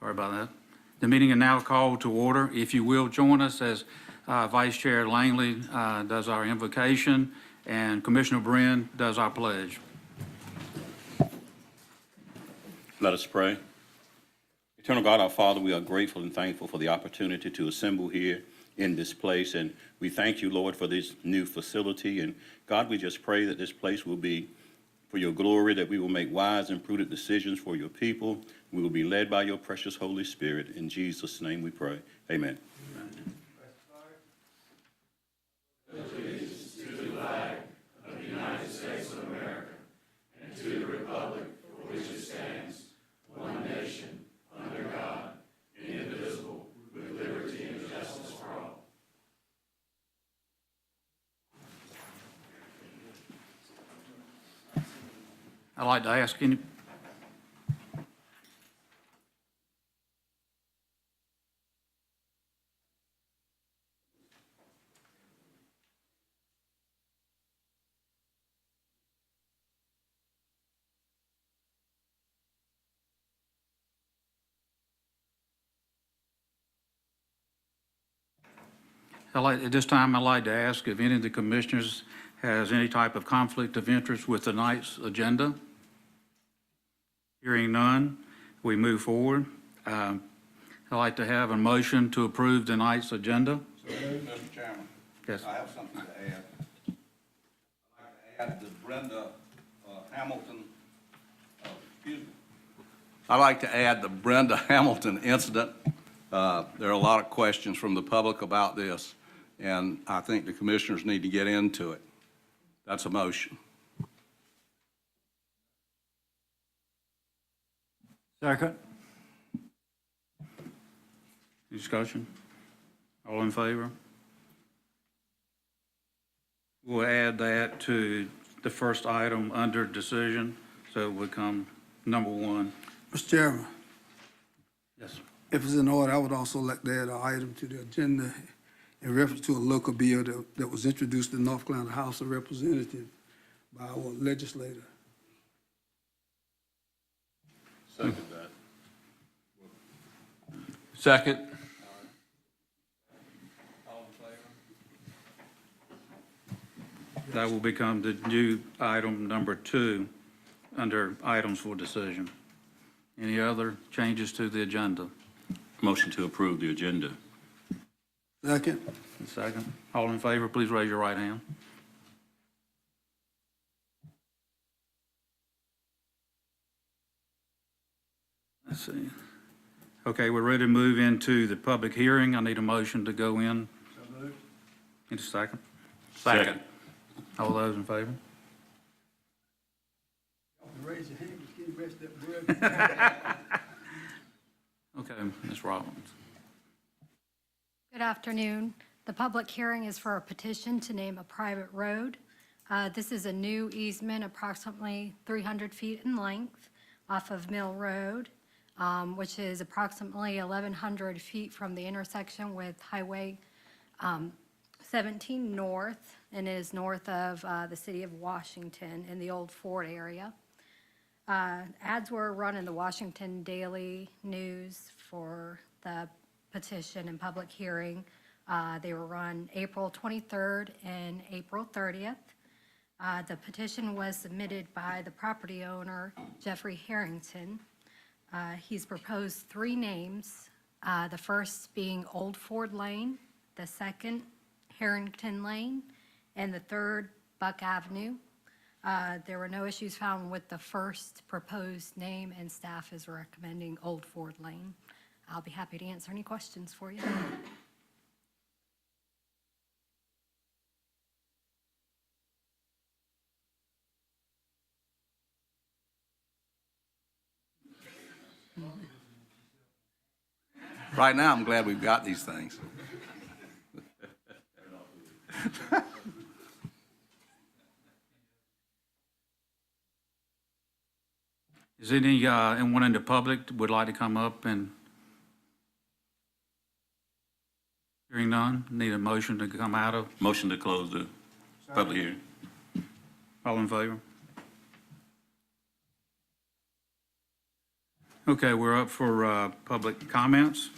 Sorry about that. The meeting is now called to order. If you will join us as Vice Chair Langley does our invocation and Commissioner Brin does our pledge. Let us pray. Eternal God, our Father, we are grateful and thankful for the opportunity to assemble here in this place. And we thank you, Lord, for this new facility. And God, we just pray that this place will be for your glory, that we will make wise and prudent decisions for your people. We will be led by your precious Holy Spirit. In Jesus' name we pray. Amen. Allegiance to the flag of the United States of America and to the republic for which it stands, one nation, under God, indivisible, with liberty and justice for all. I'd like to ask any. At this time, I'd like to ask if any of the commissioners has any type of conflict of interest with tonight's agenda. Hearing none, we move forward. I'd like to have a motion to approve tonight's agenda. Mr. Chairman. Yes. I have something to add. I'd like to add the Brenda Hamilton, I'd like to add the Brenda Hamilton incident. There are a lot of questions from the public about this, and I think the commissioners need to get into it. That's a motion. Second. Discussion? All in favor? We'll add that to the first item under decision, so it would come number one. Mr. Chairman, Yes. if it's in order, I would also like to add an item to the agenda in reference to a local bill that was introduced in North Carolina House of Representatives by our legislator. Second that. Second. That will become the new item number 2 under items for decision. Any other changes to the agenda? Motion to approve the agenda. Second. Second. All in favor, please raise your right hand. Let's see. Okay, we're ready to move into the public hearing. I need a motion to go in. So moved. Need a second? Second. All those in favor? Raise your hand, just get the rest of that bread. Okay, Ms. Rollins. Good afternoon. The public hearing is for a petition to name a private road. This is a new easement approximately 300 feet in length off of Mill Road, which is approximately 1,100 feet from the intersection with Highway 17 North, and is north of the city of Washington in the old Ford area. Ads were run in the Washington Daily News for the petition and public hearing. They were run April 23rd and April 30th. The petition was submitted by the property owner, Jeffrey Harrington. He's proposed 3 names, the first being Old Ford Lane, the second Harrington Lane, and the third Buck Avenue. There were no issues found with the first proposed name, and staff is recommending Old Ford Lane. I'll be happy to answer any questions for you. Right now, I'm glad we've got these things. Is anyone in the public would like to come up and? Hearing none, need a motion to come out of. Motion to close the public hearing. All in favor? Okay, we're up for public comments.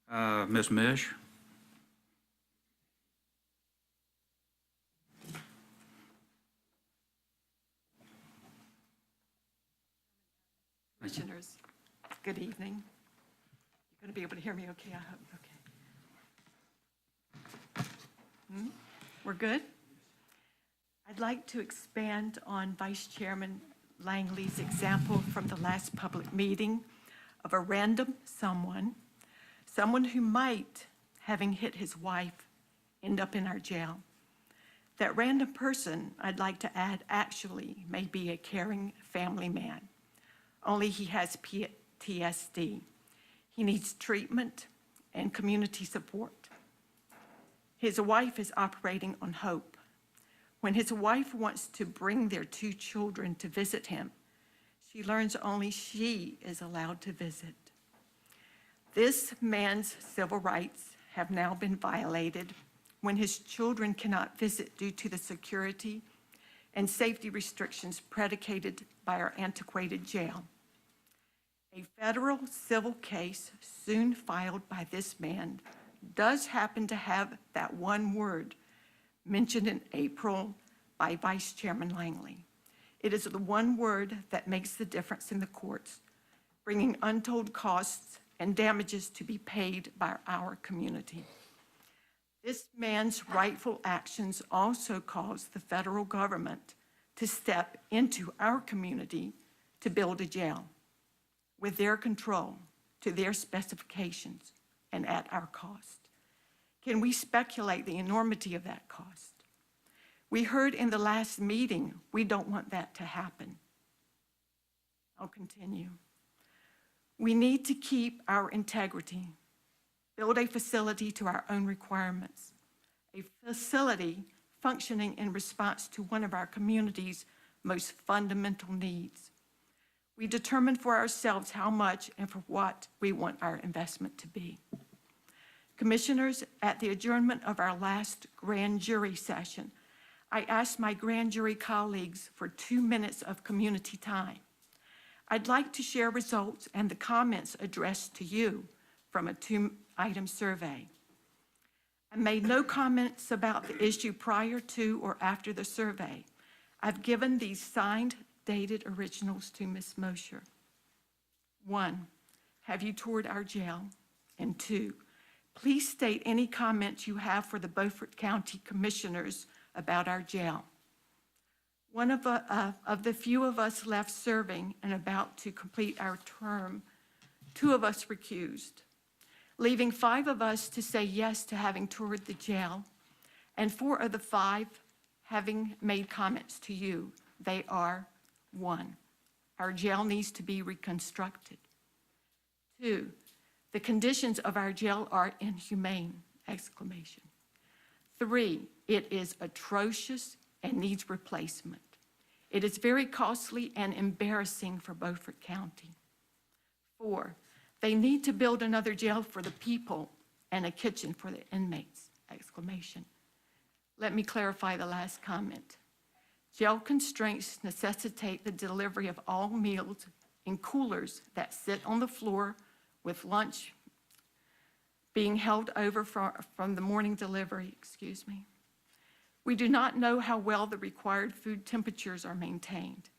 Ms. Mish? Commissioners, good evening. You're going to be able to hear me okay, I hope, okay. We're good? I'd like to expand on Vice Chairman Langley's example from the last public meeting of a random someone who might, having hit his wife, end up in our jail. That random person, I'd like to add, actually may be a caring family man, only he has PTSD. He needs treatment and community support. His wife is operating on hope. When his wife wants to bring their 2 children to visit him, she learns only she is allowed to visit. This man's civil rights have now been violated when his children cannot visit due to the security and safety restrictions predicated by our antiquated jail. A federal civil case soon filed by this man does happen to have that one word mentioned in April by Vice Chairman Langley. It is the one word that makes the difference in the courts, bringing untold costs and damages to be paid by our community. This man's rightful actions also caused the federal government to step into our community to build a jail with their control, to their specifications, and at our cost. Can we speculate the enormity of that cost? We heard in the last meeting, we don't want that to happen. I'll continue. We need to keep our integrity, build a facility to our own requirements, a facility functioning in response to one of our community's most fundamental needs. We determine for ourselves how much and for what we want our investment to be. Commissioners, at the adjournment of our last grand jury session, I asked my grand jury colleagues for 2 minutes of community time. I'd like to share results and the comments addressed to you from a 2-item survey. I made no comments about the issue prior to or after the survey. I've given these signed, dated originals to Ms. Mosher. 1, have you toured our jail? And 2, please state any comments you have for the Beaufort County Commissioners about our jail. One of the few of us left serving and about to complete our term, 2 of us recused, leaving 5 of us to say yes to having toured the jail, and 4 of the 5 having made comments to you. They are: 1, our jail needs to be reconstructed. 2, the conditions of our jail are inhumane! 3, it is atrocious and needs replacement. It is very costly and embarrassing for Beaufort County. 4, they need to build another jail for the people and a kitchen for the inmates! Let me clarify the last comment. Jail constraints necessitate the delivery of all meals in coolers that sit on the floor, with lunch being held over from the morning delivery, We do not know how well the required food temperatures are maintained.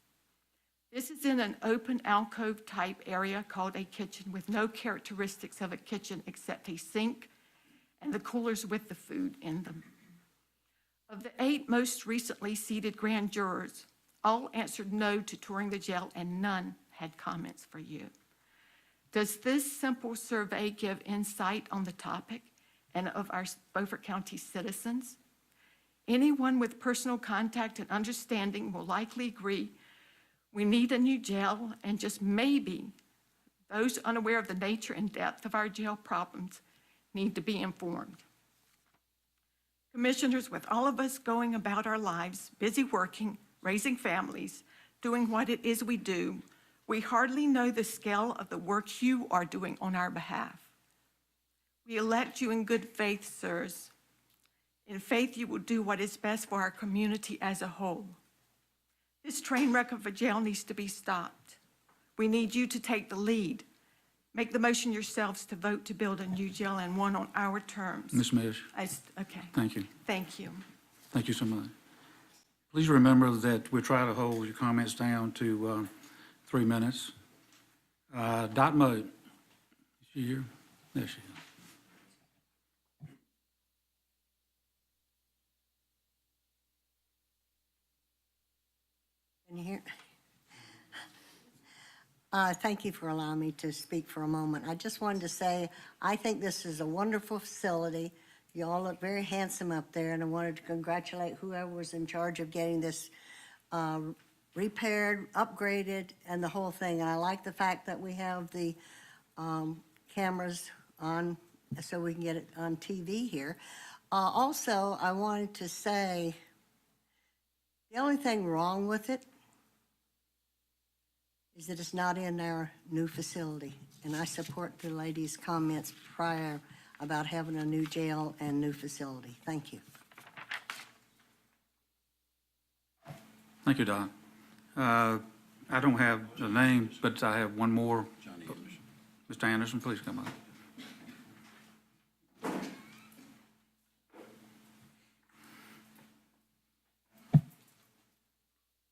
This is in an open alcove type area called a kitchen, with no characteristics of a kitchen except a sink and the coolers with the food in them. Of the 8 most recently seated grand jurors, all answered no to touring the jail and none had comments for you. Does this simple survey give insight on the topic and of our Beaufort County citizens? Anyone with personal contact and understanding will likely agree we need a new jail, and just maybe those unaware of the nature and depth of our jail problems need to be informed. Commissioners, with all of us going about our lives, busy working, raising families, doing what it is we do, we hardly know the scale of the work you are doing on our behalf. We elect you in good faith, sirs. In faith, you will do what is best for our community as a whole. This train wreck of a jail needs to be stopped. We need you to take the lead. Make the motion yourselves to vote to build a new jail and one on our terms. Ms. Mish, Okay, thank you. thank you. Thank you so much. Please remember that we try to hold your comments down to 3 minutes. Dot Mode, is she here? There she is. Can you hear? Thank you for allowing me to speak for a moment. I just wanted to say, I think this is a wonderful facility. You all look very handsome up there, and I wanted to congratulate whoever was in charge of getting this repaired, upgraded, and the whole thing. And I like the fact that we have the cameras on so we can get it on TV here. Also, I wanted to say, the only thing wrong with it is that it's not in our new facility. And I support the lady's comments prior about having a new jail and new facility. Thank you. Thank you, Don. I don't have the name, but I have one more. Johnny Anderson. Mr. Anderson, please come up.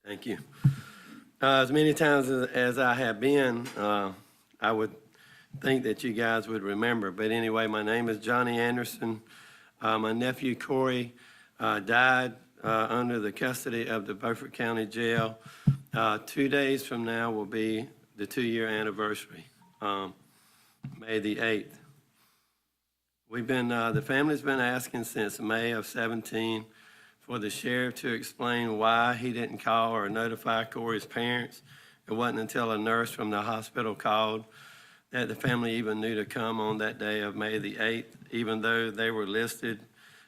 Thank you. As many times as I have been, I would think that you guys would remember. But anyway, my name is Johnny Anderson. My nephew Corey died under the custody of the Beaufort County Jail. 2 days from now will be the 2-year anniversary, May the 8th. The family's been asking since May of 17 for the sheriff to explain why he didn't call or notify Corey's parents. It wasn't until a nurse from the hospital called that the family even knew to come on that day of May the 8th, even though they were listed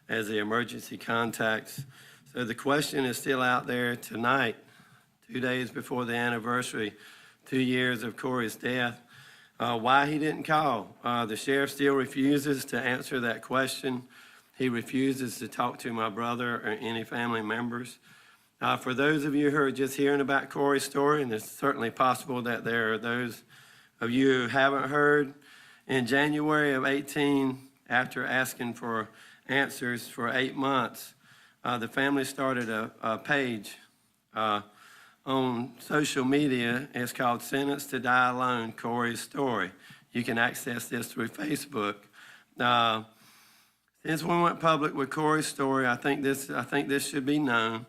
as the emergency contacts. So the question is still out there tonight, 2 days before the anniversary, 2 years of Corey's death, why he didn't call. The sheriff still refuses to answer that question. He refuses to talk to my brother or any family members. For those of you who are just hearing about Corey's story, and it's certainly possible that there are those of you who haven't heard, in January of 18, after asking for answers for 8 months, the family started a page on social media. It's called Sentenced to Die Alone, Corey's Story. You can access this through Facebook. Since we went public with Corey's story, I think this should be known.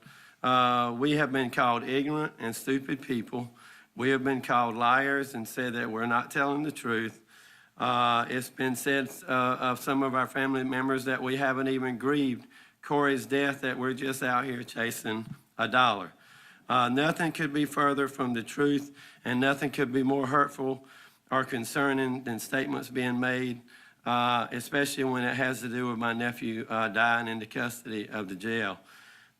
We have been called ignorant and stupid people. We have been called liars and said that we're not telling the truth. It's been said of some of our family members that we haven't even grieved Corey's death, that we're just out here chasing a dollar. Nothing could be further from the truth, and nothing could be more hurtful or concerning than statements being made, especially when it has to do with my nephew dying in the custody of the jail.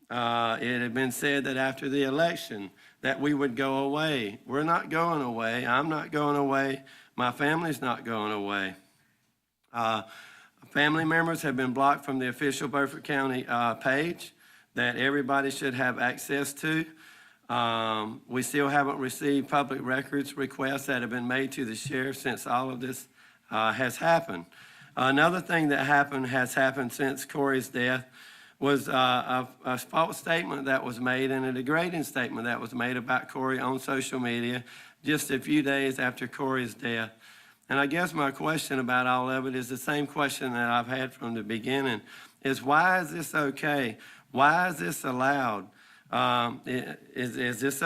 It had been said that after the election that we would go away. We're not going away. I'm not going away. My family's not going away. Family members have been blocked from the official Beaufort County page that everybody should have access to. We still haven't received public records requests that have been made to the sheriff since all of this has happened. Another thing that has happened since Corey's death was a false statement that was made and a degrading statement that was made about Corey on social media just a few days after Corey's death. And I guess my question about all of it is the same question that I've had from the beginning, is why is this okay? Why is this allowed? Is this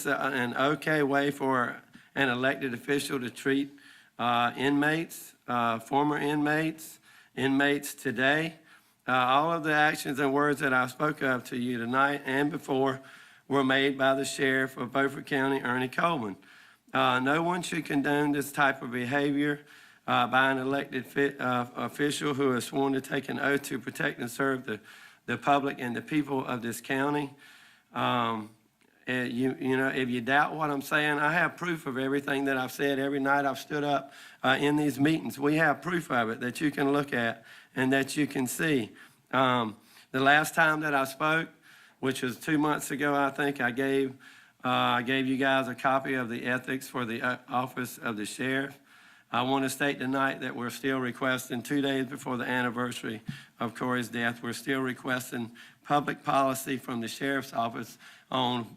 an okay way for an elected official to treat inmates, former inmates, inmates today? All of the actions and words that I spoke of to you tonight and before were made by the sheriff of Beaufort County, Ernie Coleman. No one should condone this type of behavior by an elected official who has sworn to take an oath to protect and serve the public and the people of this county. If you doubt what I'm saying, I have proof of everything that I've said every night I've stood up in these meetings. We have proof of it that you can look at and that you can see. The last time that I spoke, which was 2 months ago, I think, I gave I gave you guys a copy of the ethics for the office of the sheriff. I want to state tonight that we're still requesting 2 days before the anniversary of Corey's death. We're still requesting public policy from the sheriff's office on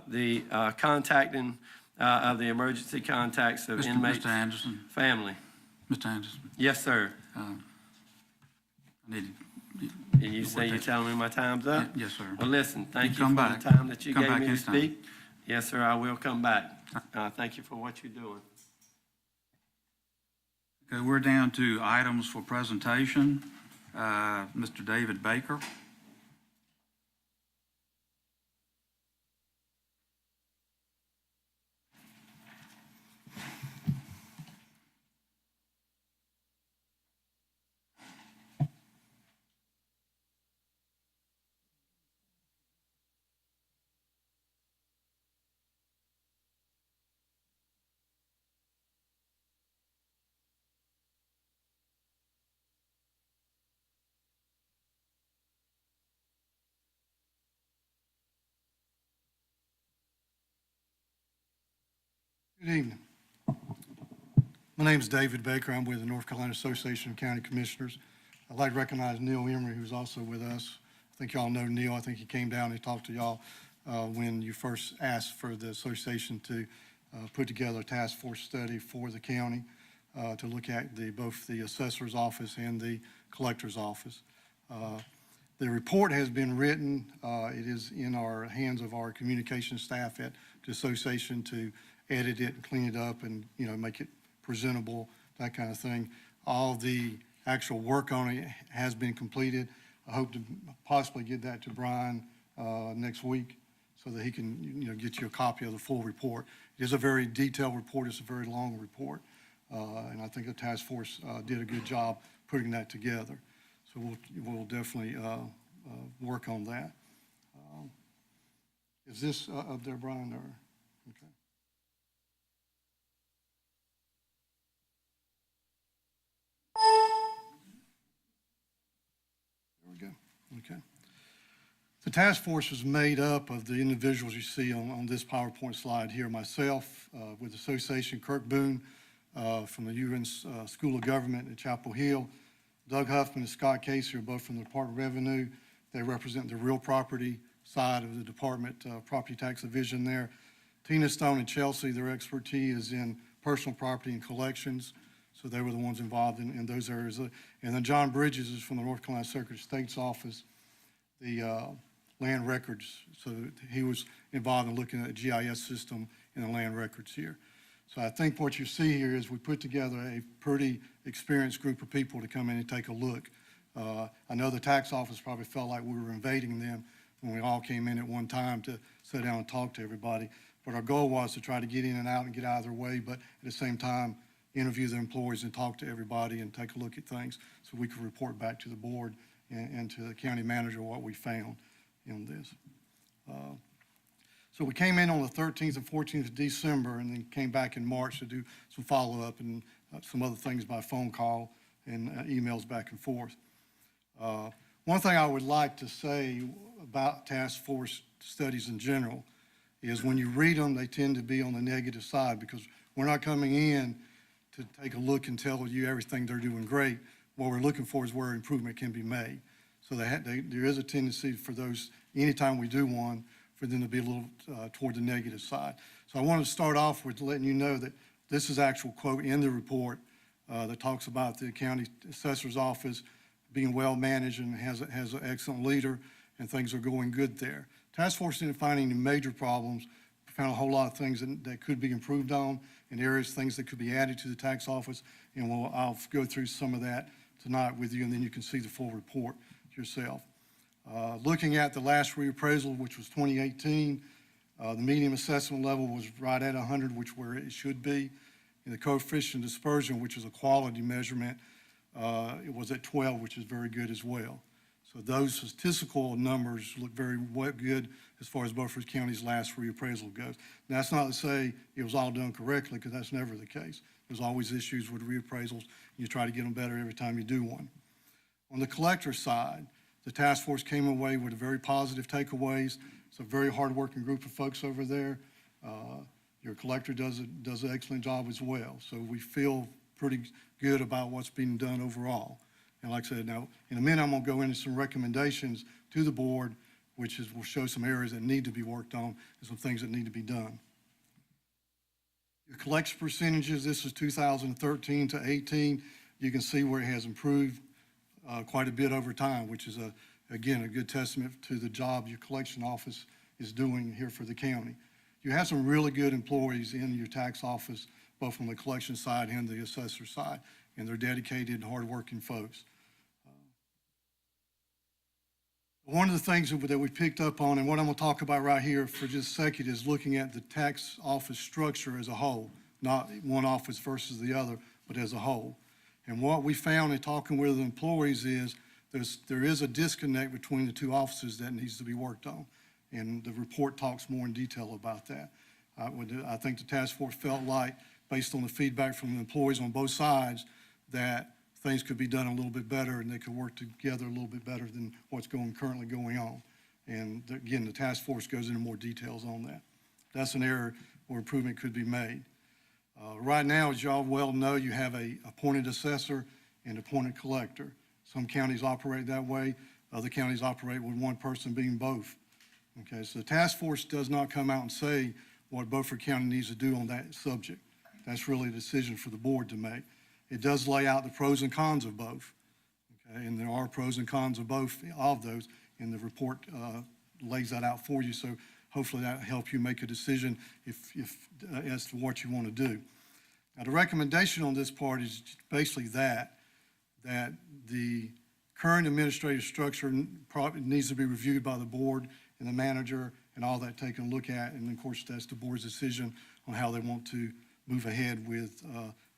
the contacting of the emergency contacts of inmates' Mr. Anderson, family. Mr. Anderson, Yes, sir. I need, And you say you're telling me my time's up? yes, sir. Well, listen, thank you Come for back. the time that you Come gave back me to anytime. speak. Yes, sir, I will come back. Thank you for what you're doing. Okay, we're down to items for presentation. Mr. David Baker. Good evening. My name is David Baker. I'm with the North Carolina Association of County Commissioners. I'd like to recognize Neil Emery, who's also with us. I think y'all know Neil. I think he came down and talked to y'all when you first asked for the association to put together a task force study for the county to look at both the assessor's office and the collector's office. The report has been written. It is in our hands of our communication staff at the association to edit it and clean it up and, make it presentable, that kind of thing. All the actual work on it has been completed. I hope to possibly get that to Brian next week so that he can, get you a copy of the full report. It is a very detailed report. It's a very long report. And I think the task force did a good job putting that together. So we'll definitely work on that. Is this up there, Brian, or, okay. There we go, okay. The task force was made up of the individuals you see on this PowerPoint slide here. Myself, with the association, Kirk Boone, from the UN School of Government at Chapel Hill, Doug Huffman and Scott Casey are both from the Department of Revenue. They represent the real property side of the Department Property Tax Division there. Tina Stone and Chelsea, their expertise is in personal property and collections, so they were the ones involved in those areas. And then John Bridges is from the North Carolina Secretary of State's office, the land records. So he was involved in looking at the GIS system in the land records here. So I think what you see here is we put together a pretty experienced group of people to come in and take a look. I know the tax office probably felt like we were invading them when we all came in at one time to sit down and talk to everybody. But our goal was to try to get in and out and get out of their way, but at the same time, interview the employees and talk to everybody and take a look at things so we could report back to the board and to the county manager what we found in this. So we came in on the 13th and 14th of December and then came back in March to do some follow-up and some other things by phone call and emails back and forth. One thing I would like to say about task force studies in general is when you read them, they tend to be on the negative side because we're not coming in to take a look and tell you everything they're doing great. What we're looking for is where improvement can be made. So there is a tendency for those, anytime we do one, for them to be a little toward the negative side. So I wanted to start off with letting you know that this is actual quote in the report that talks about the county assessor's office being well-managed and has an excellent leader, and things are going good there. Task force didn't find any major problems, found a whole lot of things that could be improved on, and areas, things that could be added to the tax office, and I'll go through some of that tonight with you, and then you can see the full report yourself. Looking at the last reappraisal, which was 2018, the median assessment level was right at 100, which where it should be. And the coefficient dispersion, which is a quality measurement, it was at 12, which is very good as well. So those statistical numbers look very good as far as Beaufort County's last reappraisal goes. Now, that's not to say it was all done correctly, because that's never the case. There's always issues with reappraisals. You try to get them better every time you do one. On the collector side, the task force came away with very positive takeaways, It's a very hardworking group of folks over there. Your collector does an excellent job as well. So we feel pretty good about what's being done overall. And like I said, now, in a minute, I'm going to go into some recommendations to the board, will show some areas that need to be worked on and some things that need to be done. Your collection percentages, this is 2013 to 18. You can see where it has improved quite a bit over time, which is, again, a good testament to the job your collection office is doing here for the county. You have some really good employees in your tax office, both on the collection side and the assessor side, and they're dedicated, hardworking folks. One of the things that we picked up on, and what I'm going to talk about right here for just a second, is looking at the tax office structure as a whole, not one office versus the other, but as a whole. And what we found in talking with the employees is there is a disconnect between the two offices that needs to be worked on. And the report talks more in detail about that. I think the task force felt like, based on the feedback from the employees on both sides, that things could be done a little bit better and they could work together a little bit better than what's currently going on. And again, the task force goes into more details on that. That's an area where improvement could be made. Right now, as y'all well know, you have a appointed assessor and appointed collector. Some counties operate that way. Other counties operate with one person being both. Okay, so the task force does not come out and say what Beaufort County needs to do on that subject. That's really a decision for the board to make. It does lay out the pros and cons of both, okay? And there are pros and cons of both of those, and the report lays that out for you. So hopefully that will help you make a decision as to what you want to do. Now, the recommendation on this part is basically that the current administrative structure probably needs to be reviewed by the board and the manager and all that taken a look at. And of course, that's the board's decision on how they want to move ahead with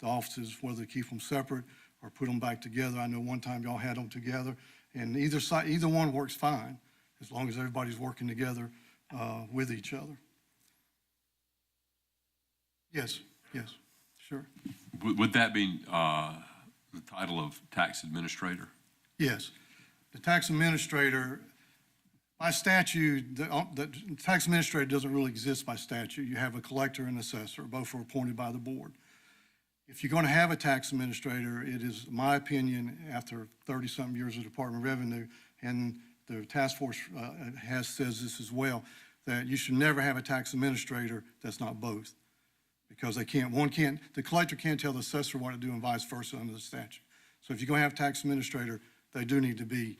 the offices, whether to keep them separate or put them back together. I know one time y'all had them together, and either one works fine as long as everybody's working together with each other. Yes, sure. Would that be the title of tax administrator? Yes. The tax administrator, by statute, the tax administrator doesn't really exist by statute. You have a collector and assessor, both are appointed by the board. If you're going to have a tax administrator, it is my opinion, after 30-something years of Department of Revenue, and the task force says this as well, that you should never have a tax administrator that's not both. Because the collector can't tell the assessor what to do and vice versa under the statute. So if you're going to have a tax administrator, they do need to be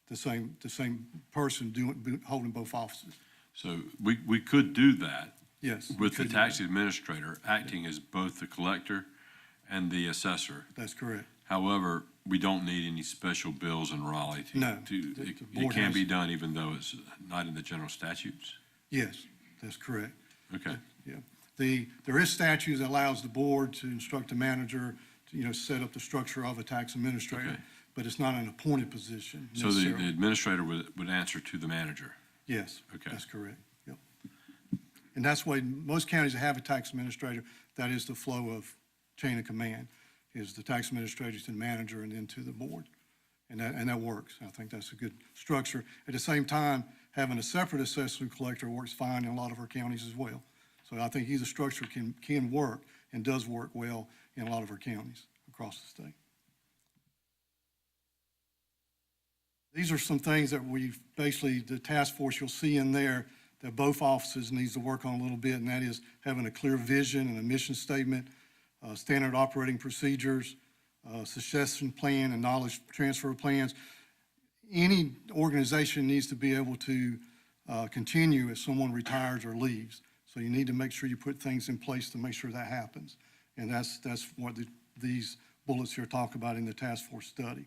the same person holding both offices. So we could do that. Yes. With the tax administrator acting as both the collector and the assessor. That's correct. However, we don't need any special bills in Raleigh. No. It can be done even though it's not in the general statutes? Yes, that's correct. Okay. Yeah. There is statute that allows the board to instruct the manager to, set up the structure of a tax administrator, Okay. but it's not an appointed position So necessarily. the administrator would answer to the manager? Yes, Okay. that's correct. Yep. And that's why most counties that have a tax administrator, that is the flow of chain of command, is the tax administrator to the manager and then to the board. And that works. I think that's a good structure. At the same time, having a separate assessor and collector works fine in a lot of our counties as well. So I think either structure can work and does work well in a lot of our counties across the state. These are some things that the task force, you'll see in there that both offices needs to work on a little bit, and that is having a clear vision and a mission statement, standard operating procedures, succession plan and knowledge transfer plans. Any organization needs to be able to continue if someone retires or leaves. So you need to make sure you put things in place to make sure that happens. And that's what these bullets here talk about in the task force study.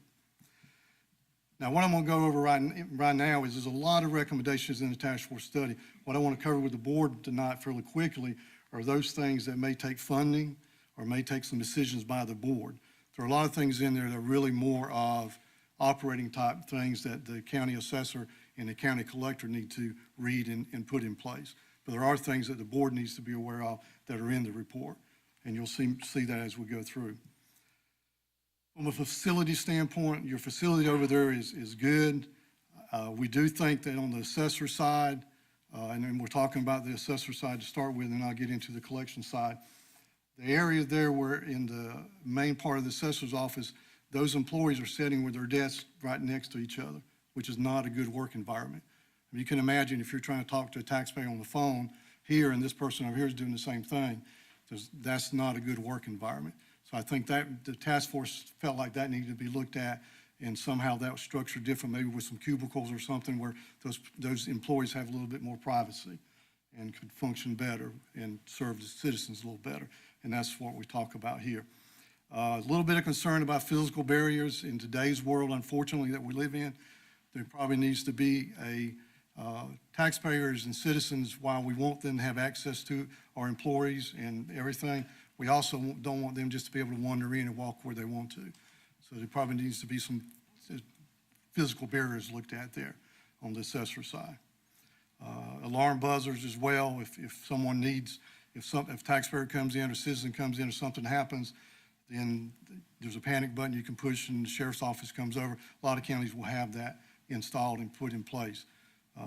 Now, what I'm going to go over right now is there's a lot of recommendations in the task force study. What I want to cover with the board tonight fairly quickly are those things that may take funding or may take some decisions by the board. There are a lot of things in there that are really more of operating type things that the county assessor and the county collector need to read and put in place. But there are things that the board needs to be aware of that are in the report, and you'll see that as we go through. From a facility standpoint, your facility over there is good. We do think that on the assessor side, And then we're talking about the assessor side to start with, and I'll get into the collection side. The area there where in the main part of the assessor's office, those employees are sitting with their desks right next to each other, which is not a good work environment. You can imagine if you're trying to talk to a taxpayer on the phone here, and this person over here is doing the same thing, that's not a good work environment. So I think that the task force felt like that needed to be looked at, and somehow that was structured different, maybe with some cubicles or something where those employees have a little bit more privacy and could function better and serve the citizens a little better. And that's what we talk about here. A little bit of concern about physical barriers in today's world, unfortunately, that we live in. There probably needs to be taxpayers and citizens, while we want them to have access to our employees and everything, we also don't want them just to be able to wander in and walk where they want to. So there probably needs to be some physical barriers looked at there on the assessor side. Alarm buzzers as well, if someone needs, if taxpayer comes in or citizen comes in or something happens, then there's a panic button you can push and the sheriff's office comes over. A lot of counties will have that installed and put in place.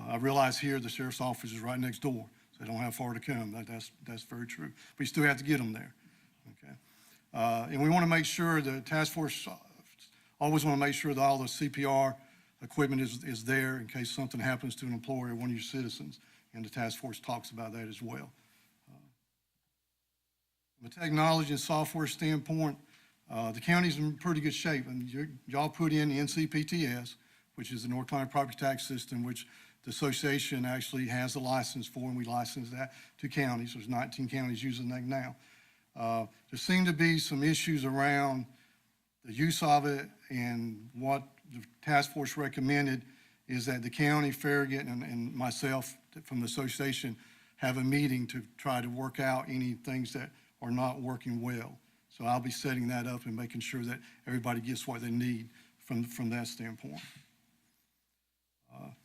I realize here the sheriff's office is right next door, so they don't have far to come. That's very true. But you still have to get them there, okay? And we want to make sure the task force, always want to make sure that all the CPR equipment is there in case something happens to an employee or one of your citizens, and the task force talks about that as well. From a technology and software standpoint, the county's in pretty good shape, and y'all put in NCPTS, which is the North Carolina Property Tax System, which the association actually has a license for, and we license that to counties. There's 19 counties using that now. There seem to be some issues around the use of it, and what the task force recommended is that the county, Farragut, and myself from the association have a meeting to try to work out any things that are not working well. So I'll be setting that up and making sure that everybody gets what they need from that standpoint.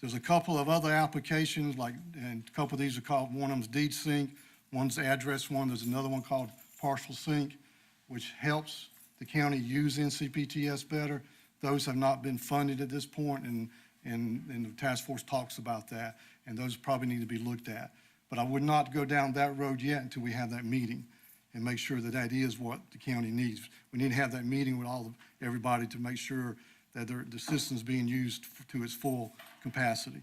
There's a couple of other applications, and a couple of these are called, one of them's Deed Sync, one's Address One, there's another one called Partial Sync, which helps the county use NCPTS better. Those have not been funded at this point, and the task force talks about that, and those probably need to be looked at. But I would not go down that road yet until we have that meeting and make sure that that is what the county needs. We need to have that meeting with everybody to make sure that the system's being used to its full capacity.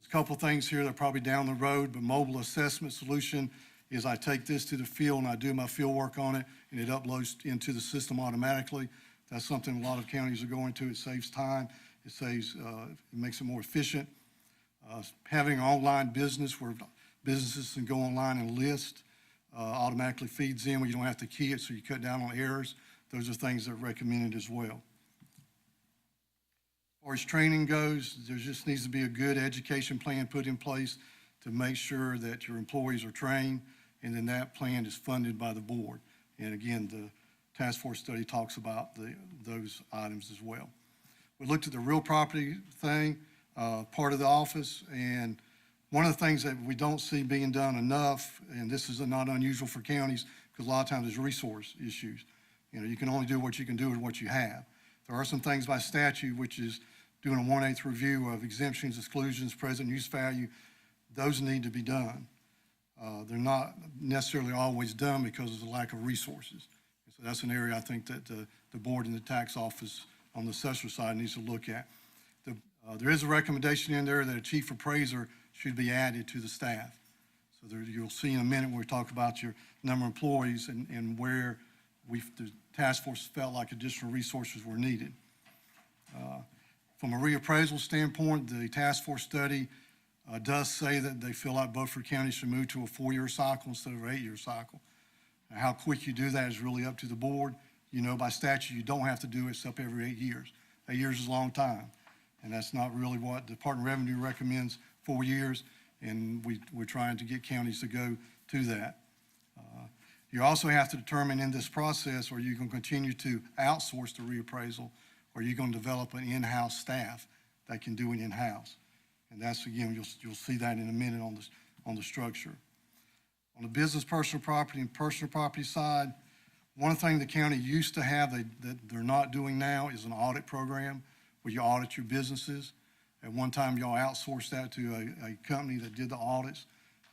There's a couple things here that are probably down the road, but mobile assessment solution is I take this to the field and I do my field work on it, and it uploads into the system automatically. That's something a lot of counties are going to. It saves time. It makes it more efficient. Having an online business where businesses can go online and list automatically feeds in where you don't have to key it, so you cut down on errors. Those are things that are recommended as well. As far as training goes, there just needs to be a good education plan put in place to make sure that your employees are trained, and then that plan is funded by the board. And again, the task force study talks about those items as well. We looked at the real property thing, part of the office, and one of the things that we don't see being done enough, and this is not unusual for counties, because a lot of times there's resource issues. You can only do what you can do with what you have. There are some things by statute, which is doing a 1/8 review of exemptions, exclusions, present use value. Those need to be done. They're not necessarily always done because of the lack of resources. So that's an area I think that the board and the tax office on the assessor side needs to look at. There is a recommendation in there that a chief appraiser should be added to the staff. So you'll see in a minute when we talk about your number of employees and where the task force felt like additional resources were needed. From a reappraisal standpoint, the task force study does say that they feel like Beaufort County should move to a 4-year cycle instead of an 8-year cycle. Now, how quick you do that is really up to the board. By statute, you don't have to do it except every 8 years. 8 years is a long time, and that's not really what the Department of Revenue recommends, 4 years, and we're trying to get counties to go to that. You also have to determine in this process, are you going to continue to outsource the reappraisal, or are you going to develop an in-house staff that can do it in-house? And that's, again, you'll see that in a minute on the structure. On the business personal property and personal property side, one thing the county used to have that they're not doing now is an audit program where you audit your businesses. At one time, y'all outsourced that to a company that did the audits.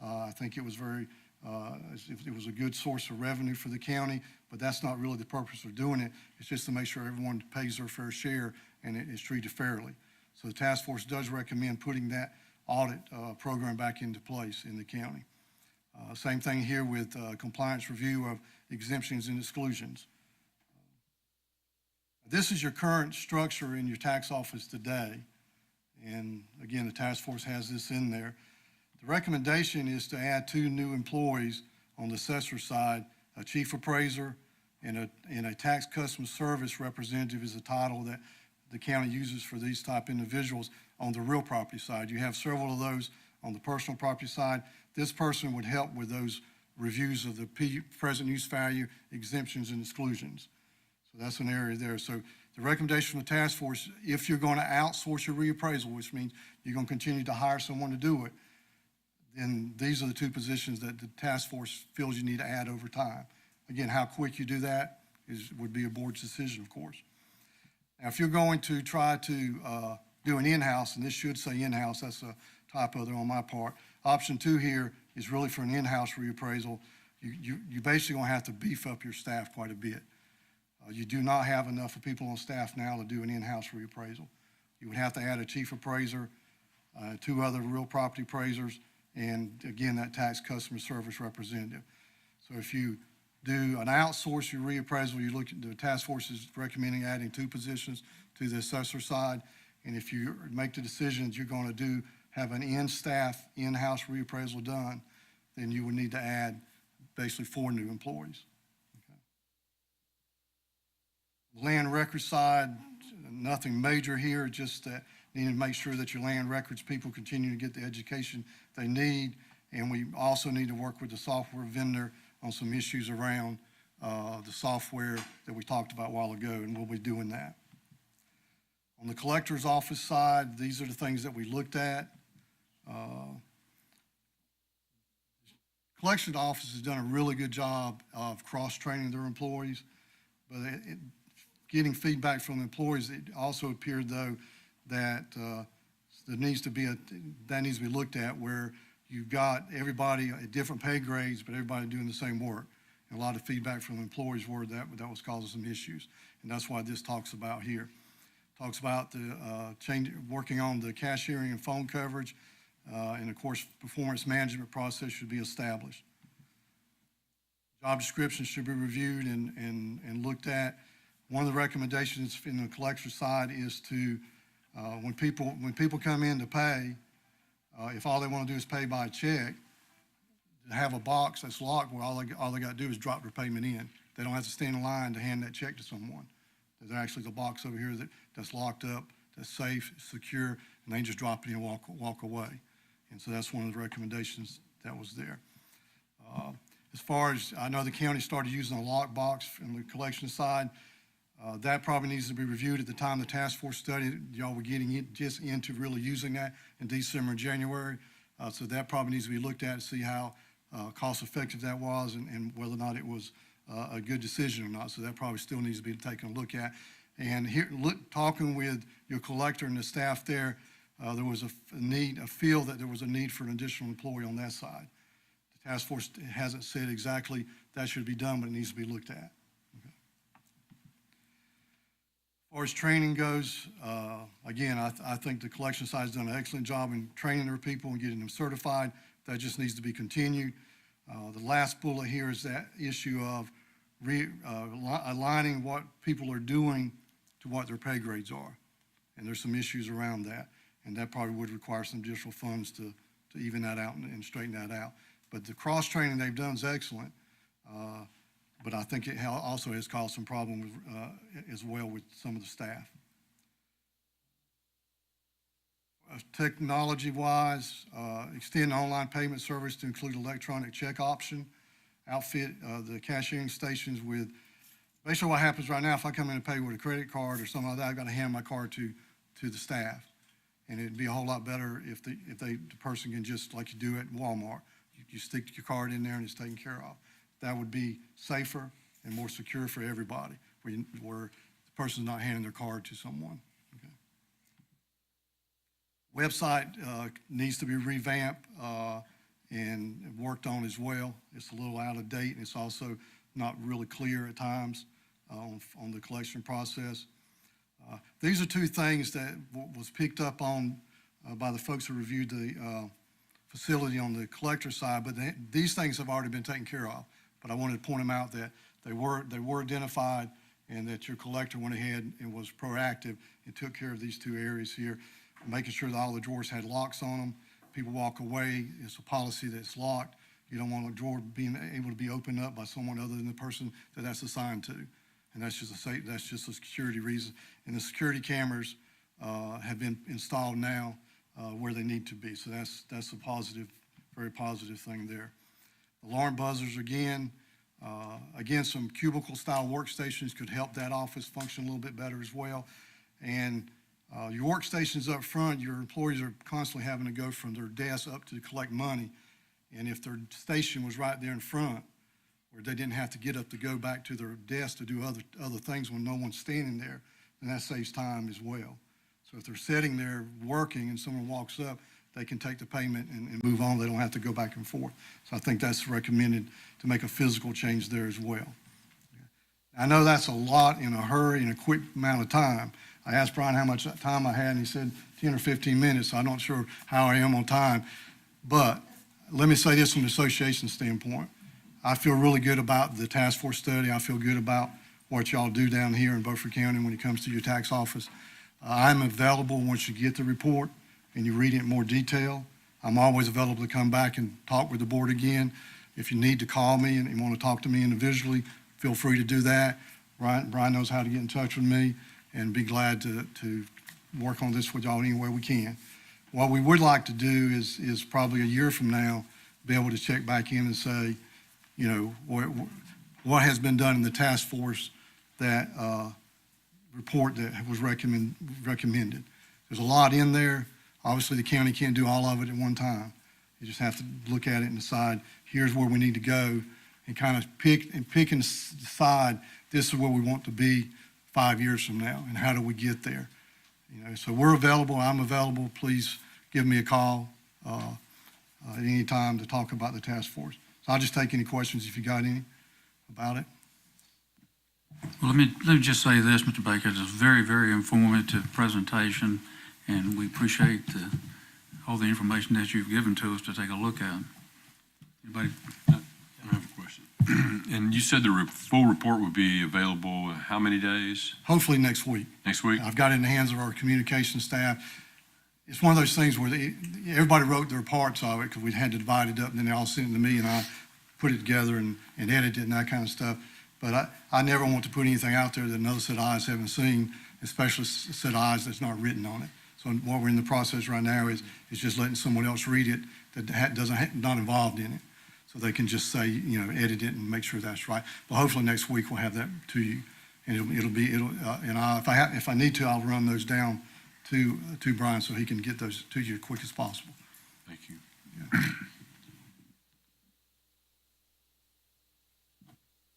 I think it was it was a good source of revenue for the county, but that's not really the purpose of doing it. It's just to make sure everyone pays their fair share and it is treated fairly. So the task force does recommend putting that audit program back into place in the county. Same thing here with compliance review of exemptions and exclusions. This is your current structure in your tax office today. And again, the task force has this in there. The recommendation is to add 2 new employees on the assessor side, a chief appraiser and a tax customer service representative is a title that the county uses for these type individuals on the real property side. You have several of those on the personal property side. This person would help with those reviews of the present use value, exemptions and exclusions. So that's an area there. So the recommendation from the task force, if you're going to outsource your reappraisal, which means you're going to continue to hire someone to do it, then these are the 2 positions that the task force feels you need to add over time. Again, how quick you do that would be a board's decision, of course. Now, if you're going to try to do an in-house, and this should say in-house, that's a typo there on my part. Option 2 here is really for an in-house reappraisal. You basically going to have to beef up your staff quite a bit. You do not have enough of people on staff now to do an in-house reappraisal. You would have to add a chief appraiser, 2 other real property appraisers, and again, that tax customer service representative. So if you do an outsource your reappraisal, you look at the task force is recommending adding 2 positions to the assessor side. And if you make the decisions you're going to have an in-staff, in-house reappraisal done, then you would need to add basically 4 new employees. Land record side, nothing major here, just that you need to make sure that your land records people continue to get the education they need. And we also need to work with the software vendor on some issues around the software that we talked about a while ago, and we'll be doing that. On the collector's office side, these are the things that we looked at. Collection office has done a really good job of cross-training their employees, but getting feedback from the employees, it also appeared, though, that that needs to be looked at, where you've got everybody at different pay grades, but everybody doing the same work. And a lot of feedback from the employees were that was causing some issues, and that's why this talks about here. Talks about the working on the cashiering and phone coverage, and of course, performance management process should be established. Job descriptions should be reviewed and looked at. One of the recommendations in the collector side is to, when people come in to pay, if all they want to do is pay by check, to have a box that's locked where all they got to do is drop their payment in. They don't have to stand in line to hand that check to someone. There's actually the box over here that's locked up, that's safe, secure, and they just drop it in and walk away. And so that's one of the recommendations that was there. As far as, I know the county started using a lock box from the collection side. That probably needs to be reviewed at the time the task force study. Y'all were getting just into really using that in December and January. So that probably needs to be looked at to see how cost effective that was and whether or not it was a good decision or not. So that probably still needs to be taken a look at. And here, talking with your collector and the staff there, there was a feel that there was a need for an additional employee on that side. The task force hasn't said exactly that should be done, but it needs to be looked at. Okay. As far as training goes, again, I think the collection side has done an excellent job in training their people and getting them certified. That just needs to be continued. The last bullet here is that issue of aligning what people are doing to what their pay grades are. And there's some issues around that. And that probably would require some additional funds to even that out and straighten that out. But the cross-training they've done is excellent. But I think it also has caused some problems as well with some of the staff. Technology-wise, extend online payment service to include electronic check option, outfit the cashiering stations with, basically what happens right now, if I come in and pay with a credit card or something like that, I've got to hand my card to the staff. And it'd be a whole lot better if the person can just, like you do at Walmart, you stick your card in there and it's taken care of. That would be safer and more secure for everybody, where the person's not handing their card to someone. Okay. Website needs to be revamped and worked on as well. It's a little out of date, and it's also not really clear at times on the collection process. These are two things that was picked up on by the folks who reviewed the facility on the collector side, but these things have already been taken care of. But I wanted to point them out that they were identified, and that your collector went ahead and was proactive and took care of these two areas here, making sure that all the drawers had locks on them. People walk away, it's a policy that's locked. You don't want a drawer being able to be opened up by someone other than the person that that's assigned to. And that's just a security reason. And the security cameras have been installed now where they need to be. So that's a positive, very positive thing there. Alarm buzzers, again, some cubicle-style workstations could help that office function a little bit better as well. And your workstations up front, your employees are constantly having to go from their desk up to collect money. And if their station was right there in front, where they didn't have to get up to go back to their desk to do other things when no one's standing there, then that saves time as well. So if they're sitting there working and someone walks up, they can take the payment and move on. They don't have to go back and forth. So I think that's recommended to make a physical change there as well. I know that's a lot in a hurry in a quick amount of time. I asked Brian how much time I had, and he said 10 or 15 minutes. So I'm not sure how I am on time. But let me say this from the association standpoint. I feel really good about the task force study. I feel good about what y'all do down here in Beaufort County when it comes to your tax office. I'm available once you get the report and you read it in more detail. I'm always available to come back and talk with the board again. If you need to call me and you want to talk to me individually, feel free to do that. Brian knows how to get in touch with me, and be glad to work on this with y'all any way we can. What we would like to do is probably a year from now, be able to check back in and say, you know, what has been done in the task force, that report that was recommended. There's a lot in there. Obviously, the county can't do all of it at one time. You just have to look at it and decide, here's where we need to go, and kind of pick and decide, this is where we want to be 5 years from now, and how do we get there? You know, so we're available. I'm available. Please give me a call at any time to talk about the task force. So I'll just take any questions if you got any about it. Well, let me just say this, Mr. Baker. It's a very, very informative presentation, and we appreciate all the information that you've given to us to take a look at. Anybody? I have a question. And you said the full report would be available how many days? Hopefully next week. Next week? I've got it in the hands of our communication staff. It's one of those things where everybody wrote their parts of it, because we had to divide it up, and then they all sent it to me, and I put it together and edited it and that kind of stuff. But I never want to put anything out there that another set of eyes haven't seen, especially a set of eyes that's not written on it. So what we're in the process right now is just letting someone else read it that not involved in it. So they can just say, you know, edit it and make sure that's right. But hopefully next week we'll have that to you. And if I need to, I'll run those down to Brian so he can get those to you as quick as possible. Thank you. Yeah.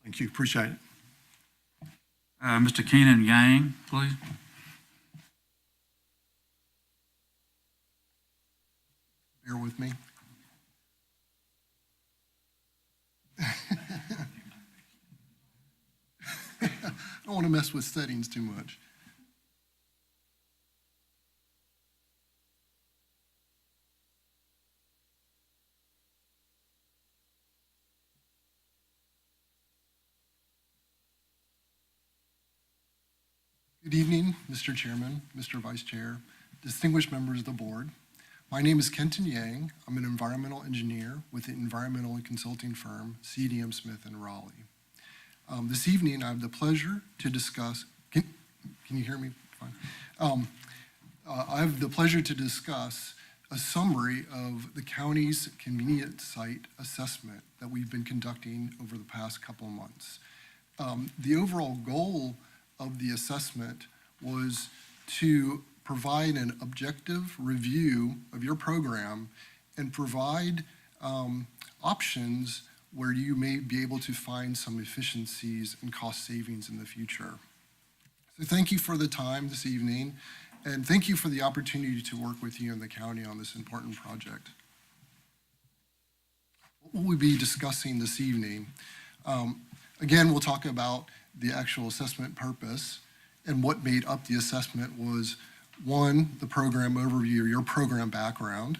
Thank you, appreciate it. Mr. Keenan Yang, please. Bear with me. I don't want to mess with settings too much. Good evening, Mr. Chairman, Mr. Vice Chair, distinguished members of the board. My name is Kenton Yang. I'm an environmental engineer with the environmental and consulting firm CDM Smith in Raleigh. This evening, I have the pleasure to discuss, can you hear me? Fine. I have the pleasure to discuss a summary of the county's convenient site assessment that we've been conducting over the past couple of months. The overall goal of the assessment was to provide an objective review of your program and provide options where you may be able to find some efficiencies and cost savings in the future. So thank you for the time this evening, And thank you for the opportunity to work with you and the county on this important project. What we'll be discussing this evening, again, we'll talk about the actual assessment purpose, and what made up the assessment was, one, the program overview, your program background.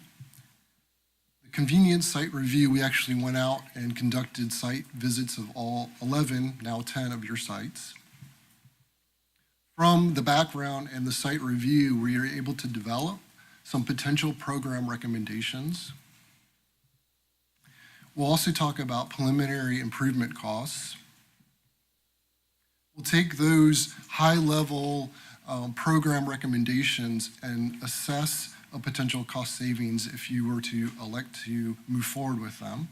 The convenience site review, we actually went out and conducted site visits of all 11, now 10 of your sites. From the background and the site review, we are able to develop some potential program recommendations. We'll also talk about preliminary improvement costs. We'll take those high-level program recommendations and assess a potential cost savings if you were to elect to move forward with them.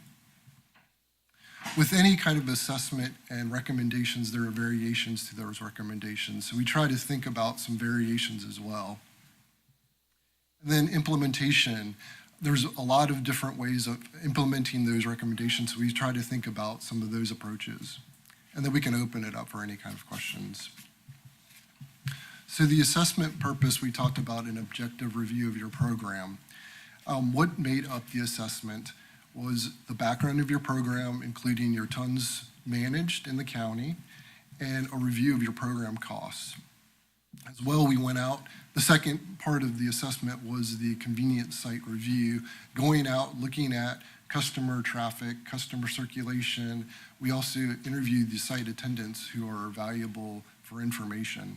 With any kind of assessment and recommendations, there are variations to those recommendations. So we try to think about some variations as well. And then implementation. There's a lot of different ways of implementing those recommendations. So we try to think about some of those approaches. And then we can open it up for any kind of questions. So the assessment purpose, we talked about an objective review of your program. What made up the assessment was the background of your program, including your tons managed in the county, and a review of your program costs. As well, we went out, the second part of the assessment was the convenience site review, going out, looking at customer traffic, customer circulation. We also interviewed the site attendants who are valuable for information.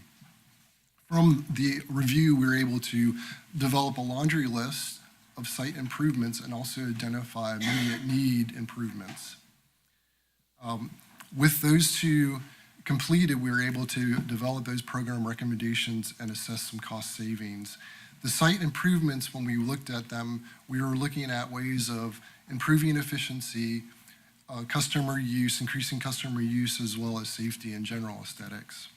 From the review, we were able to develop a laundry list of site improvements and also identify immediate need improvements. With those two completed, we were able to develop those program recommendations and assess some cost savings. The site improvements, when we looked at them, we were looking at ways of improving efficiency, customer use, increasing customer use, as well as safety and general aesthetics.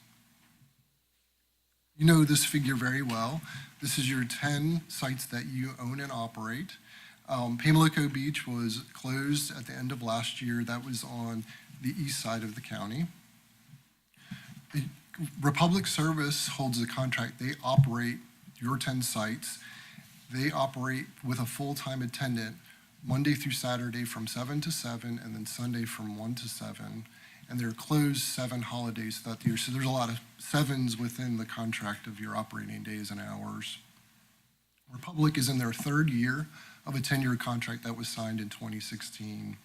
You know this figure very well. This is your 10 sites that you own and operate. Pamlico Beach was closed at the end of last year. That was on the east side of the county. Republic Service holds a contract. They operate your 10 sites. They operate with a full-time attendant Monday through Saturday from 7 to 7, and then Sunday from 1 to 7. And they're closed 7 holidays throughout the year. So there's a lot of 7s within the contract of your operating days and hours. Republic is in their 3rd year of a 10-year contract that was signed in 2016.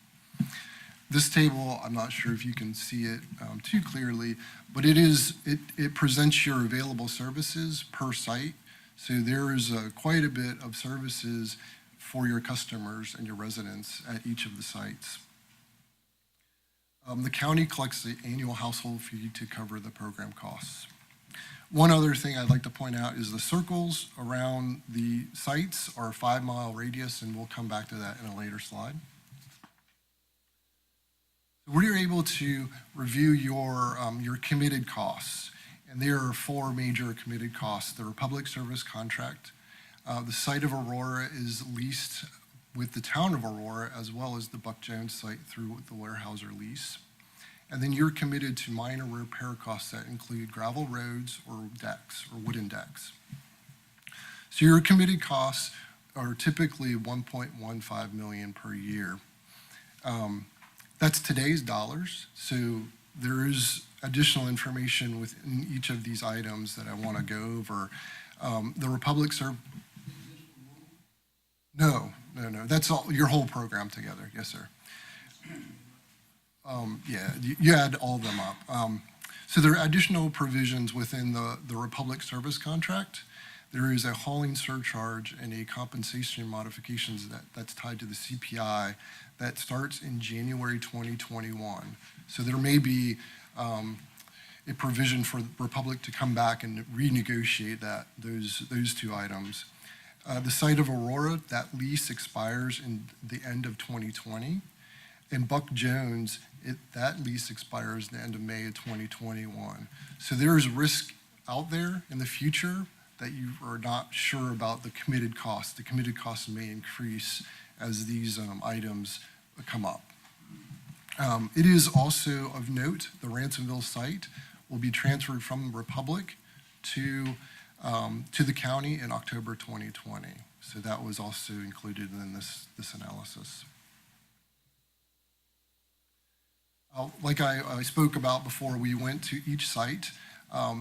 This table, I'm not sure if you can see it too clearly, but it presents your available services per site. So there is quite a bit of services for your customers and your residents at each of the sites. The county collects the annual household fee to cover the program costs. One other thing I'd like to point out is the circles around the sites are a 5-mile radius, and we'll come back to that in a later slide. We're able to review your committed costs, and there are 4 major committed costs. The Republic Service contract, the site of Aurora is leased with the town of Aurora, as well as the Buck Jones site through the Weyerhaeuser lease. And then you're committed to minor repair costs that include gravel roads or decks or wooden decks. So your committed costs are typically $1.15 million per year. That's today's dollars, so there is additional information within each of these items that I want to go over. The Republic Service, no, that's all, your whole program together, yes, sir. Yeah, you add all of them up. So there are additional provisions within the Republic Service contract. There is a hauling surcharge and a compensation modifications that's tied to the CPI that starts in January 2021. So there may be a provision for Republic to come back and renegotiate those 2 items. The site of Aurora, that lease expires in the end of 2020. And Buck Jones, that lease expires the end of May of 2021. So there is risk out there in the future that you are not sure about the committed costs. The committed costs may increase as these items come up. It is also of note, the Ransomville site will be transferred from Republic to to the county in October 2020. So that was also included in this analysis. Like I spoke about before, we went to each site.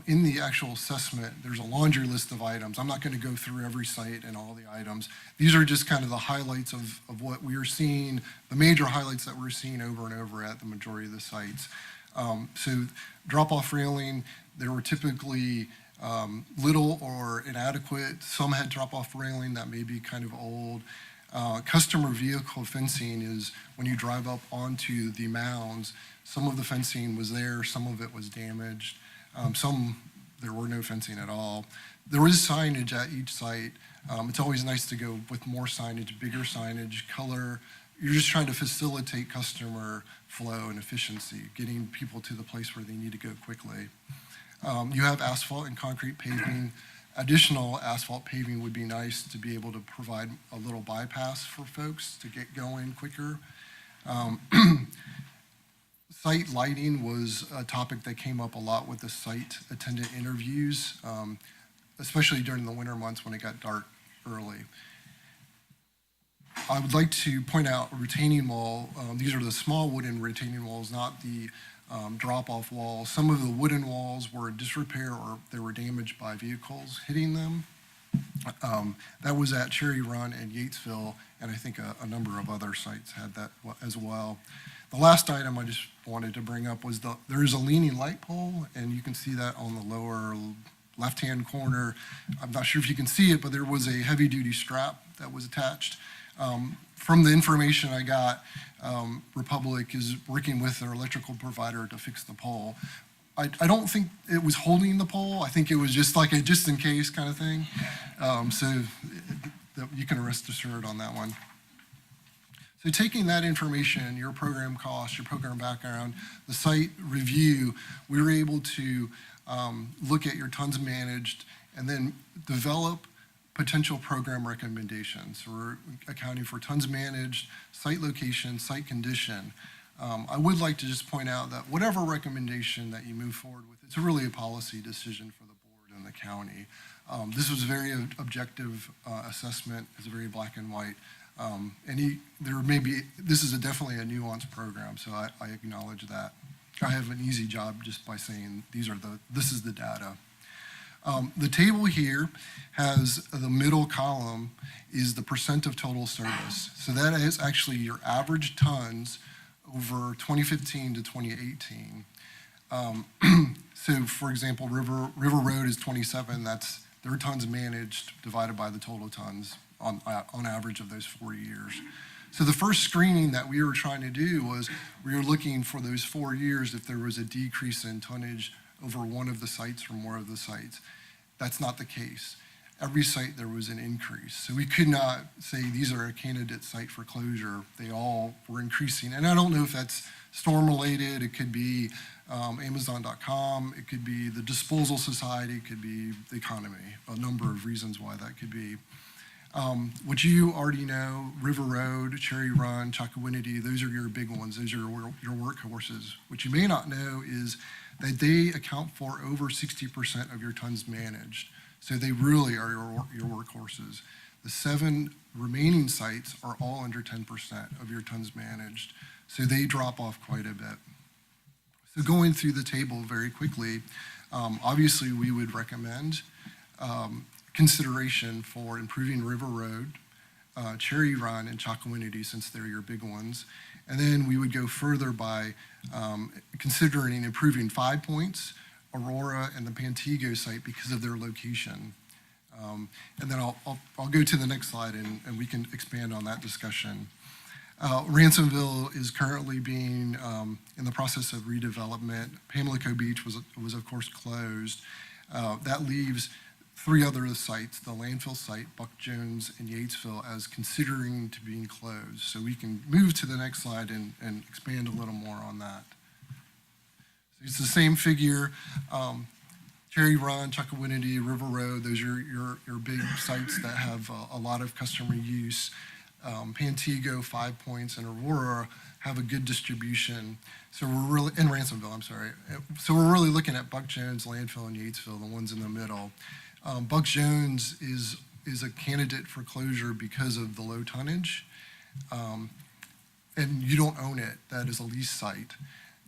In the actual assessment, there's a laundry list of items. I'm not going to go through every site and all the items. These are just kind of the highlights of what we are seeing, the major highlights that we're seeing over and over at the majority of the sites. So drop-off railing, there were typically little or inadequate. Some had drop-off railing that may be kind of old. Customer vehicle fencing is when you drive up onto the mounds, some of the fencing was there, some of it was damaged. There were no fencing at all. There is signage at each site. It's always nice to go with more signage, bigger signage, color. You're just trying to facilitate customer flow and efficiency, getting people to the place where they need to go quickly. You have asphalt and concrete paving. Additional asphalt paving would be nice to be able to provide a little bypass for folks to get going quicker. Site lighting was a topic that came up a lot with the site attendant interviews, especially during the winter months when it got dark early. I would like to point out a retaining wall. These are the small wooden retaining walls, not the drop-off walls. Some of the wooden walls were in disrepair or they were damaged by vehicles hitting them. That was at Cherry Run and Yatesville, and I think a number of other sites had that as well. The last item I just wanted to bring up was there is a leaning light pole, and you can see that on the lower left-hand corner. I'm not sure if you can see it, but there was a heavy-duty strap that was attached. From the information I got, Republic is working with their electrical provider to fix the pole. I don't think it was holding the pole. I think it was just like a just-in-case kind of thing. So you can rest assured on that one. So taking that information, your program costs, your program background, the site review, we were able to look at your tons managed and then develop potential program recommendations. So we're accounting for tons managed, site location, site condition. I would like to just point out that whatever recommendation that you move forward with, it's really a policy decision for the board and the county. This was a very objective assessment. It's very black and white. This is definitely a nuanced program, so I acknowledge that. I have an easy job just by saying this is the data. The table here has the middle column is the percent of total service. So that is actually your average tons over 2015 to 2018. So for example, River Road is 27, that's their tons managed divided by the total tons on average of those 4 years. So the first screening that we were trying to do was we were looking for those 4 years if there was a decrease in tonnage over one of the sites or more of the sites. That's not the case. Every site there was an increase. So we could not say these are a candidate site for closure. They all were increasing. And I don't know if that's storm related. It could be Amazon.com. It could be the Disposal Society. It could be the economy. A number of reasons why that could be. What you already know, River Road, Cherry Run, Chocowinity, those are your big ones. Those are your workhorses. What you may not know is that they account for over 60% of your tons managed. So they really are your workhorses. The 7 remaining sites are all under 10% of your tons managed. So they drop off quite a bit. So going through the table very quickly, obviously we would recommend consideration for improving River Road, Cherry Run, and Chocowinity, since they're your big ones. And then we would go further by considering improving 5 Points, Aurora, and the Pantego site because of their location. And then I'll go to the next slide and we can expand on that discussion. Ransomville is currently being in the process of redevelopment. Pamlico Beach was of course closed. That leaves 3 other sites, the landfill site, Buck Jones, and Yatesville, as considering to being closed. So we can move to the next slide and expand a little more on that. So it's the same figure. Cherry Run, Chocowinity, River Road, those are your big sites that have a lot of customer use. Pantego, 5 Points, and Aurora have a good distribution. So we're really, and Ransomville, I'm sorry. So we're really looking at Buck Jones, Landfill, and Yatesville, the ones in the middle. Buck Jones is a candidate for closure because of the low tonnage. And you don't own it, that is a lease site.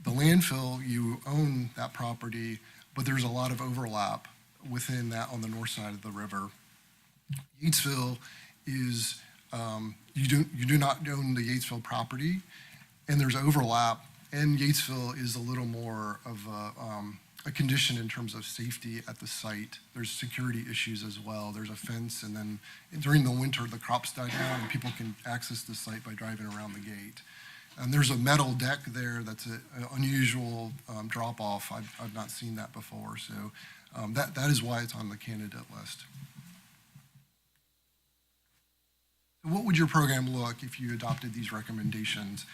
The landfill, you own that property, but there's a lot of overlap within that on the north side of the river. Yatesville is, you do not own the Yatesville property, and there's overlap, and Yatesville is a little more of a condition in terms of safety at the site. There's security issues as well. There's a fence, and then during the winter, the crops die down, and people can access the site by driving around the gate. And there's a metal deck there that's an unusual drop-off. I've not seen that before, so that is why it's on the candidate list. What would your program look if you adopted these recommendations?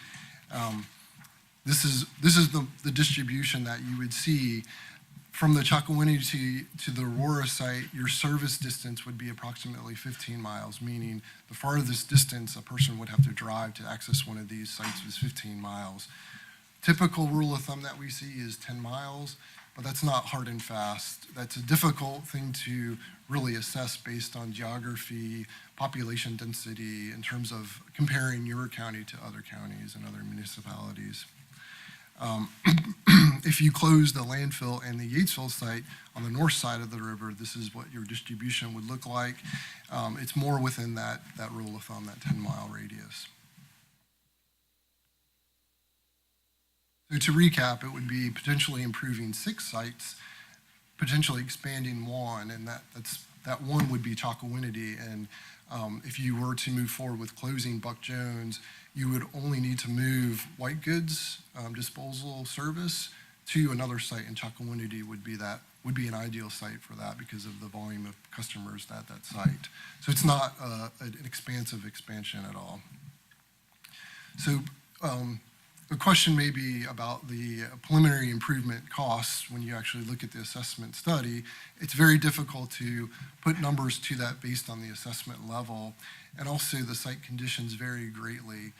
This is the distribution that you would see from the Chakawinity to the Aurora site. Your service distance would be approximately 15 miles, meaning the farthest distance a person would have to drive to access one of these sites is 15 miles. Typical rule of thumb that we see is 10 miles, but that's not hard and fast. That's a difficult thing to really assess based on geography, population density, in terms of comparing your county to other counties and other municipalities. If you close the landfill and the Yatesville site on the north side of the river, this is what your distribution would look like. It's more within that rule of thumb, that 10-mile radius. So to recap, it would be potentially improving 6 sites, potentially expanding 1, and that 1 would be Chakawinity. And if you were to move forward with closing Buck Jones, you would only need to move white goods disposal service to another site, and Chakawinity would be an ideal site for that because of the volume of customers at that site. So it's not an expansive expansion at all. So the question may be about the preliminary improvement costs when you actually look at the assessment study. It's very difficult to put numbers to that based on the assessment level. And also the site conditions vary greatly.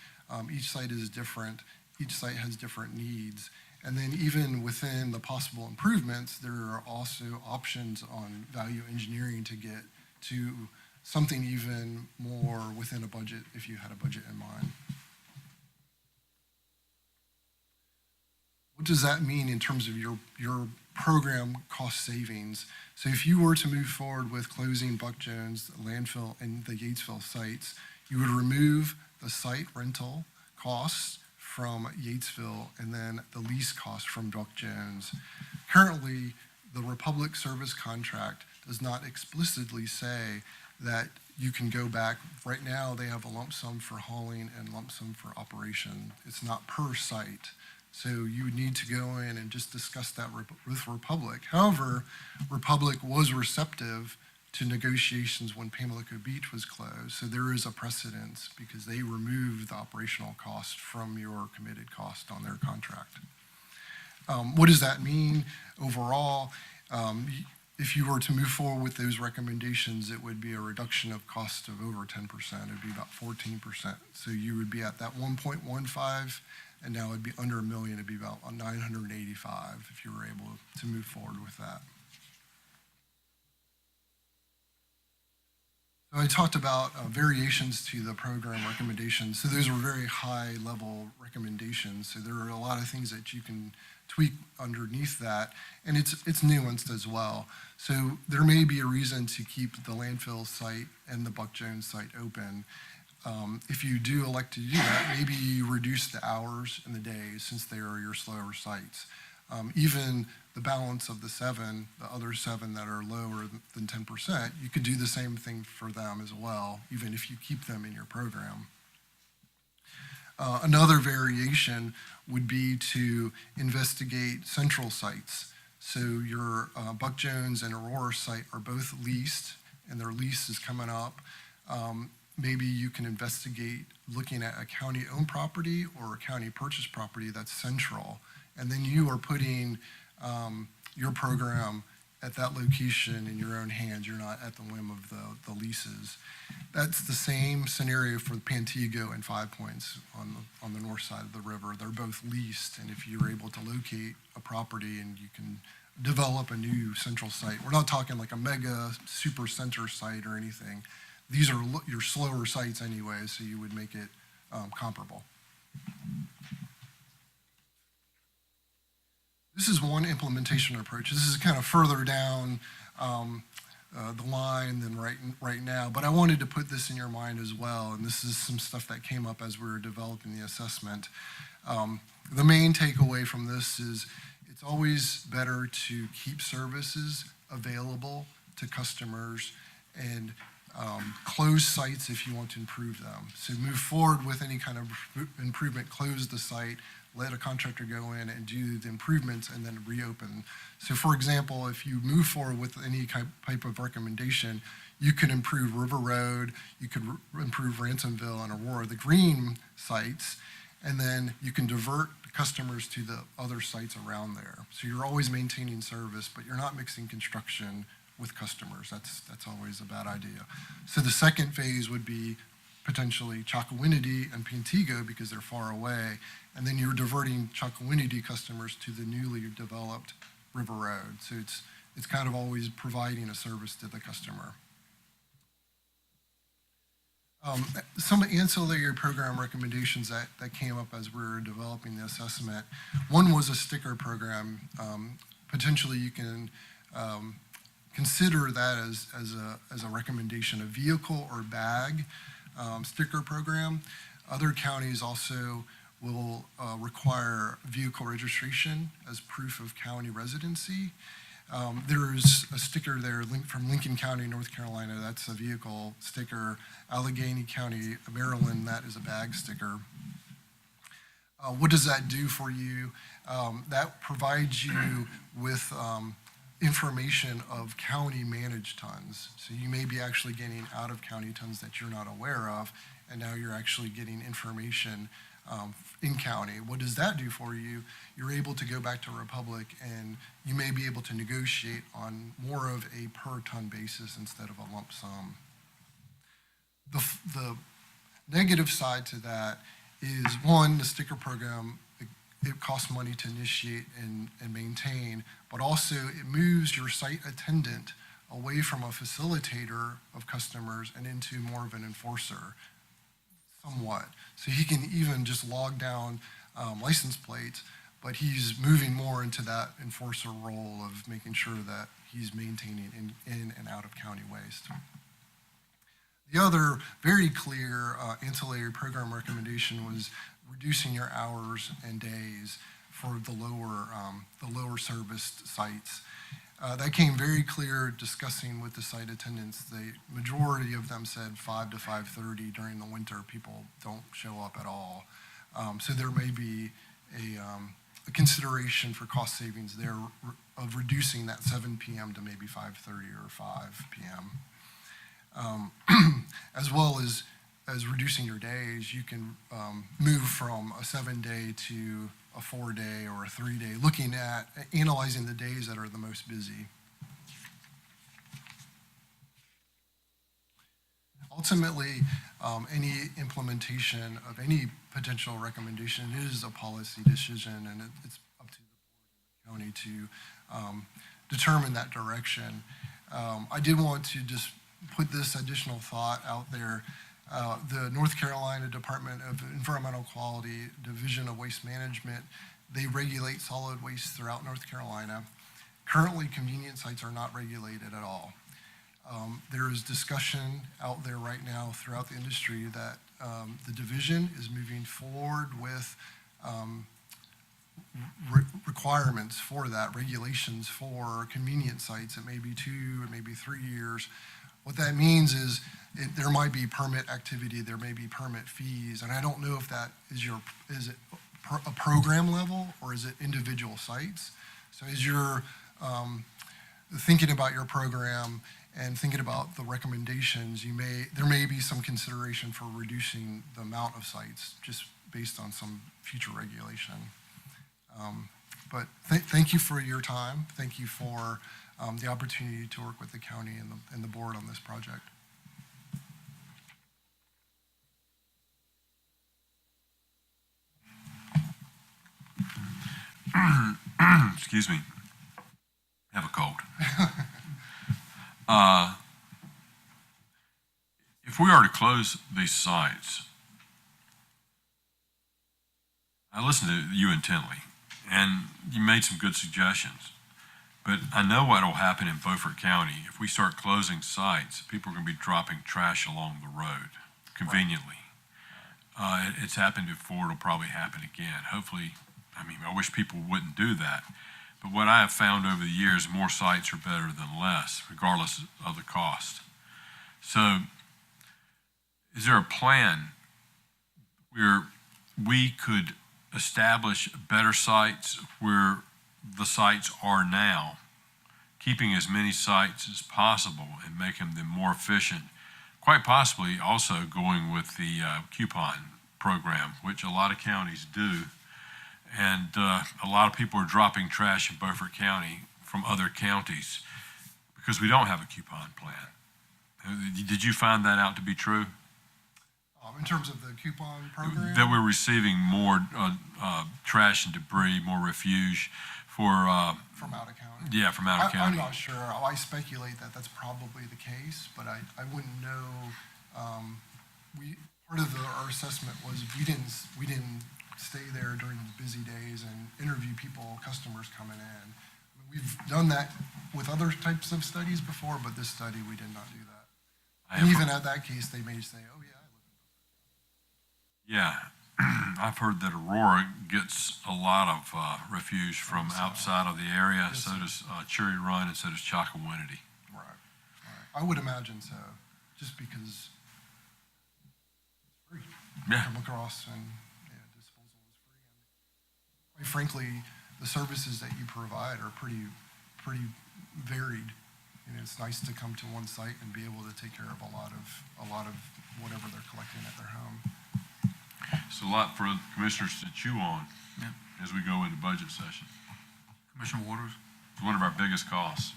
Each site is different. Each site has different needs. And then even within the possible improvements, there are also options on value engineering to get to something even more within a budget if you had a budget in mind. What does that mean in terms of your program cost savings? So if you were to move forward with closing Buck Jones, the landfill, and the Yatesville sites, you would remove the site rental costs from Yatesville and then the lease cost from Buck Jones. Currently, the Republic service contract does not explicitly say that you can go back. Right now, they have a lump sum for hauling and lump sum for operation. It's not per site. So you would need to go in and just discuss that with Republic. However, Republic was receptive to negotiations when Pamlico Beach was closed. So there is a precedence because they removed the operational cost from your committed cost on their contract. What does that mean overall? If you were to move forward with those recommendations, it would be a reduction of cost of over 10%. It would be about 14%. So you would be at that 1.15, and now it'd be under $1 million. It'd be about 985 if you were able to move forward with that. So I talked about variations to the program recommendations. So those were very high level recommendations. So there are a lot of things that you can tweak underneath that, and it's nuanced as well. So there may be a reason to keep the landfill site and the Buck Jones site open. If you do elect to do that, maybe you reduce the hours in the day since they are your slower sites. Even the balance of the other 7 that are lower than 10%, you could do the same thing for them as well, even if you keep them in your program. Another variation would be to investigate central sites. So your Buck Jones and Aurora site are both leased, and their lease is coming up. Maybe you can investigate looking at a county-owned property or a county-purchased property that's central, and then you are putting your program at that location in your own hands. You're not at the whim of the leases. That's the same scenario for Pantego and 5 Points on the north side of the river. They're both leased, and if you're able to locate a property and you can develop a new central site. We're not talking like a mega super center site or anything. These are your slower sites anyway, so you would make it comparable. This is one implementation approach. This is kind of further down the line than right now, but I wanted to put this in your mind as well, and this is some stuff that came up as we were developing the assessment. The main takeaway from this is it's always better to keep services available to customers and close sites if you want to improve them. So move forward with any kind of improvement, close the site, let a contractor go in and do the improvements and then reopen. So for example, if you move forward with any type of recommendation, you could improve River Road, you could improve Ransomville and Aurora, the green sites, and then you can divert customers to the other sites around there. So you're always maintaining service, but you're not mixing construction with customers. That's always a bad idea. So the second phase would be potentially Chakawinity and Pantego because they're far away, and then you're diverting Chakawinity customers to the newly developed River Road. So it's kind of always providing a service to the customer. Some ancillary program recommendations that came up as we were developing the assessment. One was a sticker program. Potentially you can consider that as a recommendation, a vehicle or bag sticker program. Other counties also will require vehicle registration as proof of county residency. There's a sticker there from Lincoln County, North Carolina. That's a vehicle sticker. Allegheny County, Maryland, that is a bag sticker. What does that do for you? That provides you with information of county managed tons. So you may be actually getting out of county tons that you're not aware of, and now you're actually getting information in county. What does that do for you? You're able to go back to Republic and you may be able to negotiate on more of a per ton basis instead of a lump sum. The negative side to that is, one, the sticker program, it costs money to initiate and maintain, but also it moves your site attendant away from a facilitator of customers and into more of an enforcer, somewhat. So he can even just log down license plates, but he's moving more into that enforcer role of making sure that he's maintaining in and out of county waste. The other very clear ancillary program recommendation was reducing your hours and days for the lower serviced sites. That came very clear discussing with the site attendants. The majority of them said 5 to 5:30 during the winter, people don't show up at all. So there may be a consideration for cost savings there of reducing that 7 p.m. to maybe 5:30 or 5 p.m. As well as reducing your days. You can move from a 7-day to a 4-day or a 3-day, looking at analyzing the days that are the most busy. Ultimately, any implementation of any potential recommendation is a policy decision, and it's up to the board and the county to determine that direction. I did want to just put this additional thought out there. The North Carolina Department of Environmental Quality, Division of Waste Management, they regulate solid waste throughout North Carolina. Currently, convenience sites are not regulated at all. There is discussion out there right now throughout the industry that the division is moving forward with requirements for that, regulations for convenience sites. It may be 2 or maybe 3 years. What that means is there might be permit activity, there may be permit fees, and I don't know if that is it a program level or is it individual sites? So as you're thinking about your program and thinking about the recommendations, there may be some consideration for reducing the amount of sites just based on some future regulation. But thank you for your time. Thank you for the opportunity to work with the county and the board on this project. Excuse me. have a cold. If we are to close these sites, I listened to you intently, and you made some good suggestions. But I know what will happen in Beaufort County. If we start closing sites, people are going to be dropping trash along the road conveniently. It's happened before. It'll probably happen again. Hopefully, I wish people wouldn't do that. But what I have found over the years, more sites are better than less, regardless of the cost. So is there a plan where we could establish better sites where the sites are now, keeping as many sites as possible and making them more efficient, quite possibly also going with the coupon program, which a lot of counties do. And a lot of people are dropping trash in Beaufort County from other counties because we don't have a coupon plan. Did you find that out to be true? In terms of the coupon program? That we're receiving more trash and debris, more refuge for... From out of county? Yeah, from out of county. I'm not sure. I speculate that that's probably the case, but I wouldn't know. Part of our assessment was we didn't stay there during the busy days and interview people, customers coming in. We've done that with other types of studies before, but this study, we did not do that. And even at that case, they may say, oh, yeah, I live in Yeah, I've heard that Aurora gets a lot of refuge from outside of the area. Yes, So sir. does Cherry Run, and so does Chocowinity. Right. I would imagine so, just because it's free. Yeah. Come across and disposal is free. And quite frankly, the services that you provide are pretty varied. It's nice to come to one site and be able to take care of a lot of whatever they're collecting at their home. It's a lot for commissioners to chew on as we go into budget session. Commissioner Waters? It's one of our biggest costs.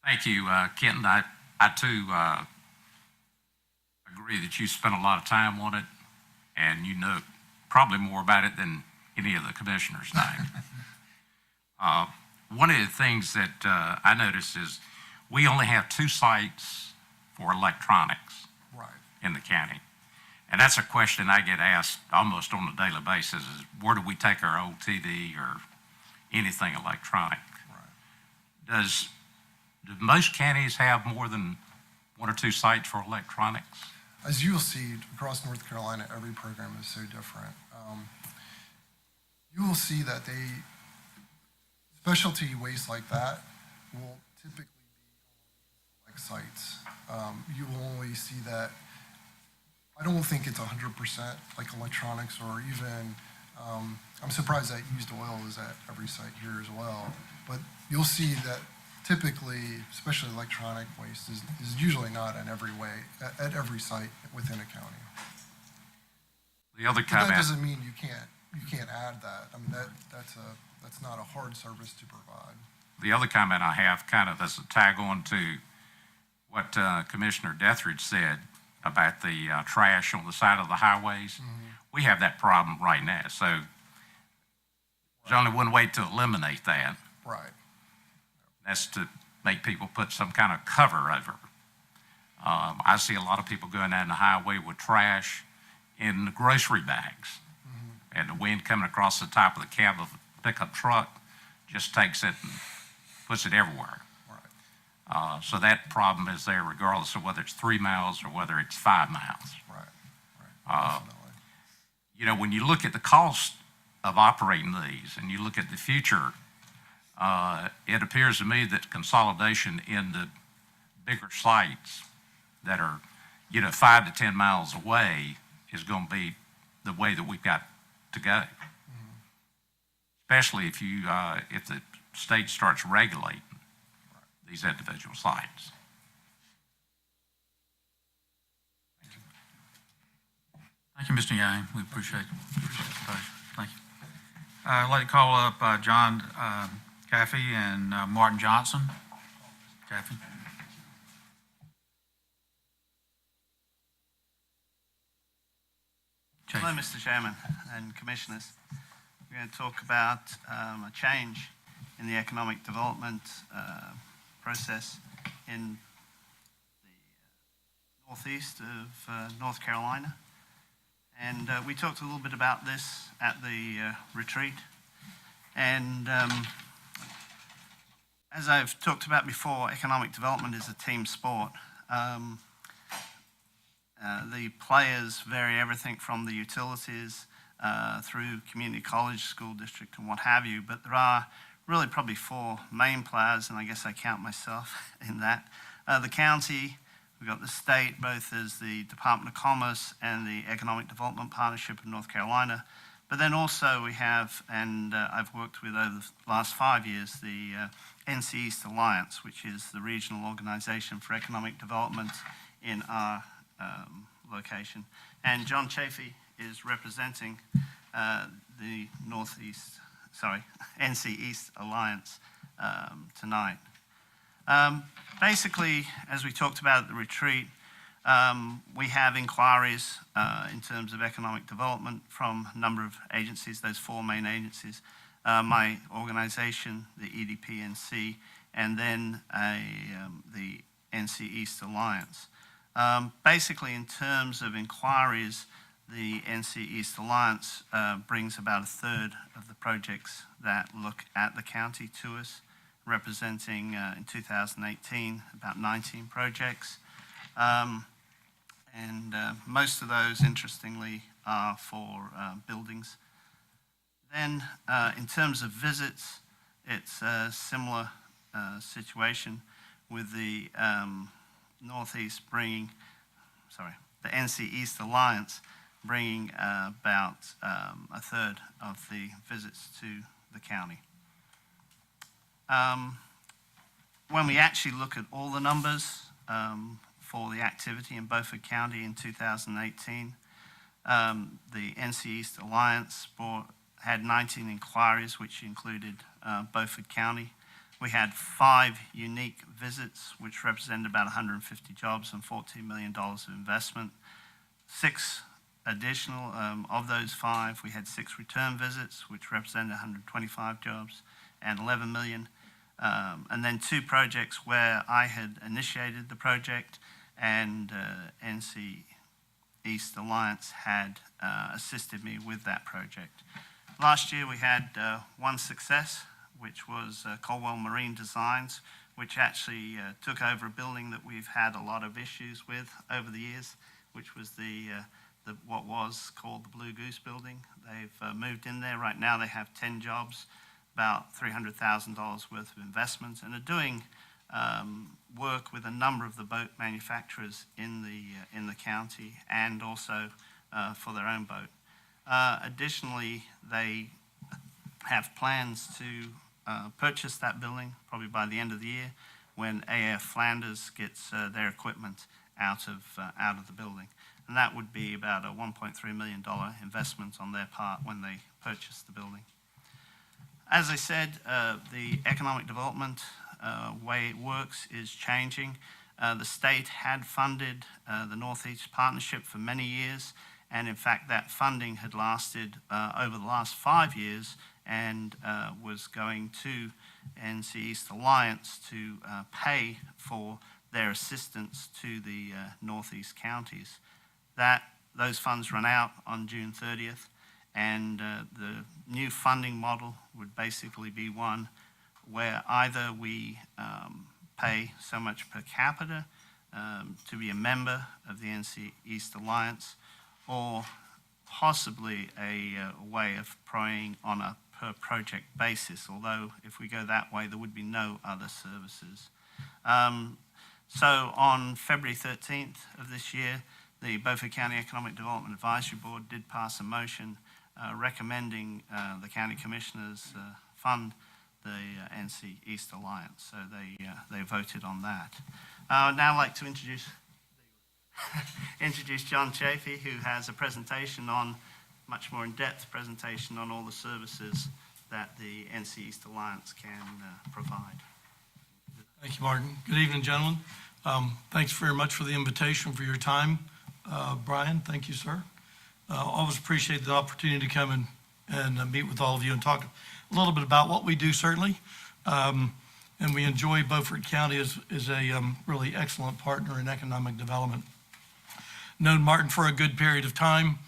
Thank you, Kenton. I too agree that you spent a lot of time on it, and you know probably more about it than any of the commissioners now. One of the things that I noticed is we only have 2 sites for electronics Right. in the county. And that's a question I get asked almost on a daily basis is where do we take our old TV or anything electronic? Right. Do most counties have more than 1 or 2 sites for electronics? As you'll see across North Carolina, every program is so different. You will see that specialty waste like that will typically be like sites. You will only see that. I don't think it's 100% like electronics or even. I'm surprised that used oil is at every site here as well. But you'll see that typically, especially electronic waste, is usually not in every way at every site within a county. The other But that comment, doesn't mean you can't add that. I mean, that's not a hard service to provide. the other comment I have kind of as a tag on to what Commissioner Dethridge said about the trash on the side of the highways. We have that problem right now. So there's only one way to eliminate that. Right. That's to make people put some kind of cover over. I see a lot of people going down the highway with trash in the grocery bags. And the wind coming across the top of the cab of a pickup truck just takes it and puts it everywhere. Right. So that problem is there regardless of whether it's 3 miles or whether it's 5 miles. Right. Definitely. You know, when you look at the cost of operating these and you look at the future, it appears to me that consolidation in the bigger sites that are, 5 to 10 miles away is going to be the way that we've got to go. Especially if the state starts regulating these individual sites. Thank you, Mr. Yang. We appreciate the presentation. Thank you. I'd like to call up John Caffey and Martin Johnson. Caffey. Hello, Mr. Chairman and Commissioners. We're going to talk about a change in the economic development process in the northeast of North Carolina. And we talked a little bit about this at the retreat. And as I've talked about before, economic development is a team sport. The players vary everything from the utilities through community college, school district, and what have you. But there are really probably four main players, and I guess I count myself in that. The county, we've got the state, both as the Department of Commerce and the Economic Development Partnership of North Carolina. But then also we have, and I've worked with over the last 5 years, the NC East Alliance, which is the regional organization for economic development in our location. And John Chafee is representing the NC East Alliance tonight. Basically, as we talked about at the retreat, we have inquiries in terms of economic development from a number of agencies, those four main agencies, my organization, the EDPNC, and then the NC East Alliance. Basically, in terms of inquiries, the NC East Alliance brings about a third of the projects that look at the county to us, representing in 2018 about 19 projects. And most of those, interestingly, are for buildings. Then, in terms of visits, it's a similar situation with the the NC East Alliance bringing about a third of the visits to the county. When we actually look at all the numbers for the activity in Beaufort County in 2018, the NC East Alliance had 19 inquiries, which included Beaufort County. We had 5 unique visits, which represented about 150 jobs and $14 million of investment. 6 additional, of those 5, we had 6 return visits, which represented 125 jobs and $11 million. And then 2 projects where I had initiated the project and NC East Alliance had assisted me with that project. Last year we had 1 success, which was Colwell Marine Designs, which actually took over a building that we've had a lot of issues with over the years, which was what was called the Blue Goose Building. They've moved in there. Right now they have 10 jobs, about $300,000 worth of investment, and are doing work with a number of the boat manufacturers in the county and also for their own boat. Additionally, they have plans to purchase that building probably by the end of the year when AF Flanders gets their equipment out of the building. And that would be about a $1.3 million investment on their part when they purchase the building. As I said, the economic development way it works is changing. The state had funded the Northeast Partnership for many years, and in fact that funding had lasted over the last 5 years and was going to NC East Alliance to pay for their assistance to the Northeast counties. Those funds run out on June 30th, and the new funding model would basically be one where either we pay so much per capita to be a member of the NC East Alliance, or possibly a way of pricing on a per project basis, although if we go that way, there would be no other services. So on February 13th of this year, the Beaufort County Economic Development Advisory Board did pass a motion recommending the county commissioners fund the NC East Alliance. So they voted on that. I would now like to introduce John Chafee, who has a presentation on, much more in-depth presentation on all the services that the NC East Alliance can provide. Thank you, Martin. Good evening, gentlemen. Thanks very much for the invitation, for your time. Brian, thank you, sir. Always appreciate the opportunity to come and meet with all of you and talk a little bit about what we do, certainly. And we enjoy Beaufort County as a really excellent partner in economic development. Known Martin for a good period of time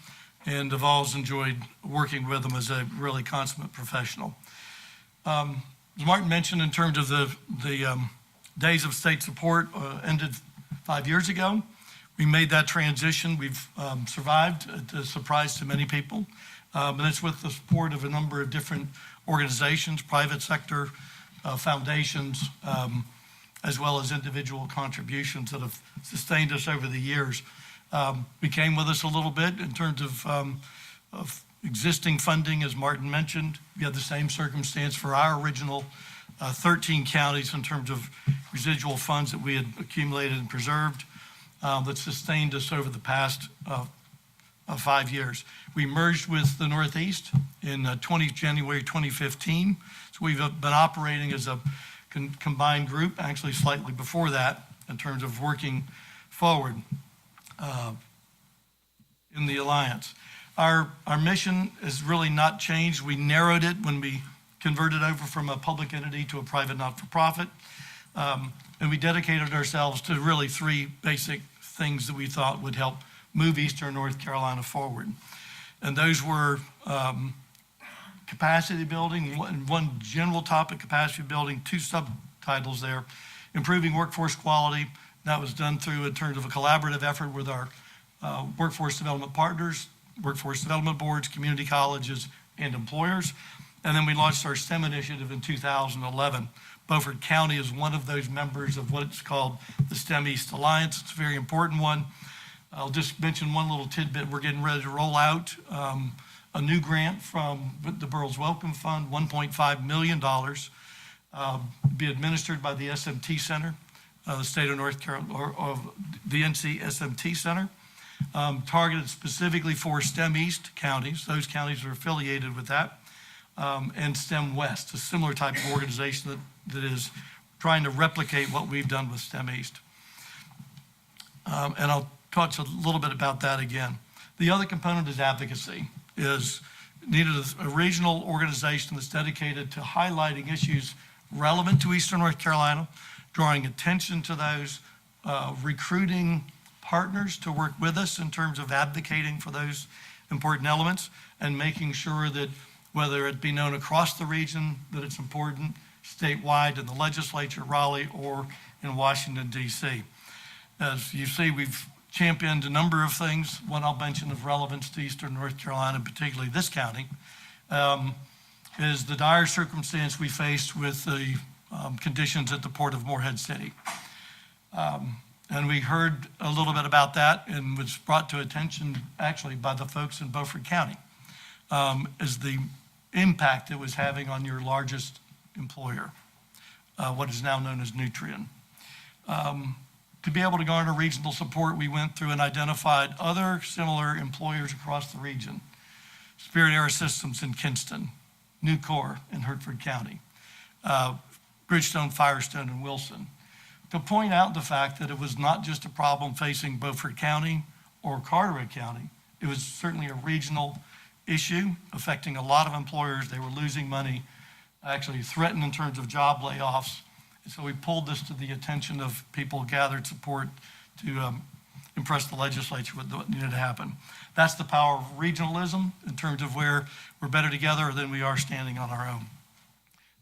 and have always enjoyed working with him as a really consummate professional. As Martin mentioned, in terms of the days of state support ended 5 years ago. We made that transition. We've survived, a surprise to many people. And it's with the support of a number of different organizations, private sector, foundations, as well as individual contributions that have sustained us over the years. We came with us a little bit in terms of existing funding, as Martin mentioned. We had the same circumstance for our original 13 counties in terms of residual funds that we had accumulated and preserved that sustained us over the past 5 years. We merged with the Northeast in January 2015. So we've been operating as a combined group, actually slightly before that, in terms of working forward in the alliance. Our mission has really not changed. We narrowed it when we converted over from a public entity to a private not-for-profit. And we dedicated ourselves to really 3 basic things that we thought would help move Eastern North Carolina forward. And those were capacity building, one general topic, capacity building, 2 subtitles there, improving workforce quality. That was done through in terms of a collaborative effort with our workforce development partners, workforce development boards, community colleges, and employers. And then we launched our STEM initiative in 2011. Beaufort County is one of those members of what's called the STEM East Alliance. It's a very important one. I'll just mention one little tidbit. We're getting ready to roll out a new grant from the Borough's Welcome Fund, $1.5 million, be administered by the SMT Center, the state of North Carolina, or the NC SMT Center, targeted specifically for STEM East counties. Those counties are affiliated with that, and STEM West, a similar type of organization that is trying to replicate what we've done with STEM East. And I'll talk a little bit about that again. The other component is advocacy. Is needed a regional organization that's dedicated to highlighting issues relevant to Eastern North Carolina, drawing attention to those, recruiting partners to work with us in terms of advocating for those important elements, and making sure that whether it be known across the region that it's important, statewide in the legislature, Raleigh, or in Washington, D.C. As you see, we've championed a number of things. One I'll mention of relevance to Eastern North Carolina, particularly this county, is the dire circumstance we faced with the conditions at the Port of Morehead City. And we heard a little bit about that and was brought to attention actually by the folks in Beaufort County as the impact it was having on your largest employer, what is now known as Nutrien. To be able to garner regional support, we went through and identified other similar employers across the region. Spirit Air Systems in Kinston, Nucor in Hertford County, Bridgestone Firestone in Wilson, to point out the fact that it was not just a problem facing Beaufort County or Carteret County. It was certainly a regional issue affecting a lot of employers. They were losing money, actually threatened in terms of job layoffs. And so we pulled this to the attention of people who gathered support to impress the legislature with what needed to happen. That's the power of regionalism in terms of where we're better together than we are standing on our own.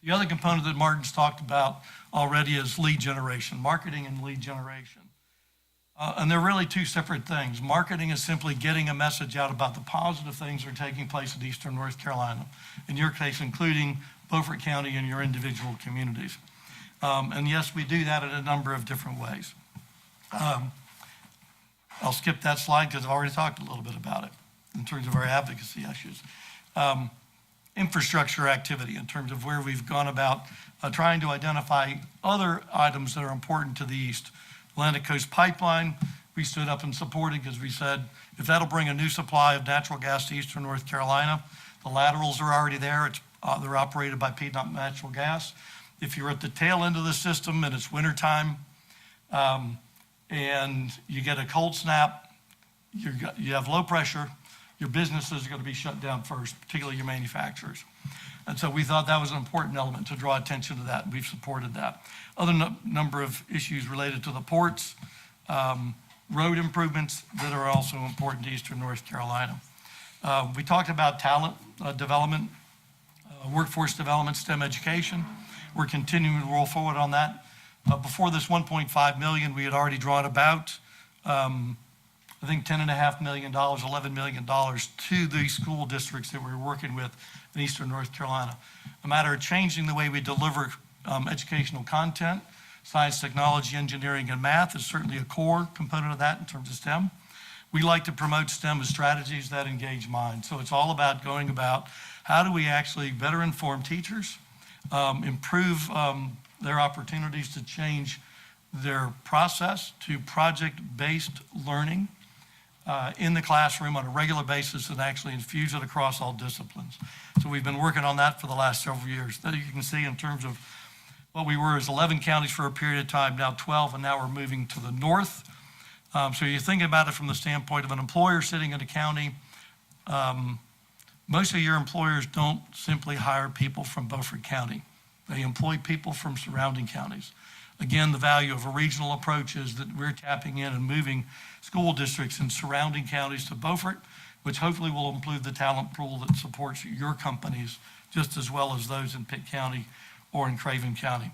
The other component that Martin's talked about already is lead generation, marketing and lead generation. And they're really 2 separate things. Marketing is simply getting a message out about the positive things that are taking place in Eastern North Carolina, in your case, including Beaufort County and your individual communities. And yes, we do that in a number of different ways. I'll skip that slide because I've already talked a little bit about it in terms of our advocacy issues. Infrastructure activity in terms of where we've gone about trying to identify other items that are important to the East. Atlantic Coast Pipeline, we stood up and supported because we said, if that'll bring a new supply of natural gas to Eastern North Carolina, the laterals are already there. They're operated by Piedmont Natural Gas. If you're at the tail end of the system and it's wintertime and you get a cold snap, you have low pressure, your businesses are going to be shut down first, particularly your manufacturers. And so we thought that was an important element to draw attention to that, and we've supported that. Other number of issues related to the ports, road improvements that are also important to Eastern North Carolina. We talked about talent development, workforce development, STEM education. We're continuing to roll forward on that. Before this 1.5 million, we had already drawn about, I think $10.5 million, $11 million to the school districts that we're working with in Eastern North Carolina. A matter of changing the way we deliver educational content. Science, technology, engineering, and math is certainly a core component of that in terms of STEM. We like to promote STEM as strategies that engage minds. So it's all about going about how do we actually better inform teachers, improve their opportunities to change their process to project-based learning in the classroom on a regular basis and actually infuse it across all disciplines. So we've been working on that for the last several years. That you can see in terms of what we were as 11 counties for a period of time, now 12, and now we're moving to the north. So you think about it from the standpoint of an employer sitting in a county. Most of your employers don't simply hire people from Beaufort County. They employ people from surrounding counties. Again, the value of a regional approach is that we're tapping in and moving school districts in surrounding counties to Beaufort, which hopefully will improve the talent pool that supports your companies just as well as those in Pitt County or in Craven County.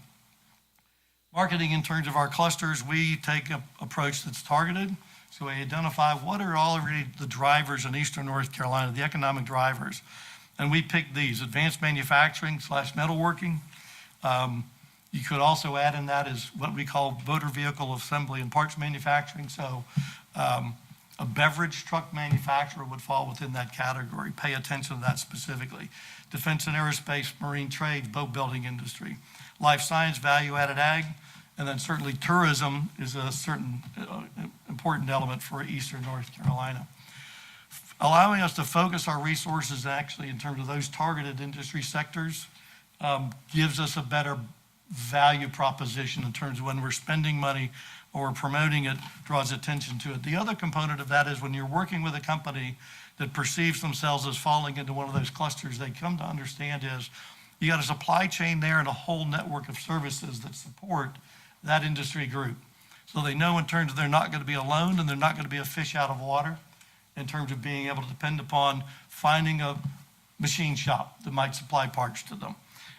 Marketing in terms of our clusters, we take an approach that's targeted. So we identify what are already the drivers in Eastern North Carolina, the economic drivers. And we pick these: advanced manufacturing / metalworking. You could also add in that is what we call motor vehicle assembly and parts manufacturing. So a beverage truck manufacturer would fall within that category. Pay attention to that specifically. Defense and aerospace, marine trade, boat building industry, life science, value-added ag, and then certainly tourism is a certain important element for Eastern North Carolina. Allowing us to focus our resources actually in terms of those targeted industry sectors gives us a better value proposition in terms of when we're spending money or promoting it, draws attention to it. The other component of that is when you're working with a company that perceives themselves as falling into one of those clusters, they come to understand is you got a supply chain there and a whole network of services that support that industry group. So they know in terms of they're not going to be alone and they're not going to be a fish out of water in terms of being able to depend upon finding a machine shop that might supply parts to them.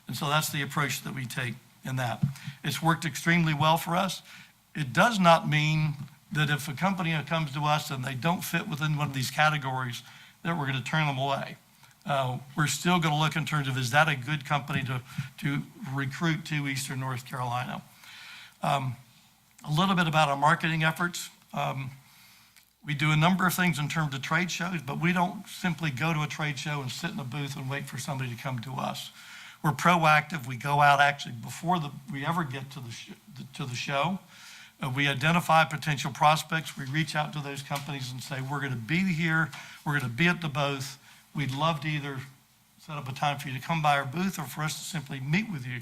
And so that's the approach that we take in that. It's worked extremely well for us. It does not mean that if a company comes to us and they don't fit within one of these categories, that we're going to turn them away. We're still going to look in terms of, is that a good company to recruit to Eastern North Carolina? A little bit about our marketing efforts. We do a number of things in terms of trade shows, but we don't simply go to a trade show and sit in a booth and wait for somebody to come to us. We're proactive. We go out actually before we ever get to the show. We identify potential prospects. We reach out to those companies and say, we're going to be here. We're going to be at the booth. We'd love to either set up a time for you to come by our booth or for us to simply meet with you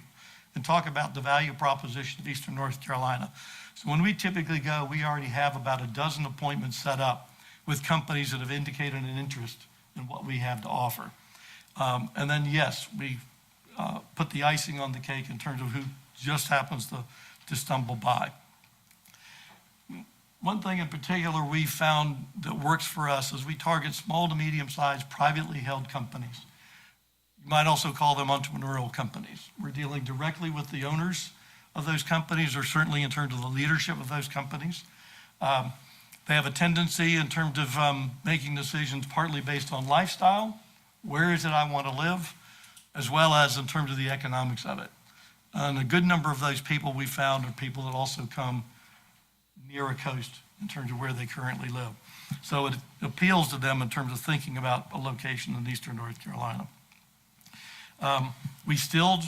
and talk about the value proposition of Eastern North Carolina. So when we typically go, we already have about a dozen appointments set up with companies that have indicated an interest in what we have to offer. And then, yes, we put the icing on the cake in terms of who just happens to stumble by. One thing in particular we found that works for us is we target small to medium-sized privately held companies. You might also call them entrepreneurial companies. We're dealing directly with the owners of those companies, or certainly in terms of the leadership of those companies. They have a tendency in terms of making decisions partly based on lifestyle, where is it I want to live, as well as in terms of the economics of it. And a good number of those people we found are people that also come near a coast in terms of where they currently live. So it appeals to them in terms of thinking about a location in Eastern North Carolina. We still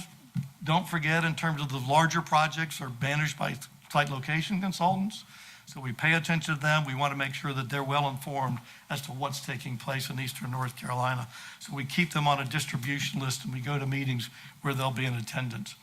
don't forget in terms of the larger projects are managed by site location consultants. So we pay attention to them. We want to make sure that they're well informed as to what's taking place in Eastern North Carolina. So we keep them on a distribution list and we go to meetings where they'll be in attendance.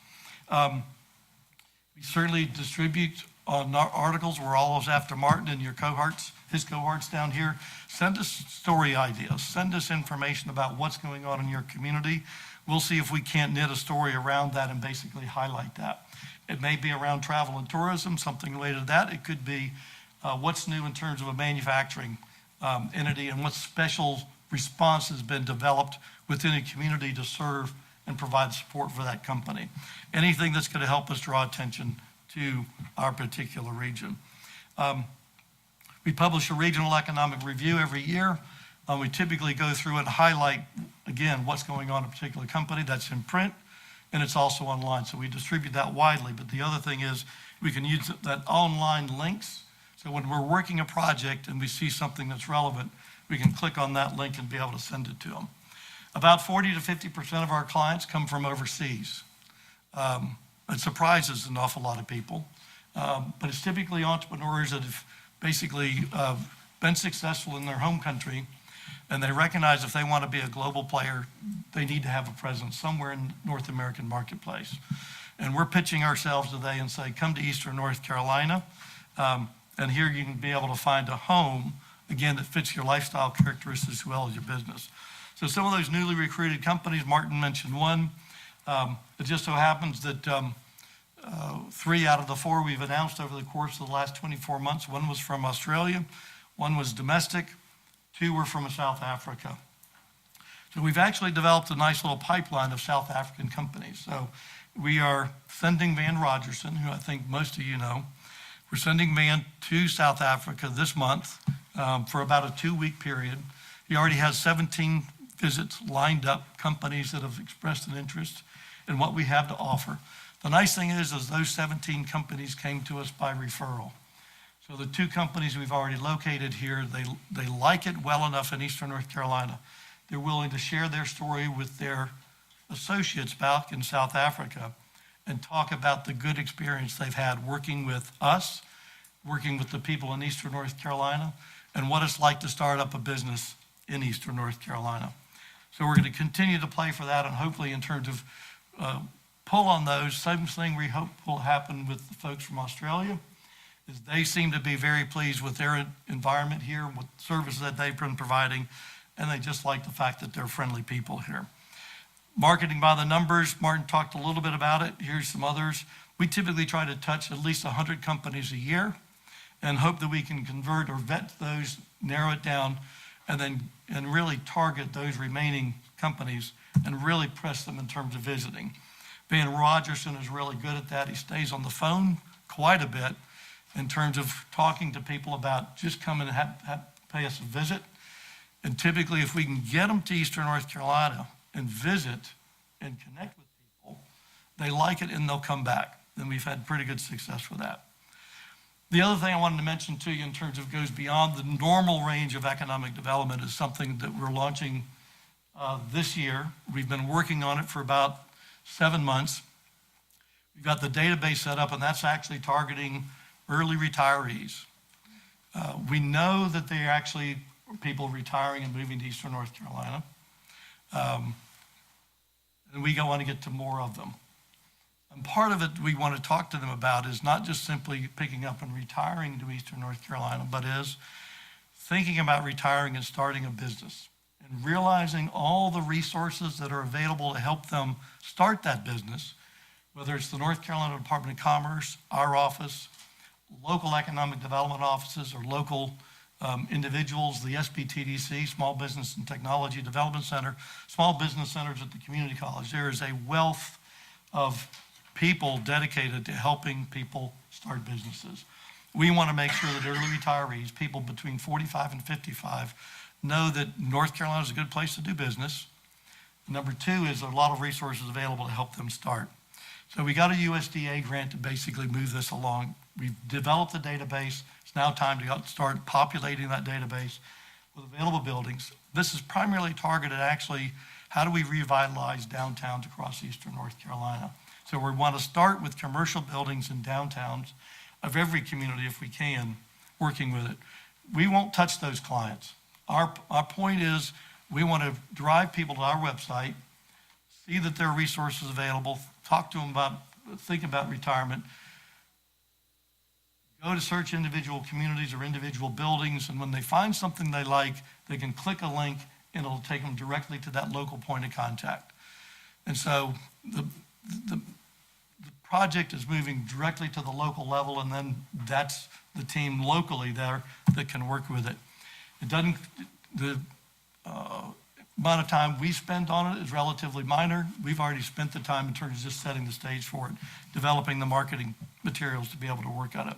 We certainly distribute on our articles. We're always after Martin and your cohorts, his cohorts down here. Send us story ideas. Send us information about what's going on in your community. We'll see if we can't knit a story around that and basically highlight that. It may be around travel and tourism, something related to that. It could be what's new in terms of a manufacturing entity and what special response has been developed within a community to serve and provide support for that company. Anything that's going to help us draw attention to our particular region. We publish a regional economic review every year. We typically go through and highlight, again, what's going on in a particular company. That's in print, and it's also online. So we distribute that widely. But the other thing is we can use that online links. So when we're working a project and we see something that's relevant, we can click on that link and be able to send it to them. About 40 to 50% of our clients come from overseas. It surprises an awful lot of people, but it's typically entrepreneurs that have basically been successful in their home country, and they recognize if they want to be a global player, they need to have a presence somewhere in the North American marketplace. And we're pitching ourselves today and say, come to Eastern North Carolina, and here you can be able to find a home, again, that fits your lifestyle characteristics as well as your business. So some of those newly recruited companies, Martin mentioned one. It just so happens that 3 out of the 4 we've announced over the course of the last 24 months. One was from Australia, one was domestic, 2 were from South Africa. So we've actually developed a nice little pipeline of South African companies. So we are sending Van Rogerson, who I think most of you know. We're sending Van to South Africa this month for about a 2-week period. He already has 17 visits lined up, companies that have expressed an interest in what we have to offer. The nice thing is those 17 companies came to us by referral. So the 2 companies we've already located here, they like it well enough in Eastern North Carolina. They're willing to share their story with their associates back in South Africa and talk about the good experience they've had working with us, working with the people in Eastern North Carolina, and what it's like to start up a business in Eastern North Carolina. So we're going to continue to play for that, and hopefully in terms of pull on those, same thing we hope will happen with the folks from Australia, is they seem to be very pleased with their environment here, with services that they've been providing, and they just like the fact that they're friendly people here. Marketing by the numbers, Martin talked a little bit about it. Here's some others. We typically try to touch at least 100 companies a year and hope that we can convert or vet those, narrow it down, and really target those remaining companies and really press them in terms of visiting. Van Rogerson is really good at that. He stays on the phone quite a bit in terms of talking to people about just come and pay us a visit. And typically, if we can get them to Eastern North Carolina and visit and connect with people, they like it and they'll come back. And we've had pretty good success with that. The other thing I wanted to mention to you in terms of goes beyond the normal range of economic development is something that we're launching this year. We've been working on it for about 7 months. We've got the database set up, and that's actually targeting early retirees. We know that they're actually people retiring and moving to Eastern North Carolina. And we want to get to more of them. And part of it we want to talk to them about is not just simply picking up and retiring to Eastern North Carolina, but is thinking about retiring and starting a business and realizing all the resources that are available to help them start that business, whether it's the North Carolina Department of Commerce, our office, local economic development offices, or local individuals, the SBTDC, Small Business and Technology Development Center, small business centers at the community college. There is a wealth of people dedicated to helping people start businesses. We want to make sure that early retirees, people between 45 and 55, know that North Carolina is a good place to do business. Number 2 is a lot of resources available to help them start. So we got a USDA grant to basically move this along. We've developed the database. It's now time to start populating that database with available buildings. This is primarily targeted actually, how do we revitalize downtowns across Eastern North Carolina? So we want to start with commercial buildings in downtowns of every community if we can, working with it. We won't touch those clients. Our point is we want to drive people to our website, see that there are resources available, talk to them about, think about retirement, go to search individual communities or individual buildings, and when they find something they like, they can click a link and it'll take them directly to that local point of contact. And so the project is moving directly to the local level, and then that's the team locally there that can work with it. It doesn't, the amount of time we spend on it is relatively minor. We've already spent the time in terms of just setting the stage for it, developing the marketing materials to be able to work on it.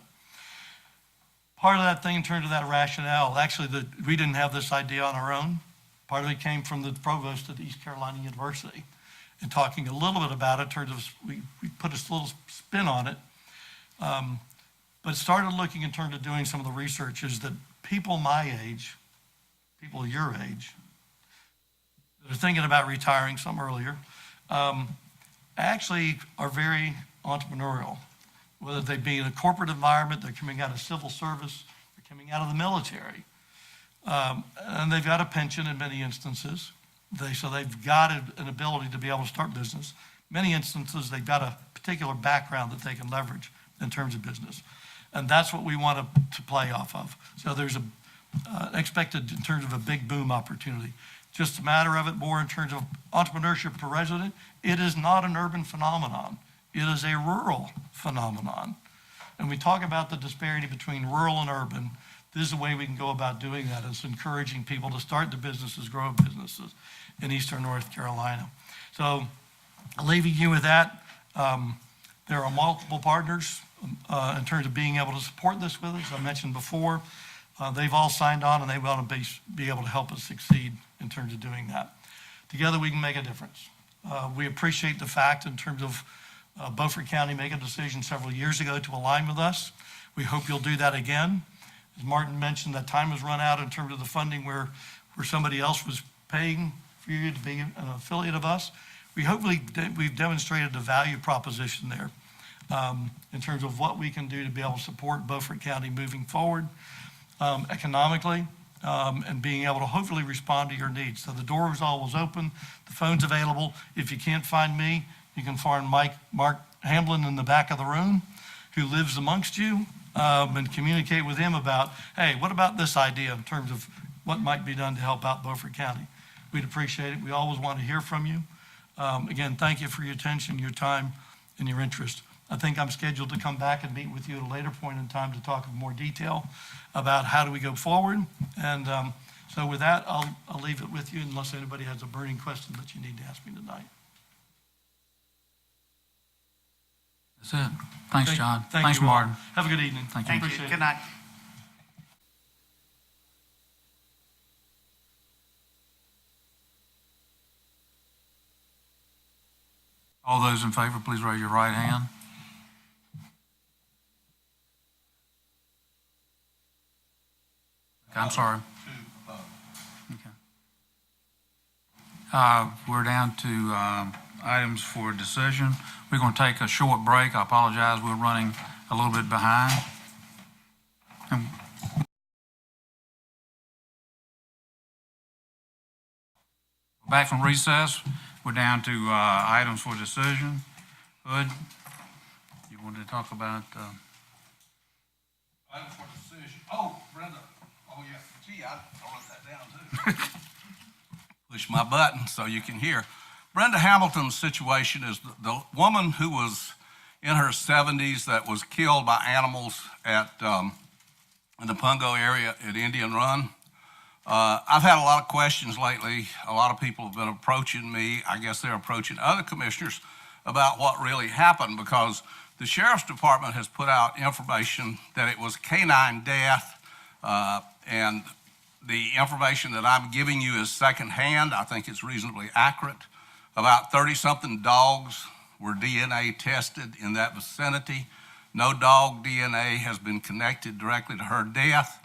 Part of that thing in terms of that rationale, actually, we didn't have this idea on our own. Part of it came from the provost at East Carolina University, and talking a little bit about it in terms of, we put a little spin on it, but started looking in terms of doing some of the research is that people my age, people your age, that are thinking about retiring some earlier, actually are very entrepreneurial. Whether they be in a corporate environment, they're coming out of civil service, they're coming out of the military. And they've got a pension in many instances. So they've got an ability to be able to start business. Many instances, they've got a particular background that they can leverage in terms of business. And that's what we want to play off of. So there's expected in terms of a big boom opportunity. Just a matter of it more in terms of entrepreneurship per resident. It is not an urban phenomenon. It is a rural phenomenon. And we talk about the disparity between rural and urban. This is the way we can go about doing that. It's encouraging people to start the businesses, grow businesses in Eastern North Carolina. So leaving you with that, there are multiple partners in terms of being able to support this with us. I mentioned before, they've all signed on and they want to be able to help us succeed in terms of doing that. Together we can make a difference. We appreciate the fact in terms of Beaufort County making a decision several years ago to align with us. We hope you'll do that again. As Martin mentioned, that time has run out in terms of the funding where somebody else was paying for you to be an affiliate of us. We've demonstrated the value proposition there in terms of what we can do to be able to support Beaufort County moving forward economically and being able to hopefully respond to your needs. So the door is always open. The phone's available. If you can't find me, you can find Mark Hamblin in the back of the room, who lives amongst you, and communicate with him about, hey, what about this idea in terms of what might be done to help out Beaufort County? We'd appreciate it. We always want to hear from you. Again, thank you for your attention, your time, and your interest. I think I'm scheduled to come back and meet with you at a later point in time to talk in more detail about how do we go forward. And so with that, I'll leave it with you unless anybody has a burning question that you need to ask me tonight. That's it. Thanks, John. Thank Thanks, you all. Martin. Have a good evening. Thank you. Thank you. Appreciate it. Good night. All those in favor, please raise your right hand. Okay, I'm sorry. Okay. We're down to items for decision. We're going to take a short break. I apologize. We're running a little bit behind. Back from recess. We're down to items for decision. Hood, you wanted to talk about? Items for decision. Oh, Brenda. Oh, yeah. Gee, I wrote that down too. Push my button so you can hear. Brenda Hamilton's situation is the woman who was in her 70s that was killed by animals at in the Pungo area at Indian Run. I've had a lot of questions lately. A lot of people have been approaching me. I guess they're approaching other commissioners about what really happened, because the Sheriff's Department has put out information that it was canine death, and the information that I'm giving you is secondhand. I think it's reasonably accurate. About 30-something dogs were DNA tested in that vicinity. No dog DNA has been connected directly to her death.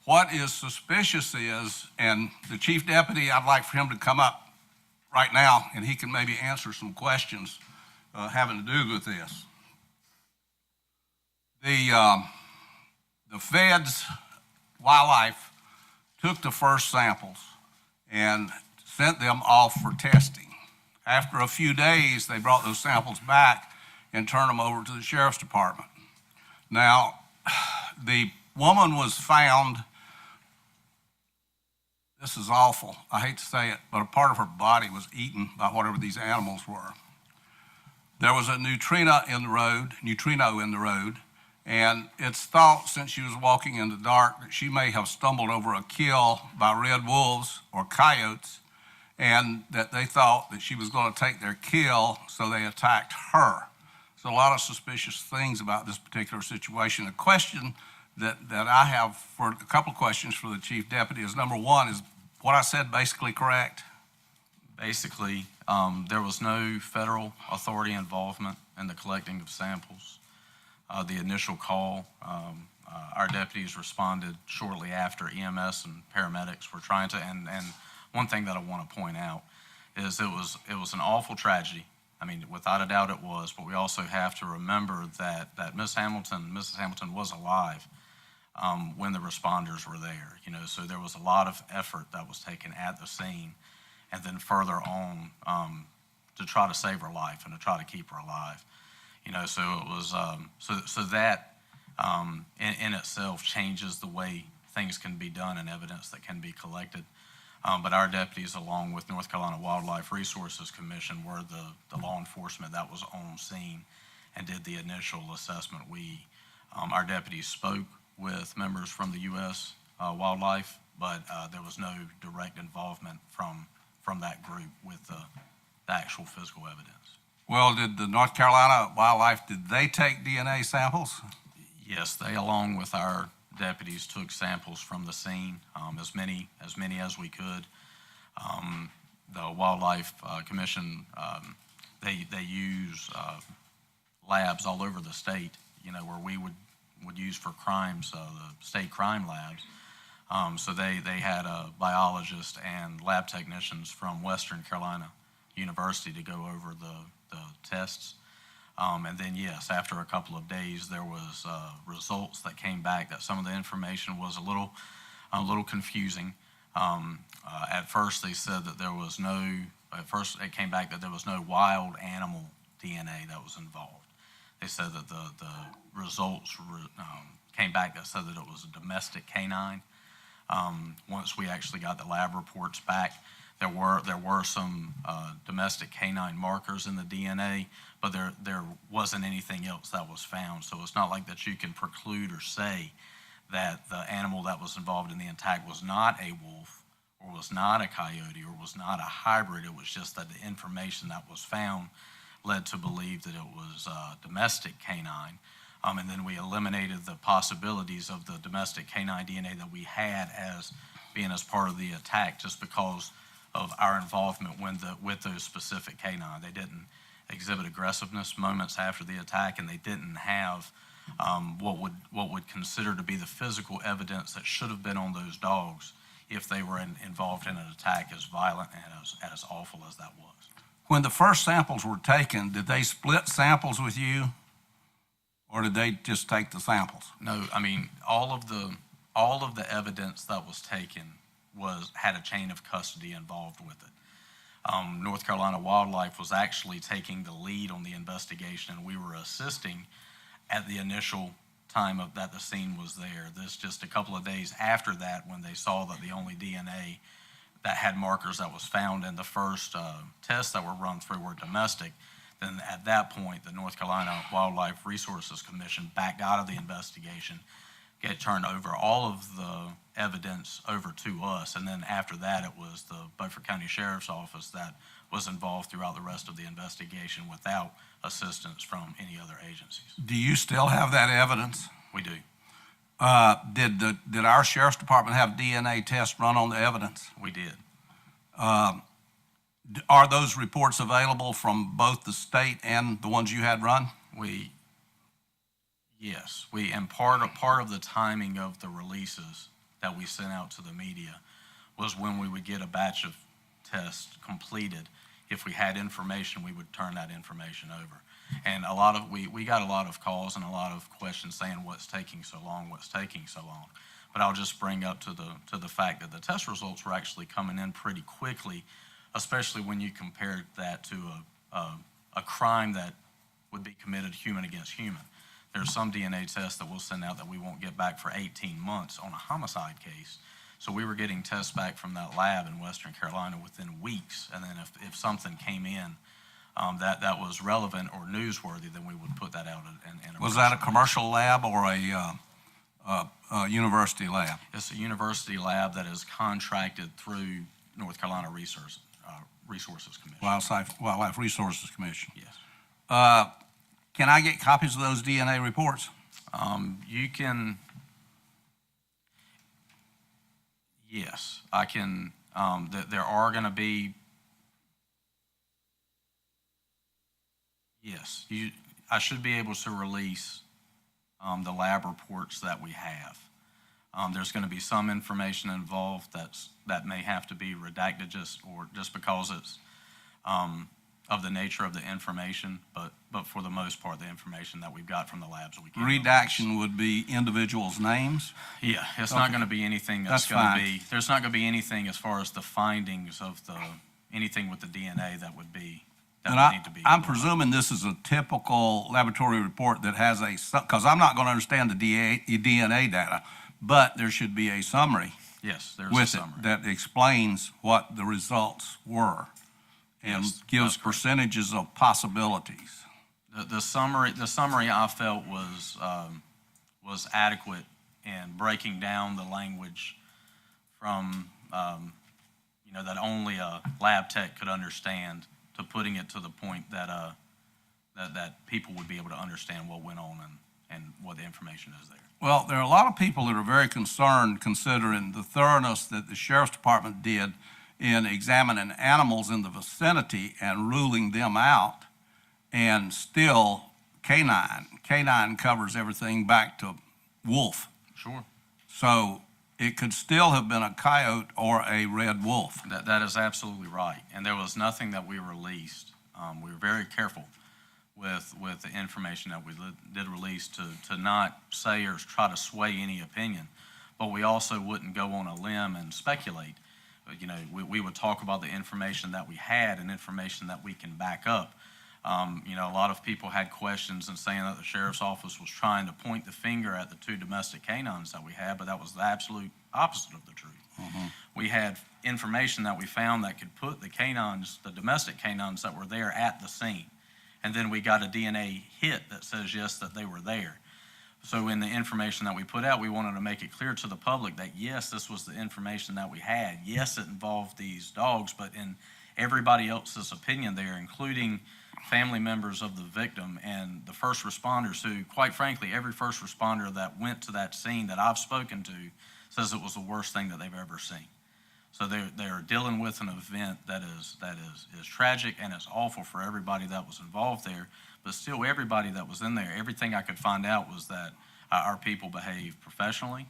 What is suspicious is, and the chief deputy, I'd like for him to come up right now, and he can maybe answer some questions having to do with this. The feds, wildlife, took the first samples and sent them off for testing. After a few days, they brought those samples back and turned them over to the Sheriff's Department. Now, The woman was found, this is awful, I hate to say it, but a part of her body was eaten by whatever these animals were. There was a neutrino in the road, and it's thought since she was walking in the dark that she may have stumbled over a kill by red wolves or coyotes, and that they thought that she was going to take their kill, so they attacked her. So a lot of suspicious things about this particular situation. The question that I have for a couple of questions for the chief deputy is, number one, is what I said basically correct? Basically, there was no federal authority involvement in the collecting of samples. The initial call, our deputies responded shortly after. EMS and paramedics were trying to, and one thing that I want to point out is it was an awful tragedy. I mean, without a doubt it was, but we also have to remember that Mrs. Hamilton was alive when the responders were there, so there was a lot of effort that was taken at the scene and then further on to try to save her life and to try to keep her alive. So it was, so that in itself changes the way things can be done and evidence that can be collected. But our deputies, along with North Carolina Wildlife Resources Commission, were the law enforcement that was on scene and did the initial assessment. Our deputies spoke with members from the U.S. Wildlife, but there was no direct involvement from that group with the actual physical evidence. Well, did the North Carolina Wildlife, did they take DNA samples? Yes, they, along with our deputies, took samples from the scene, as many as we could. The Wildlife Commission, they use labs all over the state, where we would use for crimes, the state crime labs. So they had a biologist and lab technicians from Western Carolina University to go over the tests. And then, yes, after a couple of days, there was results that came back that some of the information was a little confusing. At first, they said that it came back that there was no wild animal DNA that was involved. They said that the results came back that said that it was a domestic canine. Once we actually got the lab reports back, there were some domestic canine markers in the DNA, but there wasn't anything else that was found. So it's not like that you can preclude or say that the animal that was involved in the attack was not a wolf or was not a coyote or was not a hybrid. It was just that the information that was found led to believe that it was domestic canine. And then we eliminated the possibilities of the domestic canine DNA that we had as being as part of the attack just because of our involvement with those specific canine. They didn't exhibit aggressiveness moments after the attack, and they didn't have what would consider to be the physical evidence that should have been on those dogs if they were involved in an attack as violent and as awful as that was. When the first samples were taken, did they split samples with you, or did they just take the samples? No, I mean, all of the evidence that was taken had a chain of custody involved with it. North Carolina Wildlife was actually taking the lead on the investigation, and we were assisting at the initial time that the scene was there. This just a couple of days after that, when they saw that the only DNA that had markers that was found in the first tests that were run through were domestic, then at that point, the North Carolina Wildlife Resources Commission backed out of the investigation, turned over all of the evidence over to us, and then after that, it was the Beaufort County Sheriff's Office that was involved throughout the rest of the investigation without assistance from any other agencies. Do you still have that evidence? We do. Did our Sheriff's Department have DNA tests run on the evidence? We did. Are those reports available from both the state and the ones you had run? Yes, and part of the timing of the releases that we sent out to the media was when we would get a batch of tests completed. If we had information, we would turn that information over. And we got a lot of calls and a lot of questions saying, what's taking so long? But I'll just bring up to the fact that the test results were actually coming in pretty quickly, especially when you compared that to a crime that would be committed human against human. there's some DNA tests that we'll send out that we won't get back for 18 months on a homicide case. So we were getting tests back from that lab in Western Carolina within weeks, and then if something came in that was relevant or newsworthy, then we would put that out in a. Was that a commercial lab or a university lab? It's a university lab that is contracted through North Carolina Resources Commission. Wildlife Resources Commission. Yes. Can I get copies of those DNA reports? You can, yes, I can, there are going to be, yes, I should be able to release the lab reports that we have. There's going to be some information involved that may have to be redacted just because it's of the nature of the information, but for the most part, the information that we've got from the labs we can. Redaction would be individuals' names? Yeah, it's not going to be anything That's fine. There's not going to be anything as far as the findings of anything with the DNA that would be, And need to be. I'm presuming this is a typical laboratory report that has because I'm not going to understand the DNA data, but there should be a summary Yes, there's a with it summary. that explains what the results were and Yes, gives that's correct. percentages of possibilities. The summary I felt was adequate in breaking down the language from, that only a lab tech could understand, to putting it to the point that people would be able to understand what went on and what the information is there. Well, there are a lot of people that are very concerned considering the thoroughness that the Sheriff's Department did in examining animals in the vicinity and ruling them out, and still canine. Canine covers everything back to wolf. Sure. So it could still have been a coyote or a red wolf. That is absolutely right. And there was nothing that we released. We were very careful with the information that we did release to not say or try to sway any opinion. But we also wouldn't go on a limb and speculate. We would talk about the information that we had and information that we can back up. A lot of people had questions and saying that the sheriff's office was trying to point the finger at the 2 domestic canines that we had, but that was the absolute opposite of the truth. Mm-hmm. We had information that we found that could put the domestic canines that were there at the scene. And then we got a DNA hit that says, yes, that they were there. So in the information that we put out, we wanted to make it clear to the public that, yes, this was the information that we had. Yes, it involved these dogs, but in everybody else's opinion there, including family members of the victim and the first responders who, quite frankly, every first responder that went to that scene that I've spoken to says it was the worst thing that they've ever seen. So they're dealing with an event that is tragic, and it's awful for everybody that was involved there. But still, everybody that was in there, everything I could find out was that our people behaved professionally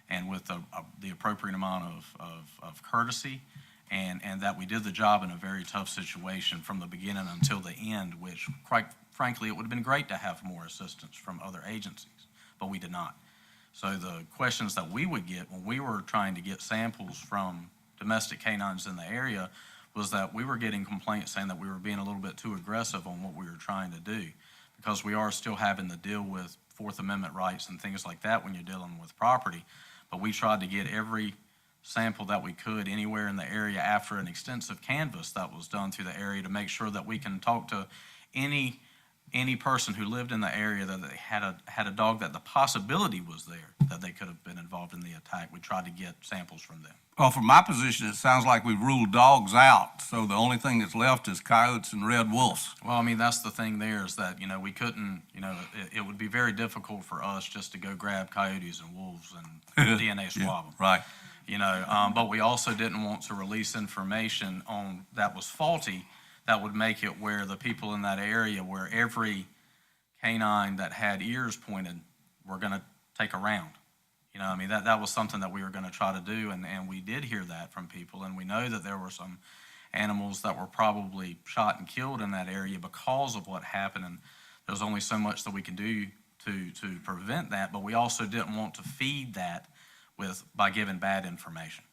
and with the appropriate amount of courtesy, and that we did the job in a very tough situation from the beginning until the end, which, quite frankly, it would have been great to have more assistance from other agencies, but we did not. So the questions that we would get when we were trying to get samples from domestic canines in the area was that we were getting complaints saying that we were being a little bit too aggressive on what we were trying to do, because we are still having to deal with Fourth Amendment rights and things like that when you're dealing with property. But we tried to get every sample that we could anywhere in the area after an extensive canvass that was done through the area to make sure that we can talk to any person who lived in the area that they had a dog that the possibility was there that they could have been involved in the attack. We tried to get samples from them. Well, from my position, it sounds like we've ruled dogs out, so the only thing that's left is coyotes and red wolves. Well, I mean, that's the thing there is that, we couldn't, it would be very difficult for us just to go grab coyotes and wolves and DNA swab them. Right. But we also didn't want to release information on that was faulty that would make it where the people in that area, where every canine that had ears pointed were going to take a round. That was something that we were going to try to do, and we did hear that from people, and we know that there were some animals that were probably shot and killed in that area because of what happened, and there's only so much that we can do to prevent that, but we also didn't want to feed that by giving bad information.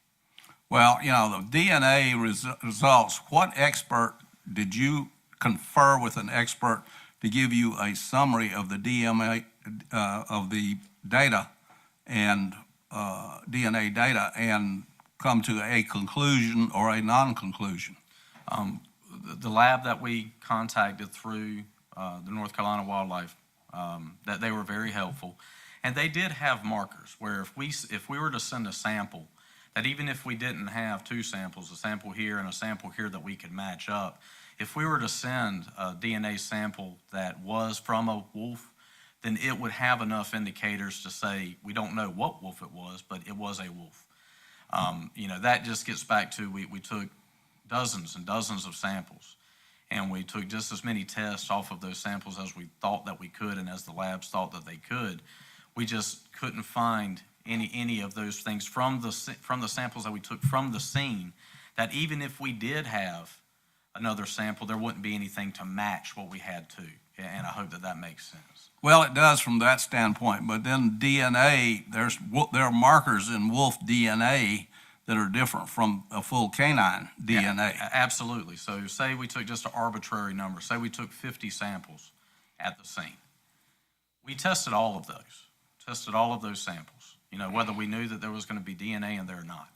Well, the DNA results, what expert did you confer with an expert to give you a summary of the of the data and DNA data and come to a conclusion or a non-conclusion? The lab that we contacted through the North Carolina Wildlife, that they were very helpful. And they did have markers where if we were to send a sample, that even if we didn't have two samples, a sample here and a sample here that we could match up, if we were to send a DNA sample that was from a wolf, then it would have enough indicators to say, we don't know what wolf it was, but it was a wolf. That just gets back to, we took dozens and dozens of samples, and we took just as many tests off of those samples as we thought that we could and as the labs thought that they could. We just couldn't find any of those things from the samples that we took from the scene, that even if we did have another sample, there wouldn't be anything to match what we had to. And I hope that that makes sense. Well, it does from that standpoint, but then DNA, there are markers in wolf DNA that are different from a full canine DNA. Yeah, absolutely. So say we took just an arbitrary number. Say we took 50 samples at the scene. We tested all of those samples, whether we knew that there was going to be DNA in there or not.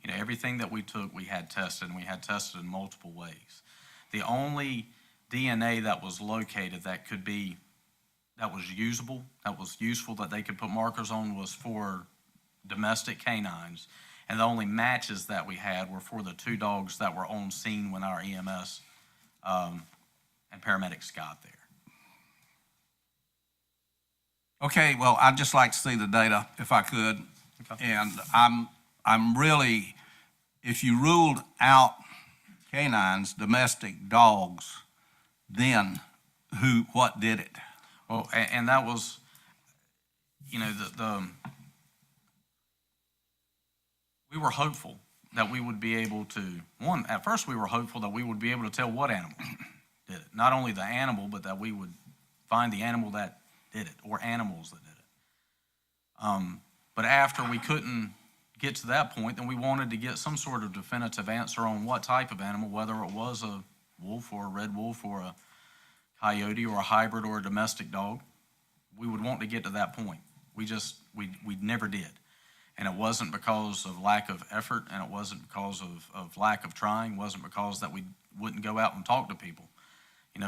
Everything that we took, we had tested, and we had tested in multiple ways. The only DNA that was located that was usable, that was useful, that they could put markers on, was for domestic canines. And the only matches that we had were for the two dogs that were on scene when our EMS and paramedics got there. Okay, well, I'd just like to see the data if I could. Okay. And I'm really, if you ruled out canines, domestic dogs, then what did it? Well, and that was, we were hopeful that we would be able to, at first we were hopeful that we would be able to tell what animal did it. Not only the animal, but that we would find the animal that did it, or animals that did it. But after we couldn't get to that point, then we wanted to get some sort of definitive answer on what type of animal, whether it was a wolf or a red wolf or a coyote or a hybrid or a domestic dog. We would want to get to that point. We never did. And it wasn't because of lack of effort, and it wasn't because of lack of trying. It wasn't because that we wouldn't go out and talk to people.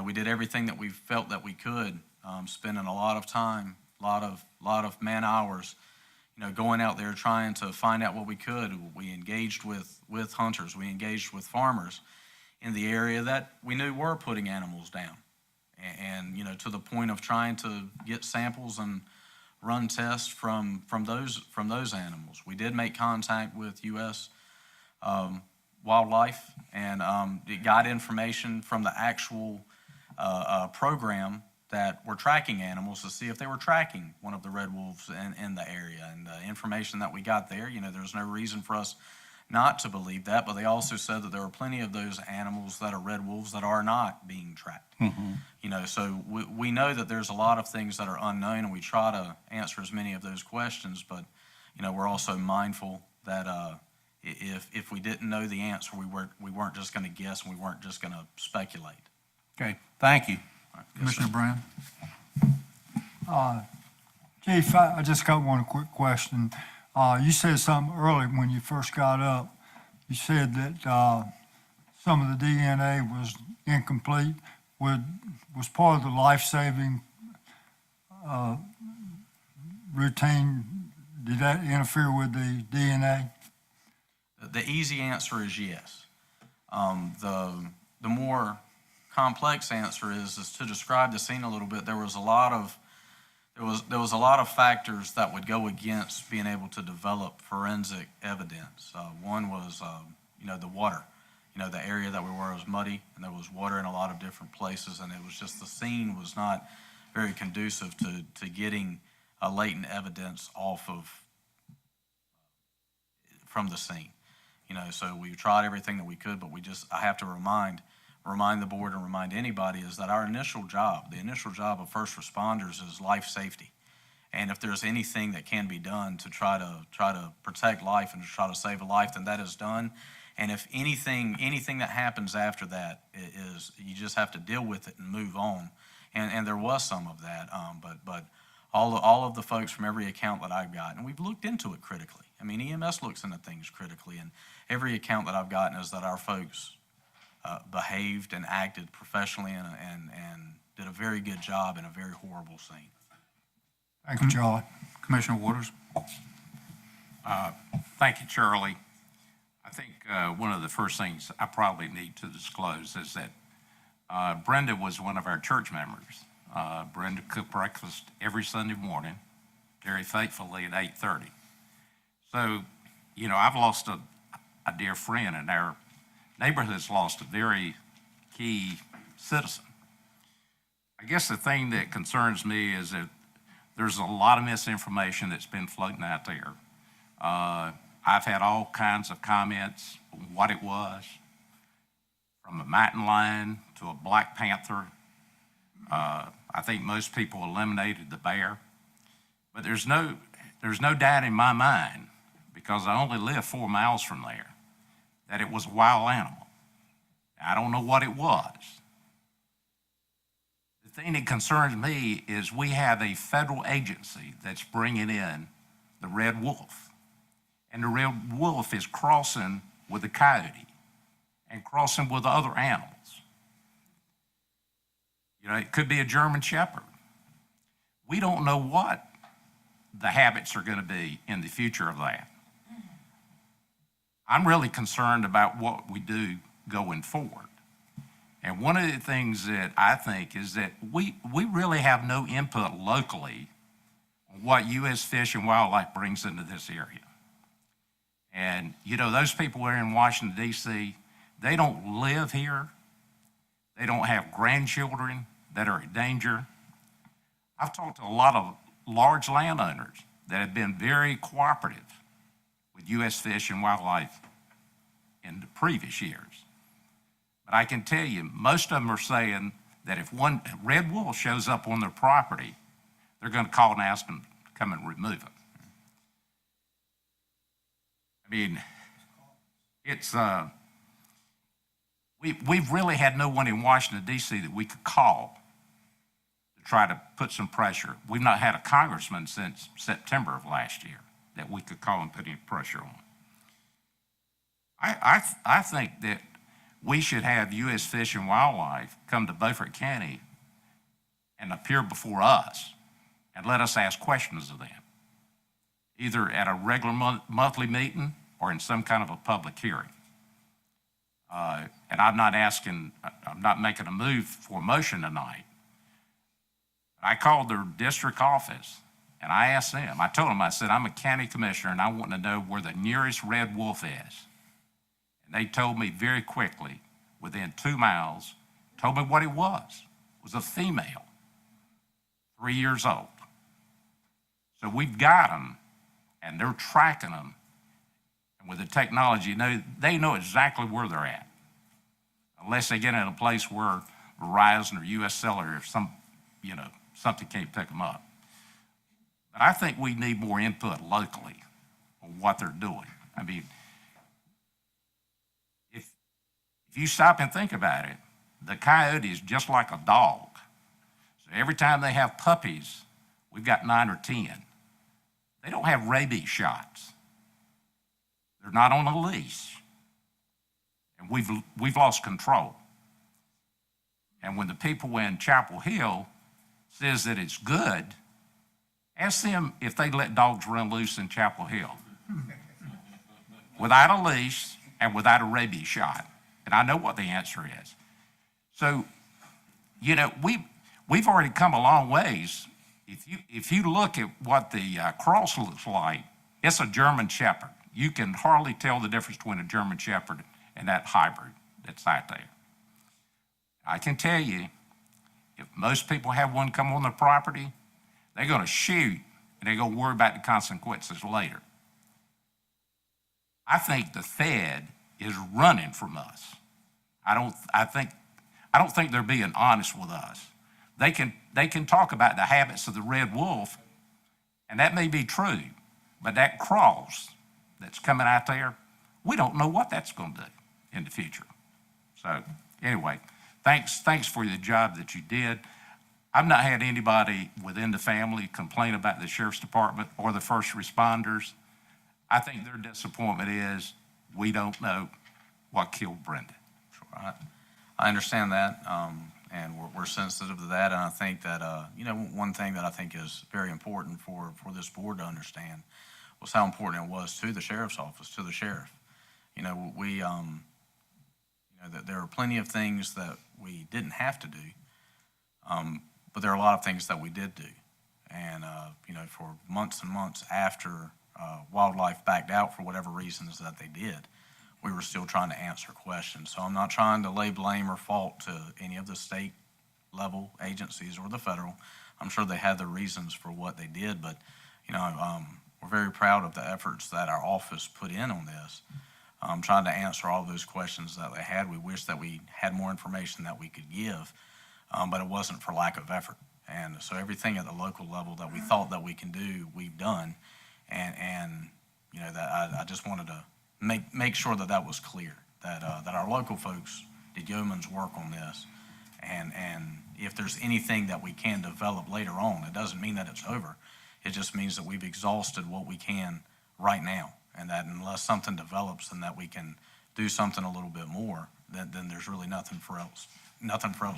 We did everything that we felt that we could, spending a lot of time, a lot of man hours, going out there trying to find out what we could. We engaged with hunters. We engaged with farmers in the area that we knew were putting animals down. And to the point of trying to get samples and run tests from those animals. We did make contact with U.S. Wildlife and got information from the actual program that were tracking animals to see if they were tracking one of the red wolves in the area. And the information that we got there, there's no reason for us not to believe that, but they also said that there are plenty of those animals that are red wolves that are not being tracked. Mm-hmm. So we know that there's a lot of things that are unknown, and we try to answer as many of those questions, but we're also mindful that if we didn't know the answer, we weren't just going to guess, and we weren't just going to speculate. Okay, thank you. Right. Commissioner Brown? Chief, I just got one quick question. You said something earlier when you first got up. You said that some of the DNA was incomplete. Was part of the life-saving routine, did that interfere with the DNA? The easy answer is yes. The more complex answer is to describe the scene a little bit. There was a lot of factors that would go against being able to develop forensic evidence. One was, the water. The area that we were was muddy, and there was water in a lot of different places, and it was just, the scene was not very conducive to getting latent evidence from the scene. So we tried everything that we could, but I have to remind the board and remind anybody is that the initial job of first responders is life safety. And if there's anything that can be done to try to protect life and to try to save a life, then that is done. And if anything that happens after that is, you just have to deal with it and move on. And there was some of that, but all of the folks from every account that I've gotten, we've looked into it critically. I mean, EMS looks into things critically, and every account that I've gotten is that our folks behaved and acted professionally and did a very good job in a very horrible scene. Thank you, Charlie. Commissioner Waters? Thank you, Charlie. I think one of the first things I probably need to disclose is that Brenda was one of our church members. Brenda cooked breakfast every Sunday morning, very faithfully at 8:30. So, you know, I've lost a dear friend, and our neighborhood's lost a very key citizen. I guess the thing that concerns me is that there's a lot of misinformation that's been floating out there. I've had all kinds of comments on what it was, from a mountain lion to a Black Panther. I think most people eliminated the bear, but there's no doubt in my mind, because I only live 4 miles from there, that it was a wild animal. I don't know what it was. The thing that concerns me is we have a federal agency that's bringing in the red wolf, and the red wolf is crossing with the coyote and crossing with other animals. You know, it could be a German Shepherd. We don't know what the habits are going to be in the future of that. I'm really concerned about what we do going forward. And one of the things that I think is that we really have no input locally on what U.S. Fish and Wildlife brings into this area. And, you know, those people who are in Washington, D.C., they don't live here. They don't have grandchildren that are in danger. I've talked to a lot of large landowners that have been very cooperative with U.S. Fish and Wildlife in the previous years. But I can tell you, most of them are saying that if one red wolf shows up on their property, they're going to call and ask them to come and remove it. I mean, it's, we've really had no one in Washington, D.C. that we could call to try to put some pressure. We've not had a congressman since September of last year that we could call and put any pressure on. I think that we should have U.S. Fish and Wildlife come to Beaufort County and appear before us and let us ask questions of them, either at a regular monthly meeting or in some kind of a public hearing. And I'm not making a move for a motion tonight. I called their district office and I asked them, I told them, I said, I'm a county commissioner and I want to know where the nearest red wolf is. And they told me very quickly, within 2 miles, told me what it was. It was a female, 3 years old. So we've got them and they're tracking them. And with the technology, they know exactly where they're at. Unless they get in a place where Verizon or US Cellular or something can't pick them up. But I think we need more input locally on what they're doing. I mean, if you stop and think about it, the coyote is just like a dog. So every time they have puppies, we've got 9 or 10. They don't have rabies shots. They're not on a leash. And we've lost control. And when the people in Chapel Hill says that it's good, ask them if they let dogs run loose in Chapel Hill without a leash and without a rabies shot. And I know what the answer is. So, we've already come a long ways. If you look at what the cross looks like, it's a German Shepherd. You can hardly tell the difference between a German Shepherd and that hybrid that's out there. I can tell you, if most people have one come on their property, they're going to shoot and they're going to worry about the consequences later. I think the Fed is running from us. I don't think they're being honest with us. They can talk about the habits of the red wolf, and that may be true, but that cross that's coming out there, we don't know what that's going to do in the future. So anyway, thanks for the job that you did. I've not had anybody within the family complain about the sheriff's department or the first responders. I think their disappointment is, we don't know what killed Brenda. I understand that, and we're sensitive to that, and I think that, one thing that I think is very important for this board to understand was how important it was to the sheriff's office, to the sheriff. That there are plenty of things that we didn't have to do, but there are a lot of things that we did do. And, for months and months after wildlife backed out for whatever reasons that they did, we were still trying to answer questions. So I'm not trying to lay blame or fault to any of the state level agencies or the federal. I'm sure they had their reasons for what they did, but, we're very proud of the efforts that our office put in on this, trying to answer all those questions that they had. We wish that we had more information that we could give, but it wasn't for lack of effort. And so everything at the local level that we thought that we can do, we've done. And that I just wanted to make sure that was clear, that our local folks did yeoman's work on this. And if there's anything that we can develop later on, it doesn't mean that it's over. It just means that we've exhausted what we can right now. And that unless something develops and that we can do something a little bit more, then there's really nothing else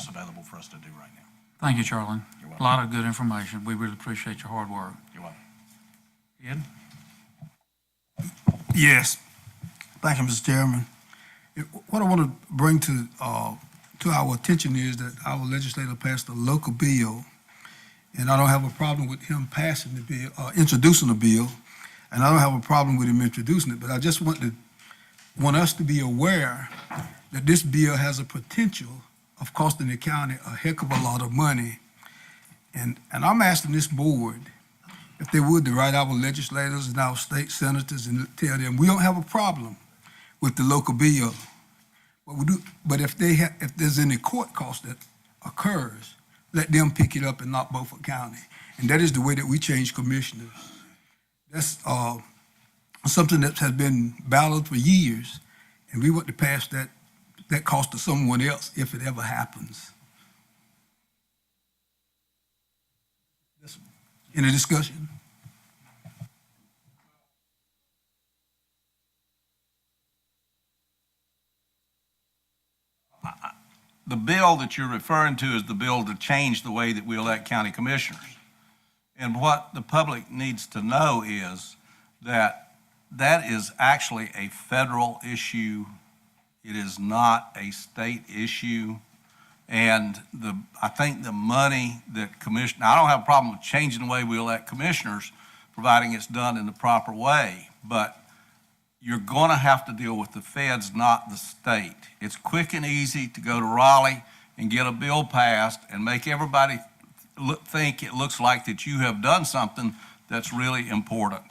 available for us to do right now. Thank you, Charlie. You're A welcome. lot of good information. We really appreciate your hard work. You're welcome. Ed? Yes. Thank you, Mr. Chairman. What I want to bring to our attention is that our legislator passed a local bill, and I don't have a problem with him passing the bill, introducing the bill, and I don't have a problem with him introducing it, but I just want us to be aware that this bill has a potential of costing the county a heck of a lot of money. And I'm asking this board, if they would, to write our legislators and our state senators and tell them, we don't have a problem with the local bill. But if there's any court cost that occurs, let them pick it up in not Beaufort County. And that is the way that we change commissioners. That's something that has been battled for years, and we want to pass that cost to someone else if it ever happens. Any discussion? The bill that you're referring to is the bill to change the way that we elect county commissioners. And what the public needs to know is that is actually a federal issue. It is not a state issue. And I think the money that I don't have a problem with changing the way we elect commissioners, providing it's done in the proper way. But you're going to have to deal with the feds, not the state. It's quick and easy to go to Raleigh and get a bill passed and make everybody think it looks like that you have done something that's really important.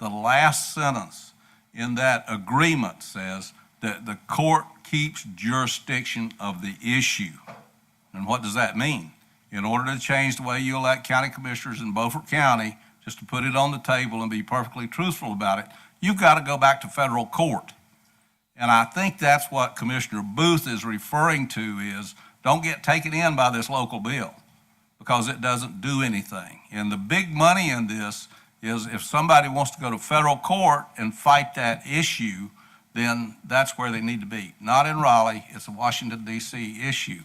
The last sentence in that agreement says that the court keeps jurisdiction of the issue. And what does that mean? In order to change the way you elect county commissioners in Beaufort County, just to put it on the table and be perfectly truthful about it, you've got to go back to federal court. And I think that's what Commissioner Booth is referring to is, don't get taken in by this local bill because it doesn't do anything. And the big money in this is if somebody wants to go to federal court and fight that issue, then that's where they need to be. Not in Raleigh, it's a Washington, D.C. issue.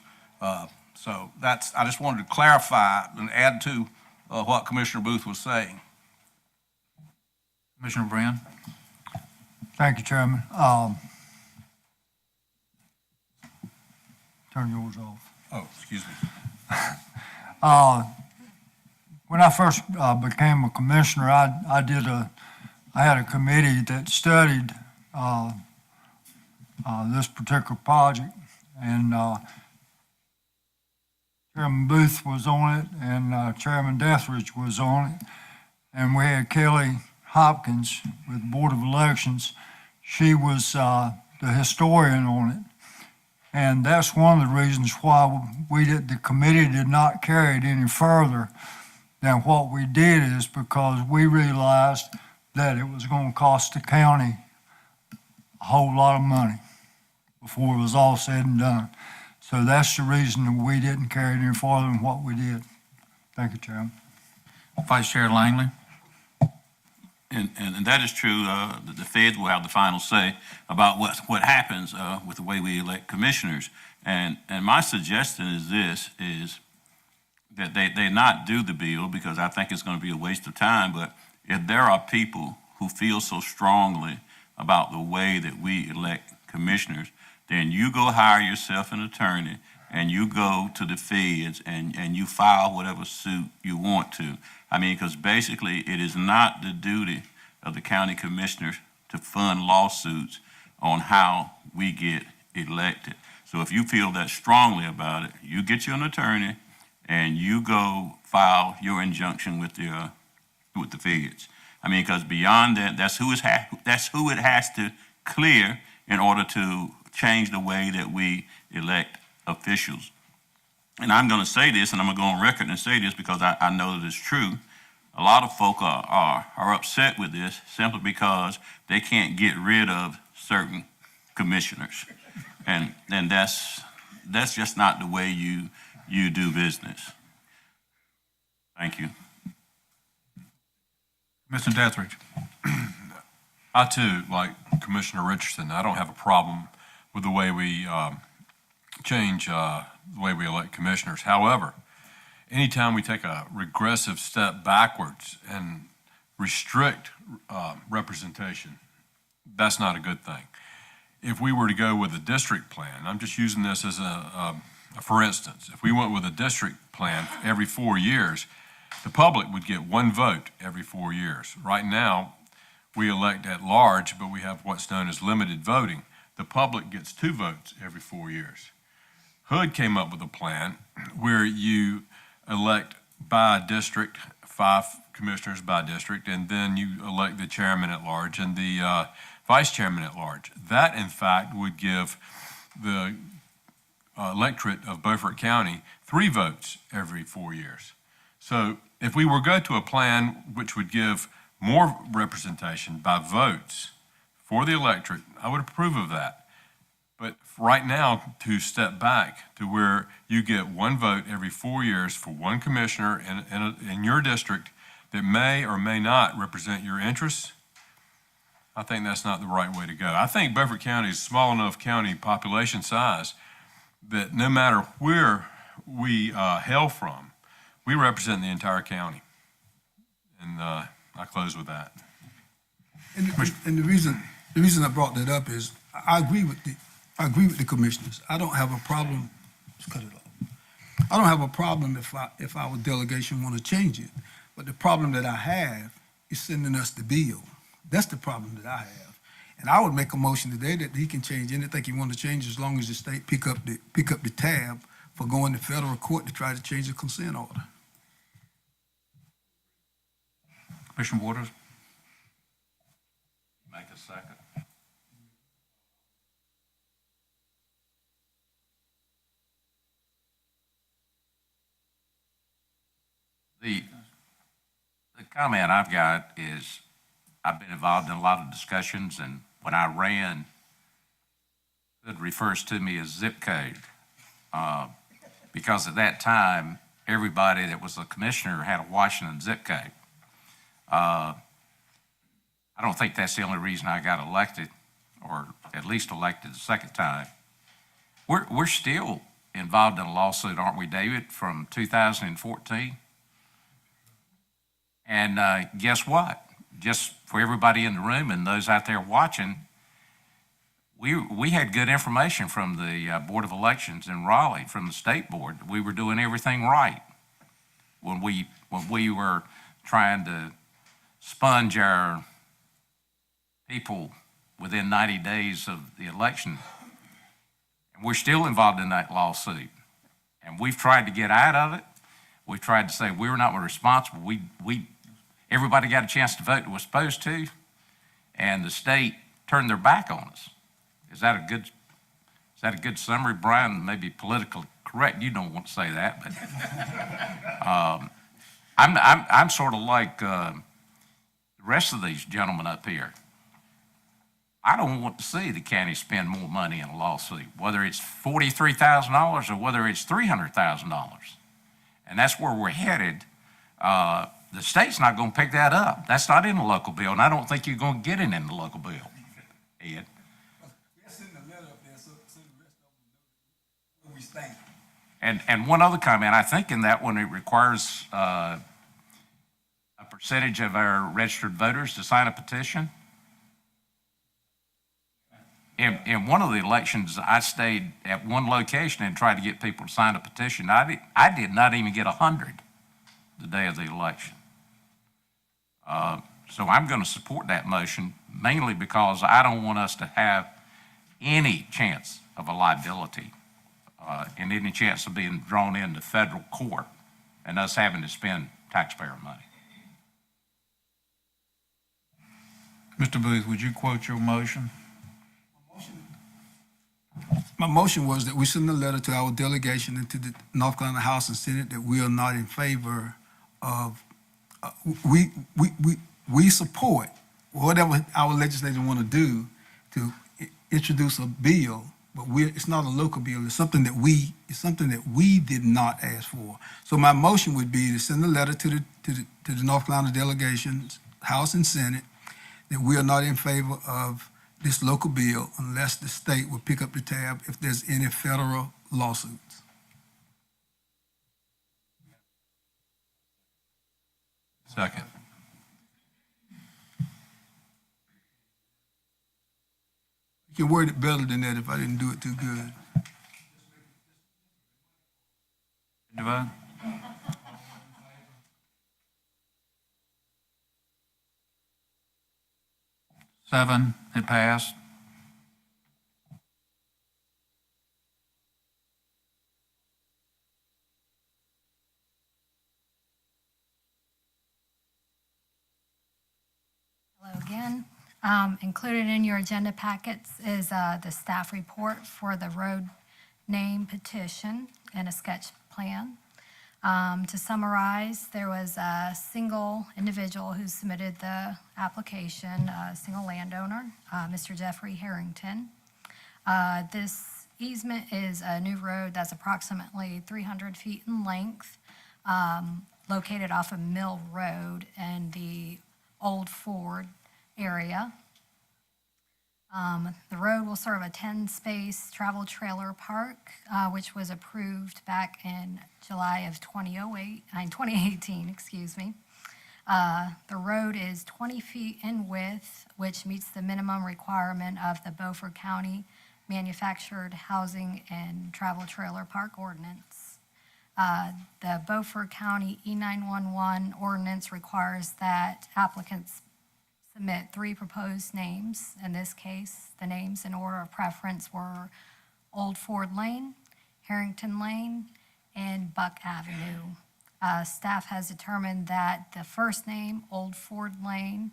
So I just wanted to clarify and add to what Commissioner Booth was saying. Commissioner Brand? Thank you, Chairman. Turn yours off. Oh, excuse me. When I first became a commissioner, I had a committee that studied this particular project, and Chairman Booth was on it, and Chairman Deathridge was on it, and we had Kelly Hopkins with the Board of Elections. She was the historian on it. And that's one of the reasons why the committee did not carry it any further than what we did, is because we realized that it was going to cost the county a whole lot of money before it was all said and done. So that's the reason that we didn't carry it any farther than what we did. Thank you, Chairman. Vice Chair Langley? And that is true. The feds will have the final say about what happens with the way we elect commissioners. And my suggestion is this, is that they not do the bill, because I think it's going to be a waste of time. But if there are people who feel so strongly about the way that we elect commissioners, then you go hire yourself an attorney and you go to the feds and you file whatever suit you want to. I mean, because basically it is not the duty of the county commissioners to fund lawsuits on how we get elected. So if you feel that strongly about it, you get you an attorney and you go file your injunction with the feds. I mean, because beyond that, that's who it has to clear in order to change the way that we elect officials. And I'm going to say this, and I'm going to go on record and say this because I know that it's true. A lot of folk are upset with this simply because they can't get rid of certain commissioners. And that's just not the way you do business. Thank you. Mr. Dethridge? I too, like Commissioner Richardson, I don't have a problem with the way we change the way we elect commissioners. However, anytime we take a regressive step backwards and restrict representation, that's not a good thing. If we were to go with a district plan, I'm just using this as for instance, if we went with a district plan every 4 years, the public would get one vote every 4 years. Right now, we elect at large, but we have what's known as limited voting. The public gets 2 votes every 4 years. Hood came up with a plan where you elect by district, 5 commissioners by district, and then you elect the chairman at large and the vice chairman at large. That, in fact, would give the electorate of Beaufort County 3 votes every 4 years. So if we were to go to a plan which would give more representation by votes for the electorate, I would approve of that. But right now, to step back to where you get 1 vote every 4 years for 1 commissioner in your district that may or may not represent your interests, I think that's not the right way to go. I think Beaufort County is a small enough county population size that no matter where we hail from, we represent the entire county. And I close with that. And the reason I brought that up is I agree with the commissioners. I don't have a problem. Let's cut it off. I don't have a problem if our delegation want to change it. But the problem that I have is sending us the bill. That's the problem that I have. And I would make a motion today that he can change anything he wants to change as long as the state pick up the tab for going to federal court to try to change the consent order. Commissioner Waters? Make a second. The comment I've got is I've been involved in a lot of discussions, and when I ran, it refers to me as zip code. Because at that time, everybody that was a commissioner had a Washington zip code. I don't think that's the only reason I got elected, or at least elected the second time. We're still involved in a lawsuit, aren't we, David, from 2014? And guess what? Just for everybody in the room and those out there watching, we had good information from the Board of Elections in Raleigh, from the state board. We were doing everything right when we were trying to sponge our people within 90 days of the election. And we're still involved in that lawsuit. And we've tried to get out of it. We've tried to say we're not responsible. Everybody got a chance to vote that was supposed to, and the state turned their back on us. Is that a good summary, Brian? Maybe politically correct. You don't want to say that, but I'm sort of like the rest of these gentlemen up here. I don't want to see the county spend more money in a lawsuit, whether it's $43,000 or whether it's $300,000. and that's where we're headed, the state's not going to pick that up. That's not in the local bill, and I don't think you're going to get it in the local bill, Ed. We stand. And one other comment, I think in that one, it requires a percentage of our registered voters to sign a petition. In one of the elections, I stayed at one location and tried to get people to sign a petition. I did not even get 100 the day of the election. So I'm going to support that motion, mainly because I don't want us to have any chance of a liability and any chance of being drawn into federal court and us having to spend taxpayer money. Mr. Booth, would you quote your motion? My motion was that we send a letter to our delegation and to the North Carolina House and Senate that we are not in favor of, we support whatever our legislators want to do to introduce a bill, but it's not a local bill. It's something that we did not ask for. So my motion would be to send a letter to the North Carolina delegations, House and Senate, that we are not in favor of this local bill unless the state will pick up the tab if there's any federal lawsuits. Second. You can word it better than that if I didn't do it too good. Did you vote? Seven, it passed. Hello again. Included in your agenda packets is the staff report for the road name petition and a sketch plan. To summarize, there was a single individual who submitted the application, a single landowner, Mr. Jeffrey Harrington. This easement is a new road that's approximately 300 feet in length, located off of Mill Road in the Old Ford area. The road will serve a 10-space travel trailer park, which was approved back in July of 2018, excuse me. The road is 20 feet in width, which meets the minimum requirement of the Beaufort County Manufactured Housing and Travel Trailer Park Ordinance. The Beaufort County E911 ordinance requires that applicants submit 3 proposed names. In this case, the names in order of preference were Old Ford Lane, Harrington Lane, and Buck Avenue. Staff has determined that the first name, Old Ford Lane,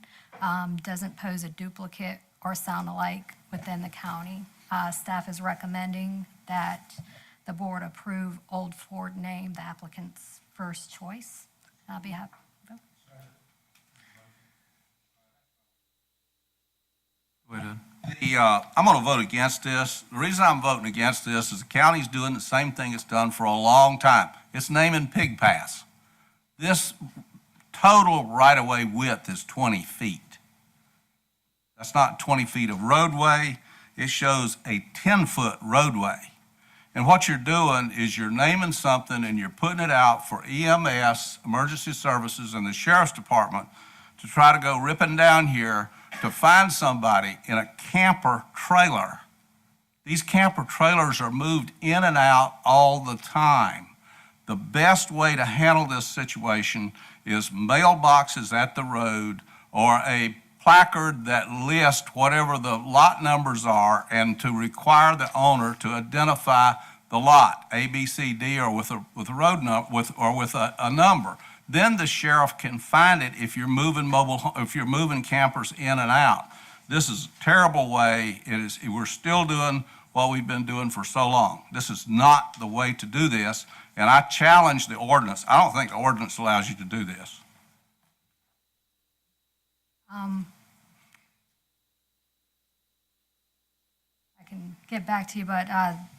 doesn't pose a duplicate or sound alike within the county. Staff is recommending that the board approve Old Ford name, the applicant's first choice. I'll be happy. I'm going to vote against this. The reason I'm voting against this is the county's doing the same thing it's done for a long time. It's naming Pig Pass. This total right-of-way width is 20 feet. That's not 20 feet of roadway. It shows a 10-foot roadway. And what you're doing is you're naming something and you're putting it out for EMS, emergency services, and the sheriff's department to try to go ripping down here to find somebody in a camper trailer. These camper trailers are moved in and out all the time. The best way to handle this situation is mailboxes at the road or a placard that lists whatever the lot numbers are and to require the owner to identify the lot, A, B, C, D, or with a road number, with a number. Then the sheriff can find it if you're moving campers in and out. This is a terrible way. We're still doing what we've been doing for so long. This is not the way to do this, and I challenge the ordinance. I don't think the ordinance allows you to do this. I can get back to you, but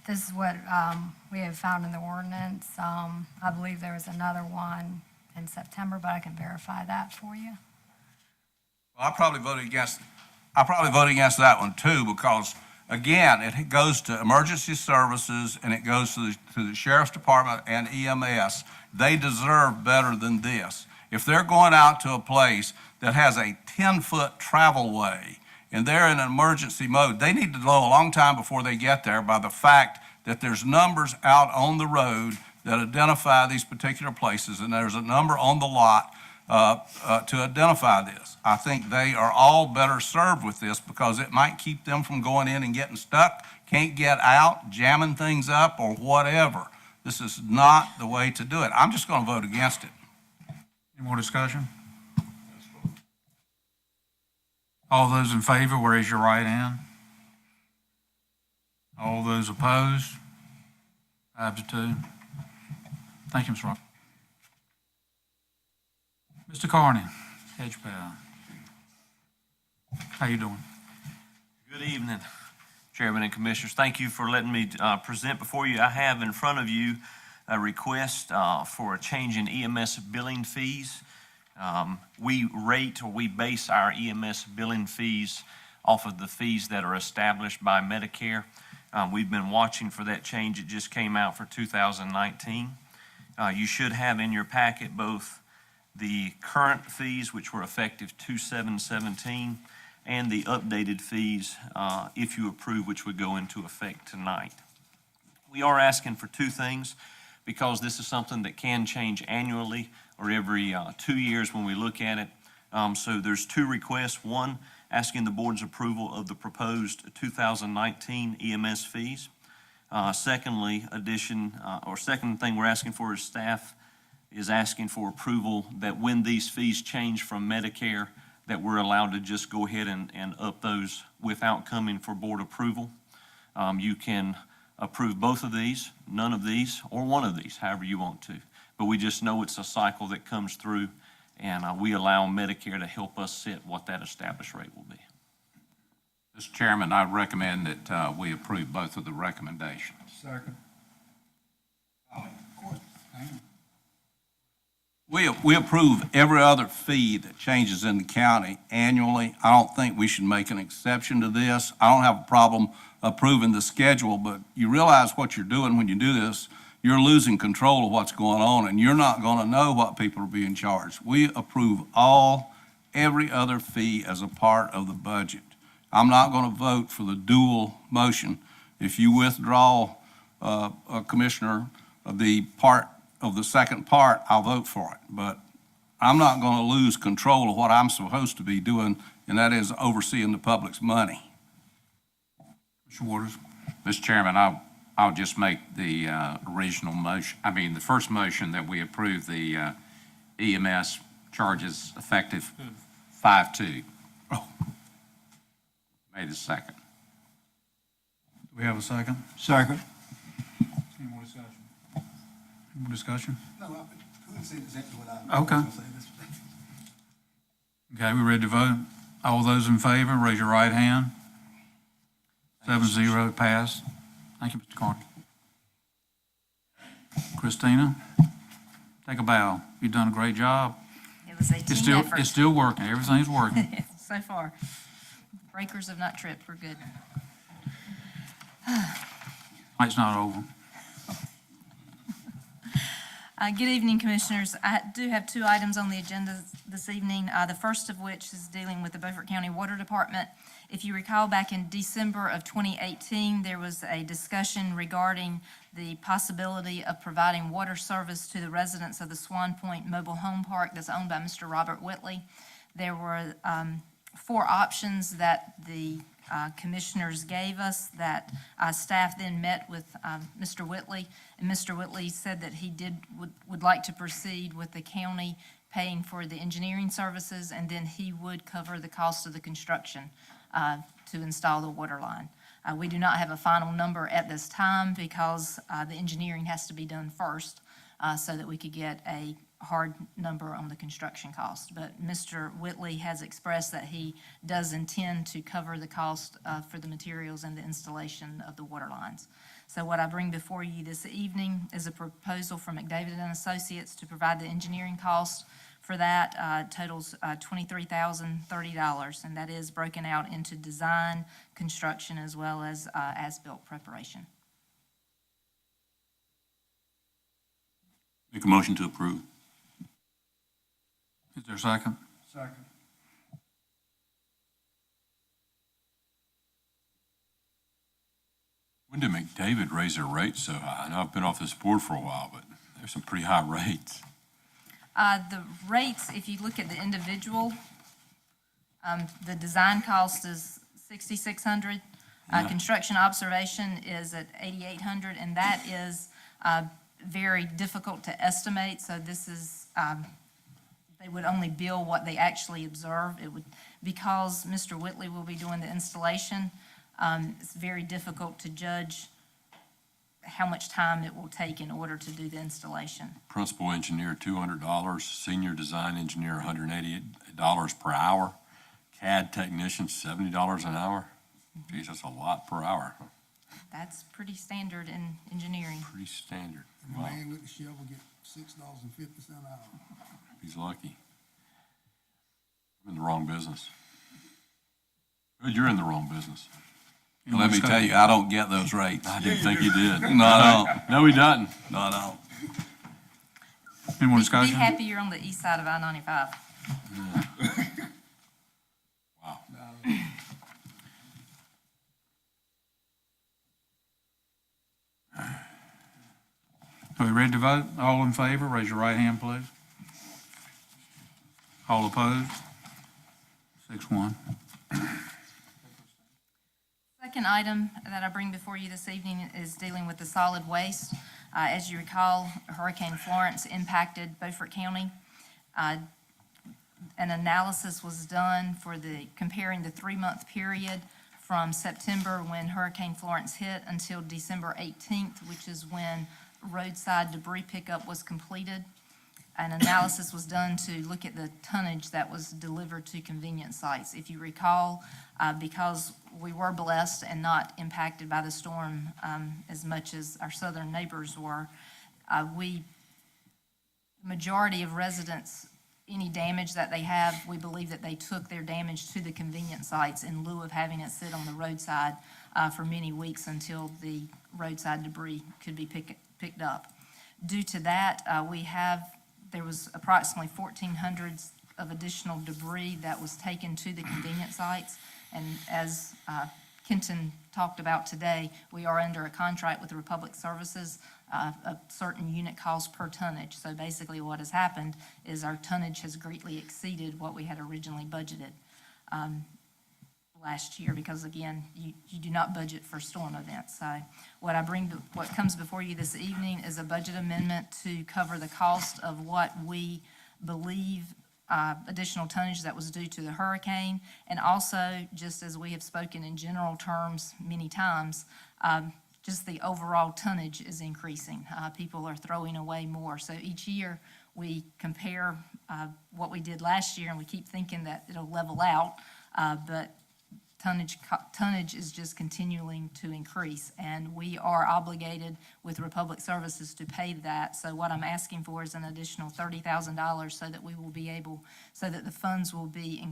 this is what we have found in the ordinance. I believe there was another one in September, but I can verify that for you. Well, I probably voted against that one too, because again, it goes to emergency services and it goes to the sheriff's department and EMS. They deserve better than this. If they're going out to a place that has a 10-foot travel way and they're in an emergency mode, they need to know a long time before they get there by the fact that there's numbers out on the road that identify these particular places, and there's a number on the lot to identify this. I think they are all better served with this because it might keep them from going in and getting stuck, can't get out, jamming things up, or whatever. This is not the way to do it. I'm just going to vote against it. Any more discussion? All those in favor, raise your right hand. All those opposed? 5-2. Thank you, Mr. Rock. Mr. Carney, Hedgepow. How you doing? Good evening, Chairman and Commissioners. Thank you for letting me present before you. I have in front of you a request for a change in EMS billing fees. We base our EMS billing fees off of the fees that are established by Medicare. We've been watching for that change. It just came out for 2019. You should have in your packet both the current fees, which were effective 2/7/17, and the updated fees, if you approve, which would go into effect tonight. We are asking for two things because this is something that can change annually or every 2 years when we look at it. So there's two requests. One, asking the board's approval of the proposed 2019 EMS fees. Secondly, second thing we're asking for is staff is asking for approval that when these fees change from Medicare, that we're allowed to just go ahead and up those without coming for board approval. You can approve both of these, none of these, or one of these, however you want to. But we just know it's a cycle that comes through, and we allow Medicare to help us set what that established rate will be. Mr. Chairman, I recommend that we approve both of the recommendations. Second. We approve every other fee that changes in the county annually. I don't think we should make an exception to this. I don't have a problem approving the schedule, but you realize what you're doing when you do this. You're losing control of what's going on, and you're not going to know what people are being charged. We approve every other fee as a part of the budget. I'm not going to vote for the dual motion. If you withdraw, Commissioner, the second part, I'll vote for it. But I'm not going to lose control of what I'm supposed to be doing, and that is overseeing the public's money. Mr. Waters? Mr. Chairman, I'll just make the original motion, the first motion that we approve the EMS charges effective 5/2. Oh. May the second. Do we have a second? Second. Any more discussion? Any more discussion? No, I couldn't say exactly what I Okay. was going to say. Okay, we ready to vote? All those in favor, raise your right hand. 7-0, passed. Thank you, Mr. Carney. Christina, take a bow. You've done a great job. It was a team effort. It's still working. Everything's working. So far. Breakers have not tripped. We're good. Night's not over. Good evening, Commissioners. I do have two items on the agenda this evening, the first of which is dealing with the Beaufort County Water Department. If you recall, back in December of 2018, there was a discussion regarding the possibility of providing water service to the residents of the Swan Point Mobile Home Park that's owned by Mr. Robert Whitley. There were 4 options that the commissioners gave us that staff then met with Mr. Whitley, and Mr. Whitley said that he would like to proceed with the county paying for the engineering services, and then he would cover the cost of the construction to install the water line. We do not have a final number at this time because the engineering has to be done first so that we could get a hard number on the construction cost. But Mr. Whitley has expressed that he does intend to cover the cost for the materials and the installation of the water lines. So what I bring before you this evening is a proposal from McDavid and Associates to provide the engineering cost for that. Totals $23,030, and that is broken out into design, construction, as well as as-built preparation. Make a motion to approve. Is there a second? Second. When did McDavid raise their rates so high? I know I've been off this board for a while, but there's some pretty high rates. The rates, if you look at the individual, the design cost is $6,600. Yeah. Construction observation is at $8,800, and that is very difficult to estimate. So this is, they would only bill what they actually observe. It would, because Mr. Whitley will be doing the installation, it's very difficult to judge how much time it will take in order to do the installation. Principal engineer, $200. Senior design engineer, $188 per hour. CAD technician, $70 an hour. Geez, that's a lot per hour. That's pretty standard in engineering. Pretty standard. And the Wow. man with the shovel get $6.50 an hour. He's lucky. I'm in the wrong business. Good, you're in the wrong business. Any Let me more tell you, I don't get those rates. I didn't think you did. No, I don't. No, he doesn't. No, I don't. Any more Be discussion? happy you're on the east side of I-95. Wow. Are we ready to vote? All in favor, raise your right hand, please. All opposed? 6-1. Second item that I bring before you this evening is dealing with the solid waste. As you recall, Hurricane Florence impacted Beaufort County. An analysis was done for comparing the 3-month period from September when Hurricane Florence hit until December 18th, which is when roadside debris pickup was completed. An analysis was done to look at the tonnage that was delivered to convenience sites. If you recall, because we were blessed and not impacted by the storm as much as our southern neighbors were, the majority of residents, any damage that they have, we believe that they took their damage to the convenience sites in lieu of having it sit on the roadside for many weeks until the roadside debris could be picked up. Due to that, there was approximately 1,400 of additional debris that was taken to the convenience sites. And as Kenton talked about today, we are under a contract with the Republic Services, a certain unit cost per tonnage. So basically what has happened is our tonnage has greatly exceeded what we had originally budgeted last year, because again, you do not budget for storm events. So what comes before you this evening is a budget amendment to cover the cost of what we believe additional tonnage that was due to the hurricane, and also, just as we have spoken in general terms many times, just the overall tonnage is increasing. People are throwing away more. So each year, we compare what we did last year, and we keep thinking that it'll level out, but tonnage is just continuing to increase, and we are obligated with Republic Services to pay that. So what I'm asking for is an additional $30,000 so that we will be able, so that the funds will be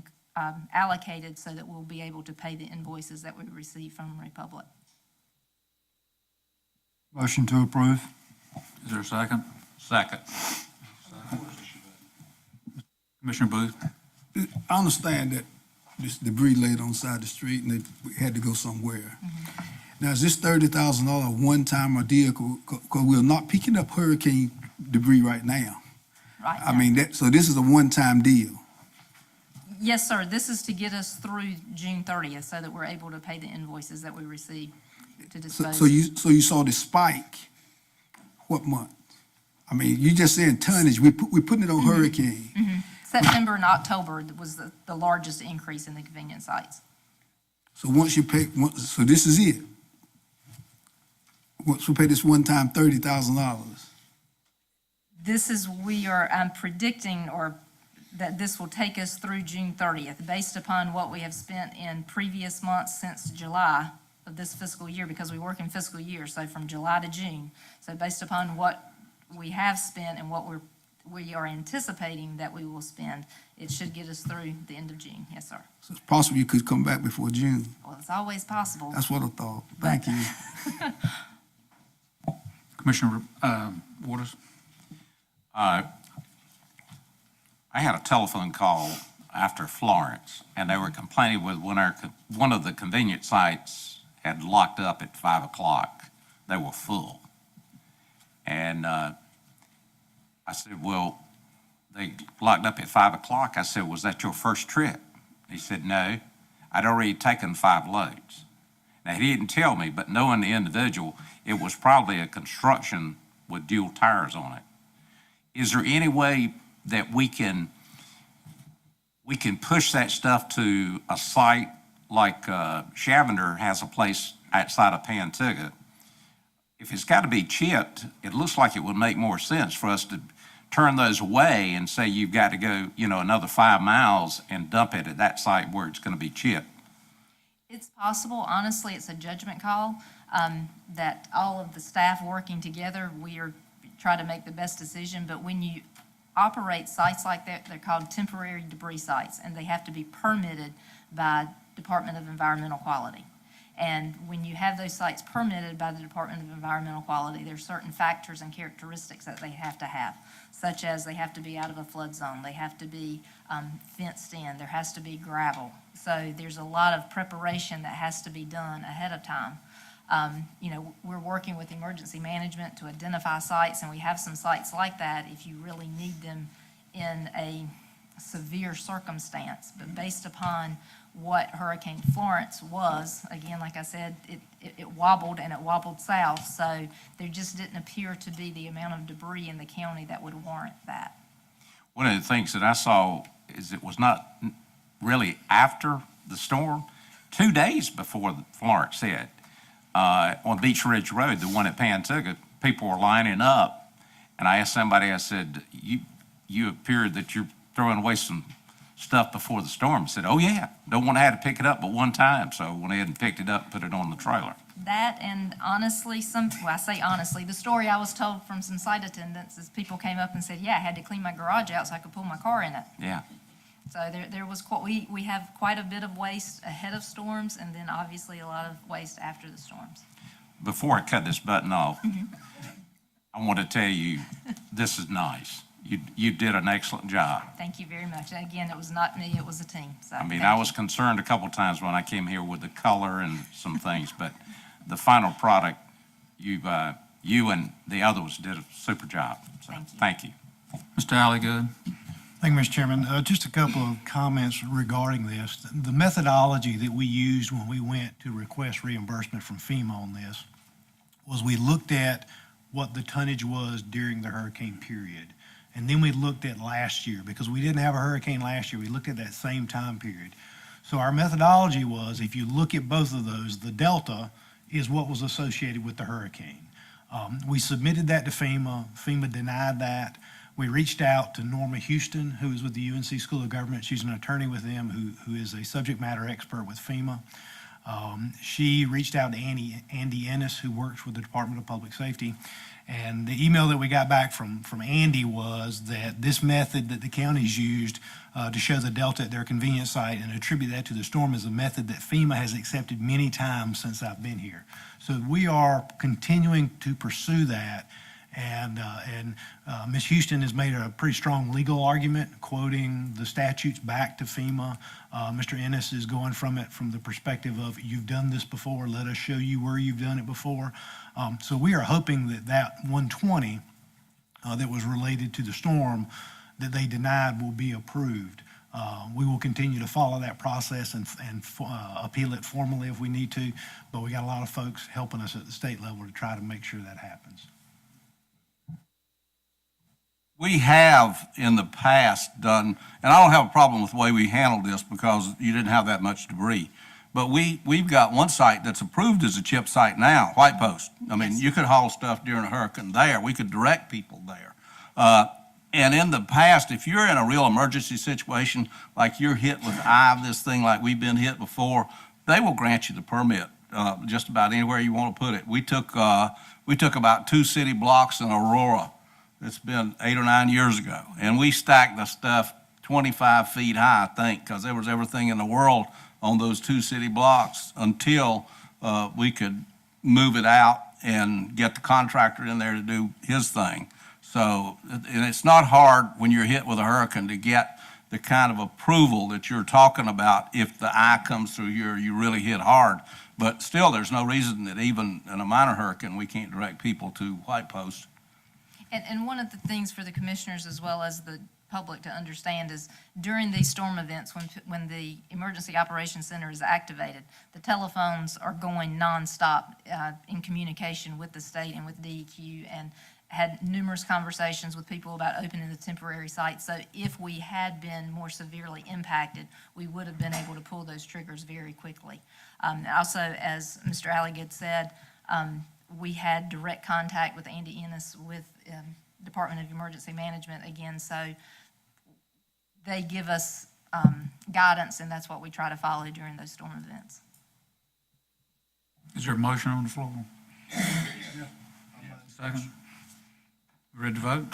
allocated so that we'll be able to pay the invoices that we receive from Republic. Motion to approve. Is there a second? Second. Commissioner Booth? I understand that this debris laid on the side of the street and they had to go somewhere. Now, is this $30,000 one-time ordeal? Because we're not picking up hurricane debris right now. Right. I mean, so this is a one-time deal. Yes, sir. This is to get us through June 30th so that we're able to pay the invoices that we receive to dispose. So you saw the spike, what month? I mean, you just saying tonnage, we're putting it on hurricane. September and October was the largest increase in the convenience sites. So once you pay, so this is it. Once we pay this one time $30,000. I'm predicting that this will take us through June 30th, based upon what we have spent in previous months since July of this fiscal year, because we work in fiscal years, so from July to June. So based upon what we have spent and what we are anticipating that we will spend, it should get us through the end of June. Yes, sir. So it's possible you could come back before June. Well, it's always possible. That's what I thought. Thank you. Commissioner Waters? I had a telephone call after Florence, and they were complaining with one of the convenience sites had locked up at 5 o'clock. They were full. And I said, well, they locked up at 5 o'clock. I said, was that your first trip? He said, no, I'd already taken 5 loads. Now, he didn't tell me, but knowing the individual, it was probably a construction with dual tires on it. Is there any way that we can push that stuff to a site like Shavender has a place outside of Pantigga? If it's got to be chipped, it looks like it would make more sense for us to turn those away and say you've got to go, another 5 miles and dump it at that site where it's going to be chipped. It's possible. Honestly, it's a judgment call that all of the staff working together, we are try to make the best decision. But when you operate sites like that, they're called temporary debris sites, and they have to be permitted by Department of Environmental Quality. And when you have those sites permitted by the Department of Environmental Quality, there's certain factors and characteristics that they have to have, such as they have to be out of a flood zone, they have to be fenced in, there has to be gravel. So there's a lot of preparation that has to be done ahead of time. We're working with emergency management to identify sites, and we have some sites like that if you really need them in a severe circumstance. But based upon what Hurricane Florence was, again, like I said, it wobbled and it wobbled south, so there just didn't appear to be the amount of debris in the county that would warrant that. One of the things that I saw is it was not really after the storm, 2 days before Florence hit. On Beach Ridge Road, the one at Pantigga, people were lining up, and I asked somebody, I said, you appeared that you're throwing away some stuff before the storm. I said, oh yeah, no one had to pick it up but one time, so I went ahead and picked it up and put it on the trailer. That, and honestly, I say honestly, the story I was told from some site attendants is people came up and said, yeah, I had to clean my garage out so I could pull my car in it. Yeah. So there was we have quite a bit of waste ahead of storms, and then obviously a lot of waste after the storms. Before I cut this button off, I want to tell you, this is nice. You did an excellent job. Thank you very much. Again, it was not me, it was a team. So I was concerned a couple times when I came here with the color and some things, but the final product, you and the others did a super job. So thank you. Mr. Alligood? Thank you, Mr. Chairman. Just a couple of comments regarding this. The methodology that we used when we went to request reimbursement from FEMA on this was we looked at what the tonnage was during the hurricane period. And then we looked at last year, because we didn't have a hurricane last year. We looked at that same time period. So our methodology was, if you look at both of those, the delta is what was associated with the hurricane. We submitted that to FEMA. FEMA denied that. We reached out to Norma Houston, who is with the UNC School of Government. She's an attorney with them who is a subject matter expert with FEMA. She reached out to Andy Ennis, who works with the Department of Public Safety. And the email that we got back from Andy was that this method that the counties used to show the delta at their convenience site and attribute that to the storm is a method that FEMA has accepted many times since I've been here. So we are continuing to pursue that. And Ms. Houston has made a pretty strong legal argument, quoting the statutes back to FEMA. Mr. Ennis is going from the perspective of, you've done this before, let us show you where you've done it before. So we are hoping that 120 that was related to the storm that they denied will be approved. We will continue to follow that process and appeal it formally if we need to, but we got a lot of folks helping us at the state level to try to make sure that happens. We have in the past done, and I don't have a problem with the way we handled this because you didn't have that much debris, but we've got one site that's approved as a chip site now, White Post. I mean, you could haul stuff during a hurricane there. We could direct people there. And in the past, if you're in a real emergency situation, like you're hit with this thing like we've been hit before, they will grant you the permit just about anywhere you want to put it. We took about 2 city blocks in Aurora. It's been 8 or 9 years ago, and we stacked the stuff 25 feet high, I think, because there was everything in the world on those 2 city blocks until we could move it out and get the contractor in there to do his thing. So, and it's not hard when you're hit with a hurricane to get the kind of approval that you're talking about if the eye comes through here, you really hit hard. But still, there's no reason that even in a minor hurricane, we can't direct people to White Post. And one of the things for the commissioners as well as the public to understand is during these storm events, when the Emergency Operations Center is activated, the telephones are going nonstop in communication with the state and with DEQ, and had numerous conversations with people about opening the temporary site. So if we had been more severely impacted, we would have been able to pull those triggers very quickly. Also, as Mr. Alligood said, we had direct contact with Andy Ennis with Department of Emergency Management again, so they give us guidance, and that's what we try to follow during those storm events. Is there a motion on the floor? Second. Ready to vote?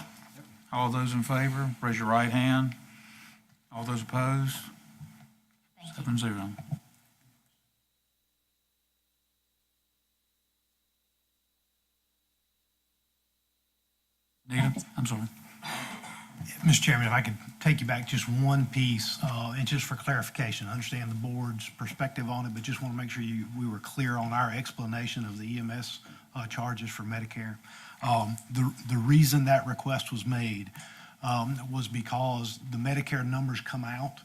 All those in favor, raise your right hand. All those opposed? 7-0. Nita, I'm sorry. Mr. Chairman, if I could take you back just one piece, and just for clarification, I understand the board's perspective on it, but just want to make sure we were clear on our explanation of the EMS charges for Medicare. The reason that request was made was because the Medicare numbers come out,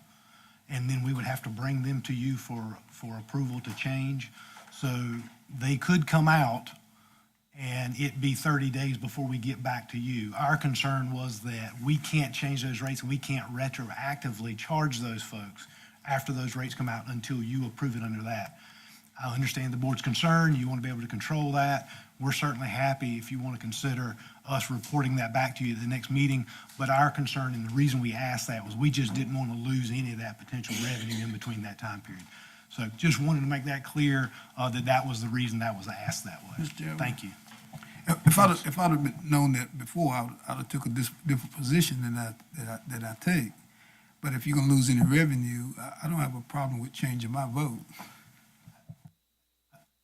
and then we would have to bring them to you for approval to change. So they could come out and it be 30 days before we get back to you. Our concern was that we can't change those rates and we can't retroactively charge those folks after those rates come out until you approve it under that. I understand the board's concern. You want to be able to control that. We're certainly happy if you want to consider us reporting that back to you at the next meeting. But our concern and the reason we asked that was we just didn't want to lose any of that potential revenue in between that time period. So just wanted to make that clear that was the reason that was asked that way. Thank you. If I'd have known that before, I'd have took a different position than that I take. But if you're gonna lose any revenue, I don't have a problem with changing my vote.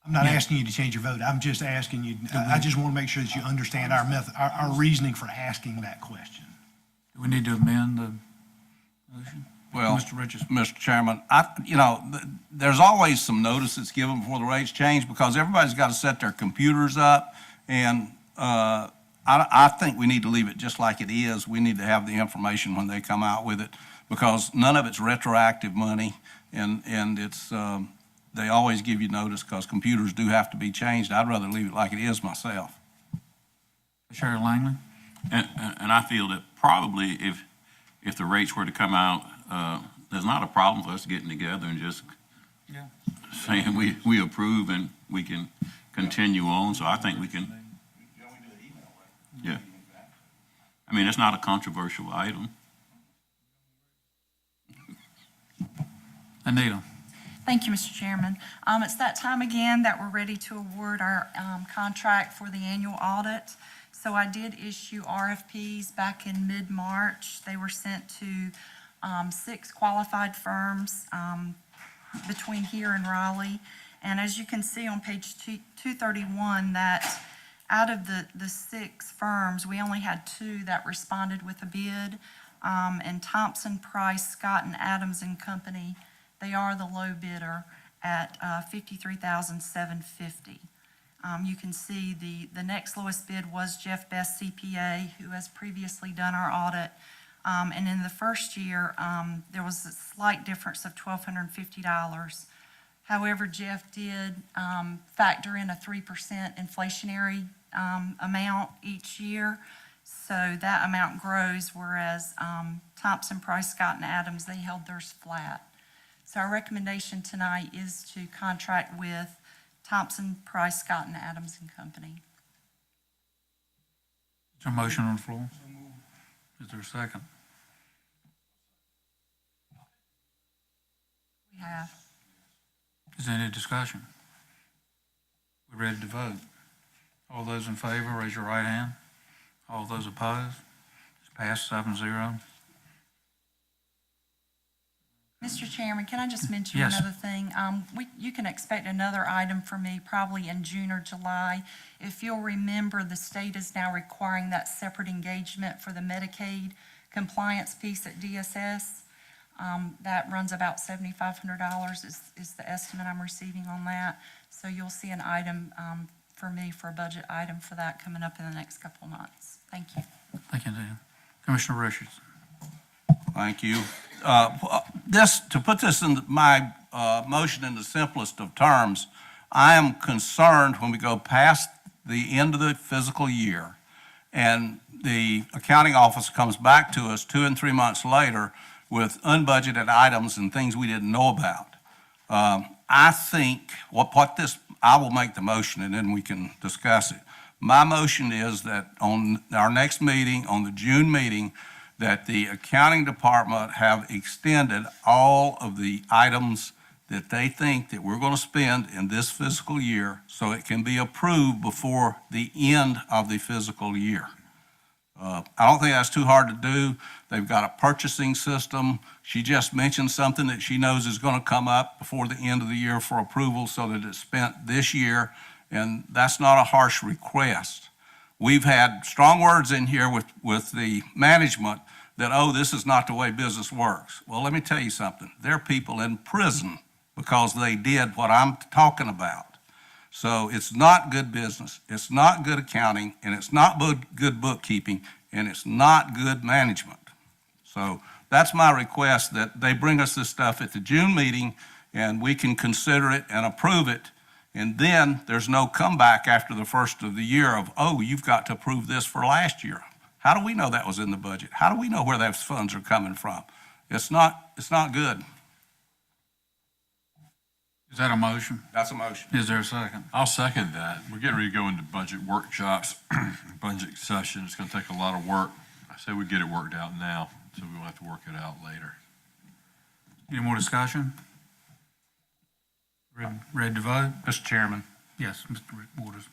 I'm not asking you to change your vote. I'm just asking you, I just want to make sure that you understand our method, our reasoning for asking that question. Do we need to amend the motion? Well, Mr. Richardson. Mr. Chairman, there's always some notice that's given before the rates change because everybody's got to set their computers up. And I think we need to leave it just like it is. We need to have the information when they come out with it because none of it's retroactive money, and it's they always give you notice because computers do have to be changed. I'd rather leave it like it is myself. Sheriff Langley? And I feel that probably if the rates were to come out, there's not a problem for us getting together and just saying we approve and we can continue on. So I think we can. Yeah. I mean, it's not a controversial item. Anita. Thank you, Mr. Chairman. It's that time again that we're ready to award our contract for the annual audit. So I did issue RFPs back in mid-March. They were sent to 6 qualified firms between here and Raleigh. And as you can see on page 231, that out of the 6 firms, we only had 2 that responded with a bid. And Thompson, Price, Scott, and Adams and Company, they are the low bidder at $53,750. You can see the next lowest bid was Jeff Best CPA, who has previously done our audit. And in the first year, there was a slight difference of $1,250. However, Jeff did factor in a 3% inflationary amount each year. So that amount grows, whereas Thompson, Price, Scott, and Adams, they held theirs flat. So our recommendation tonight is to contract with Thompson, Price, Scott, and Adams and Company. Is there a motion on the floor? Is there a second? We have. Is there any discussion? We ready to vote? All those in favor, raise your right hand. All those opposed? It's passed 7-0. Mr. Chairman, can I just mention Yes. another thing? You can expect another item from me probably in June or July. If you'll remember, the state is now requiring that separate engagement for the Medicaid compliance piece at DSS. That runs about $7,500 is the estimate I'm receiving on that. So you'll see an item for me for a budget item for that coming up in the next couple of months. Thank you. Thank you, Dan. Commissioner Richards. Thank you. To put this in my motion in the simplest of terms, I am concerned when we go past the end of the fiscal year and the accounting office comes back to us 2 and 3 months later with unbudgeted items and things we didn't know about. I think I will make the motion and then we can discuss it. My motion is that on our next meeting, on the June meeting, that the accounting department have extended all of the items that they think that we're going to spend in this fiscal year so it can be approved before the end of the fiscal year. I don't think that's too hard to do. They've got a purchasing system. She just mentioned something that she knows is going to come up before the end of the year for approval so that it's spent this year, and that's not a harsh request. We've had strong words in here with the management that, oh, this is not the way business works. Well, let me tell you something. There are people in prison because they did what I'm talking about. So it's not good business, it's not good accounting, and it's not good bookkeeping, and it's not good management. So that's my request, that they bring us this stuff at the June meeting and we can consider it and approve it. And then there's no comeback after the first of the year of, oh, you've got to approve this for last year. How do we know that was in the budget? How do we know where those funds are coming from? It's not good. Is that a motion? That's a motion. Is there a second? I'll second that. We're getting ready to go into budget workshops, budget session. It's going to take a lot of work. I say we get it worked out now, so we won't have to work it out later. Any more discussion? Ready to vote? Mr. Chairman, Yes, Mr. Waters.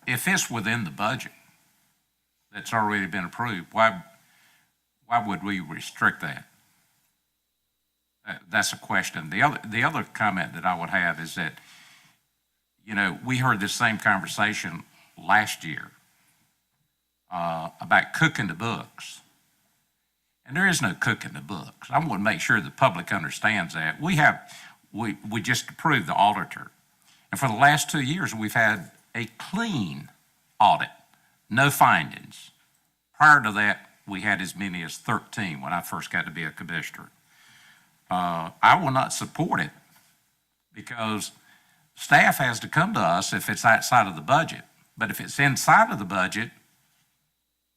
if it's within the budget that's already been approved, why would we restrict that? That's a question. The other comment that I would have is that, we heard this same conversation last year about cooking the books. And there is no cooking the books. I want to make sure the public understands that. We just approved the auditor. And for the last 2 years, we've had a clean audit, no findings. Prior to that, we had as many as 13 when I first got to be a commissioner. I will not support it because staff has to come to us if it's outside of the budget. But if it's inside of the budget,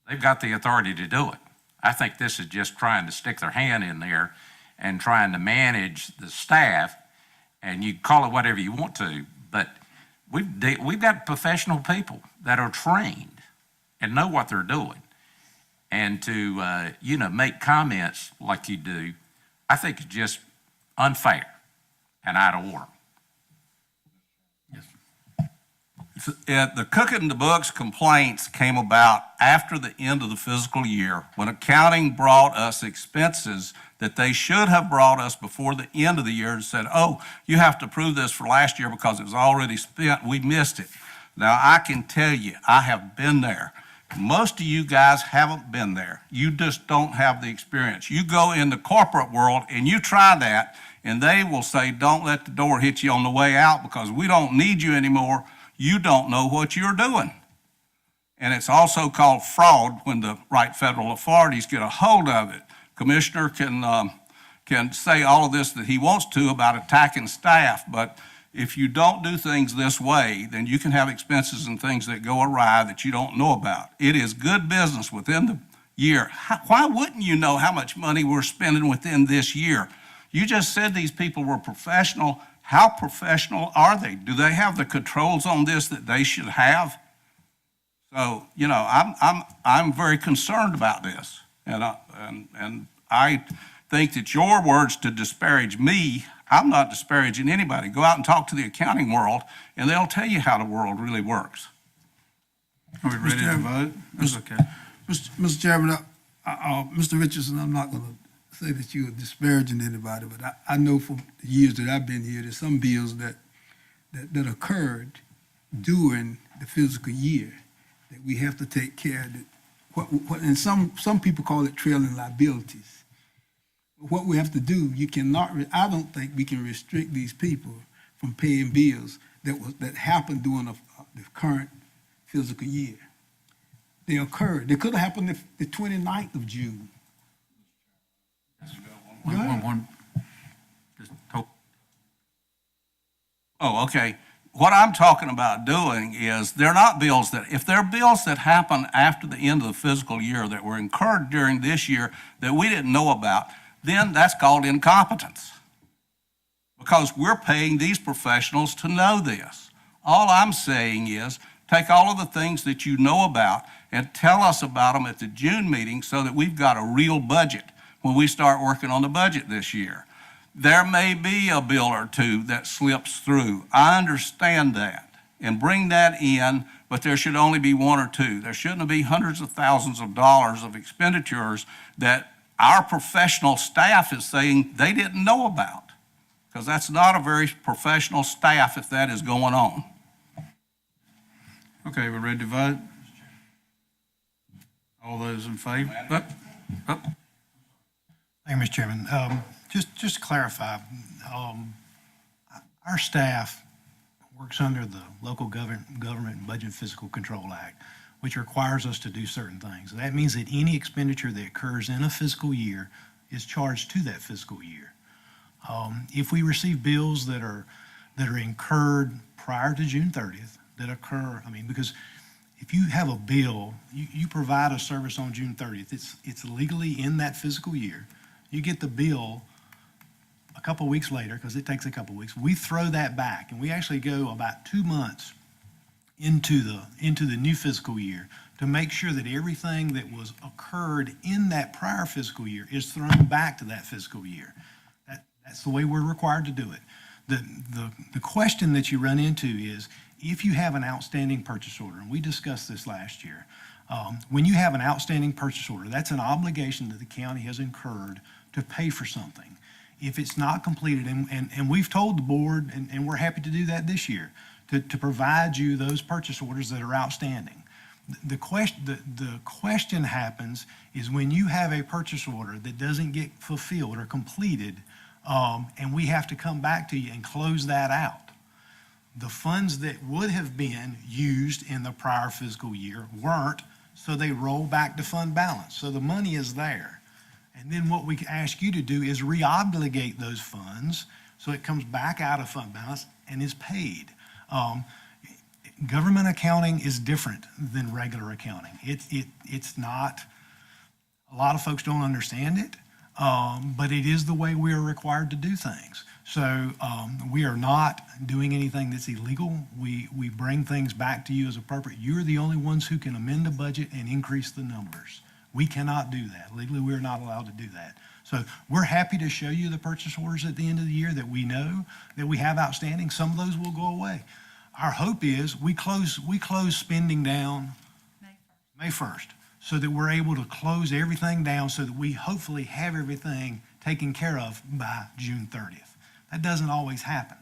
they've got the authority to do it. I think this is just trying to stick their hand in there and trying to manage the staff, and you call it whatever you want to, but we've got professional people that are trained and know what they're doing. And to, make comments like you do, I think it's just unfair and out of order. The cooking the books complaints came about after the end of the fiscal year when accounting brought us expenses that they should have brought us before the end of the year and said, oh, you have to approve this for last year because it was already spent. We missed it. Now, I can tell you, I have been there. Most of you guys haven't been there. You just don't have the experience. You go in the corporate world and you try that, and they will say, don't let the door hit you on the way out because we don't need you anymore. You don't know what you're doing. And it's also called fraud when the right federal authorities get a hold of it. Commissioner can say all of this that he wants to about attacking staff, but if you don't do things this way, then you can have expenses and things that go awry that you don't know about. It is good business within the year. Why wouldn't you know how much money we're spending within this year? You just said these people were professional. How professional are they? Do they have the controls on this that they should have? So, I'm very concerned about this. And I think that your words to disparage me, I'm not disparaging anybody. Go out and talk to the accounting world, and they'll tell you how the world really works. Are we ready to vote? That's okay. Mr. Chairman, Mr. Richardson, I'm not going to say that you are disparaging anybody, but I know from the years that I've been here, there's some bills that occurred during the fiscal year that we have to take care of. And some people call it trailing liabilities. What we have to do, I don't think we can restrict these people from paying bills that happened during the current fiscal year. They occurred. They could have happened the 29th of June. Go ahead. Oh, okay. What I'm talking about doing is, they're not bills if they're bills that happen after the end of the fiscal year that were incurred during this year that we didn't know about, then that's called incompetence. Because we're paying these professionals to know this. All I'm saying is, take all of the things that you know about and tell us about them at the June meeting so that we've got a real budget when we start working on the budget this year. There may be a bill or two that slips through. I understand that. And bring that in, but there should only be one or two. There shouldn't be hundreds of thousands of dollars of expenditures that our professional staff is saying they didn't know about. Because that's not a very professional staff if that is going on. Okay, we're ready to vote? All those in favor? Thank you, Mr. Chairman. Just to clarify, our staff works under the Local Government and Budget and Fiscal Control Act, which requires us to do certain things. That means that any expenditure that occurs in a fiscal year is charged to that fiscal year. If we receive bills that are incurred prior to June 30th, that occur, because if you have a bill, you provide a service on June 30th, it's legally in that fiscal year. You get the bill a couple weeks later, because it takes a couple weeks. We throw that back, and we actually go about 2 months into the new fiscal year to make sure that everything that was occurred in that prior fiscal year is thrown back to that fiscal year. That's the way we're required to do it. The question that you run into is, if you have an outstanding purchase order, and we discussed this last year, when you have an outstanding purchase order, that's an obligation that the county has incurred to pay for something. If it's not completed, and we've told the board, and we're happy to do that this year, to provide you those purchase orders that are outstanding. The question happens is when you have a purchase order that doesn't get fulfilled or completed, and we have to come back to you and close that out. The funds that would have been used in the prior fiscal year weren't, so they roll back to fund balance. So the money is there. And then what we ask you to do is re-obligate those funds so it comes back out of fund balance and is paid. Government accounting is different than regular accounting. It's not, a lot of folks don't understand it, but it is the way we are required to do things. So we are not doing anything that's illegal. We bring things back to you as appropriate. You're the only ones who can amend the budget and increase the numbers. We cannot do that. Legally, we're not allowed to do that. So we're happy to show you the purchase orders at the end of the year that we know that we have outstanding. Some of those will go away. Our hope is we close spending down May 1st so that we're able to close everything down so that we hopefully have everything taken care of by June 30th. That doesn't always happen.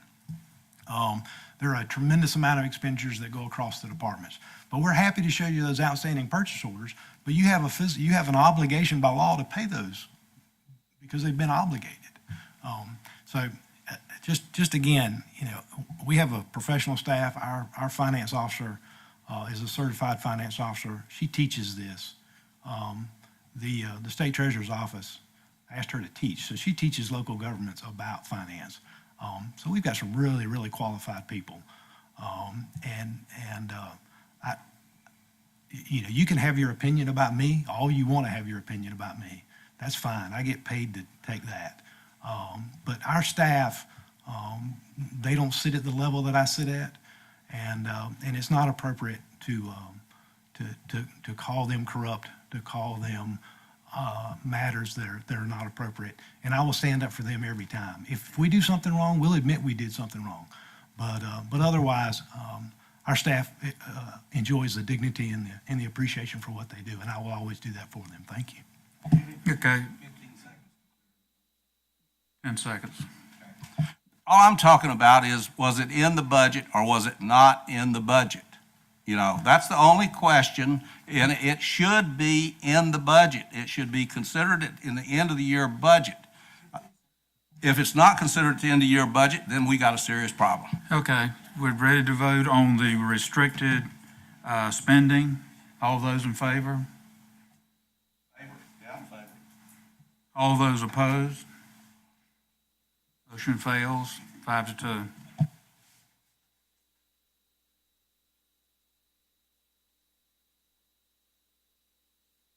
There are a tremendous amount of expenditures that go across the departments. But we're happy to show you those outstanding purchase orders, but you have an obligation by law to pay those because they've been obligated. Just again, we have a professional staff. Our finance officer is a certified finance officer. She teaches this. The state treasurer's office asked her to teach, so she teaches local governments about finance. So we've got some really, really qualified people. You can have your opinion about me all you want to have your opinion about me. That's fine. I get paid to take that. But our staff, they don't sit at the level that I sit at, and it's not appropriate to to call them corrupt, to call them matters that are not appropriate. And I will stand up for them every time. If we do something wrong, we'll admit we did something wrong. But otherwise, our staff enjoys the dignity and the appreciation for what they do, and I will always do that for them. Thank you. Okay. 10 seconds. All I'm talking about is, was it in the budget or was it not in the budget? You know, that's the only question, and it should be in the budget. It should be considered in the end of the year budget. If it's not considered at the end of the year budget, then we got a serious problem. Okay, we're ready to vote on the restricted spending. All those in favor? All those opposed? Motion fails, 5-2.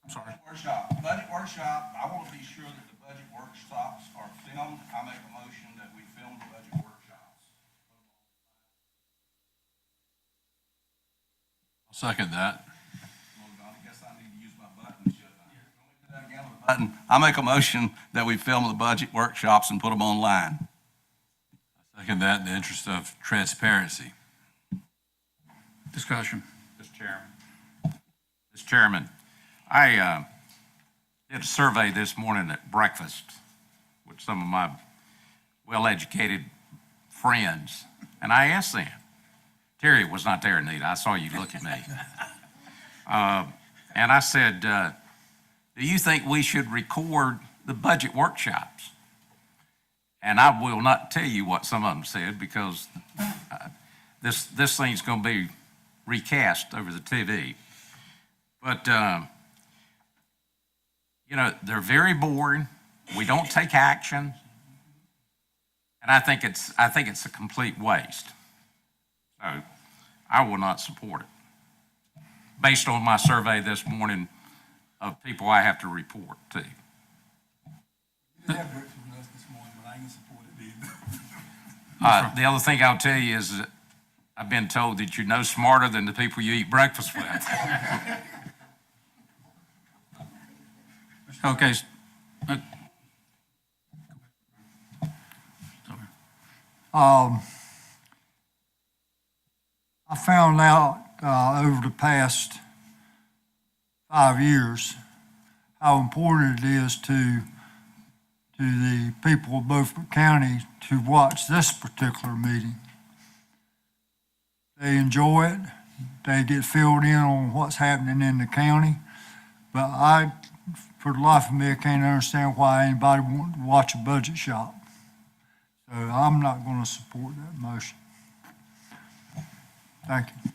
I'm sorry. Budget workshop, I want to be sure that the budget workshops are filmed. I make a motion that we film the budget workshops. I'll second that. I guess I need to use my button, shouldn't I? Button. I make a motion that we film the budget workshops and put them online. I second that in the interest of transparency. Discussion. Mr. Chairman, I did a survey this morning at breakfast with some of my well-educated friends, and I asked them. Terry was not there, Anita. I saw you look at me. And I said, do you think we should record the budget workshops? And I will not tell you what some of them said, because this thing's going to be recast over the TV. But, you know, they're very boring. We don't take action. And I think it's a complete waste. So I will not support it, based on my survey this morning of people I have to report to. You had breakfast with us this morning, but I ain't support it either. The other thing I'll tell you is that I've been told that you're no smarter than the people you eat breakfast with. Okay. I found out over the past 5 years how important it is to the people of Beaufort County to watch this particular meeting. They enjoy it. They get filled in on what's happening in the county. But for the life of me, I can't understand why anybody wants to watch a budget shop. So I'm not going to support that motion. Thank you.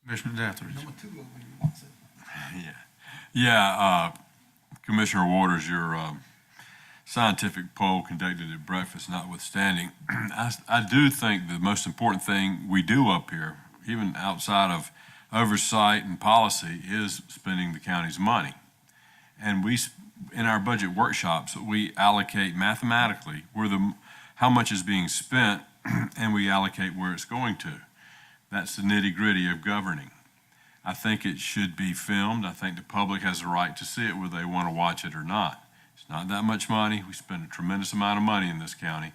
Commissioner Deathridge. Commissioner Waters, your scientific poll conducted at breakfast notwithstanding, I do think the most important thing we do up here, even outside of oversight and policy, is spending the county's money. And in our budget workshops, we allocate mathematically how much is being spent, and we allocate where it's going to. That's the nitty-gritty of governing. I think it should be filmed. I think the public has a right to see it whether they want to watch it or not. It's not that much money. We spend a tremendous amount of money in this county.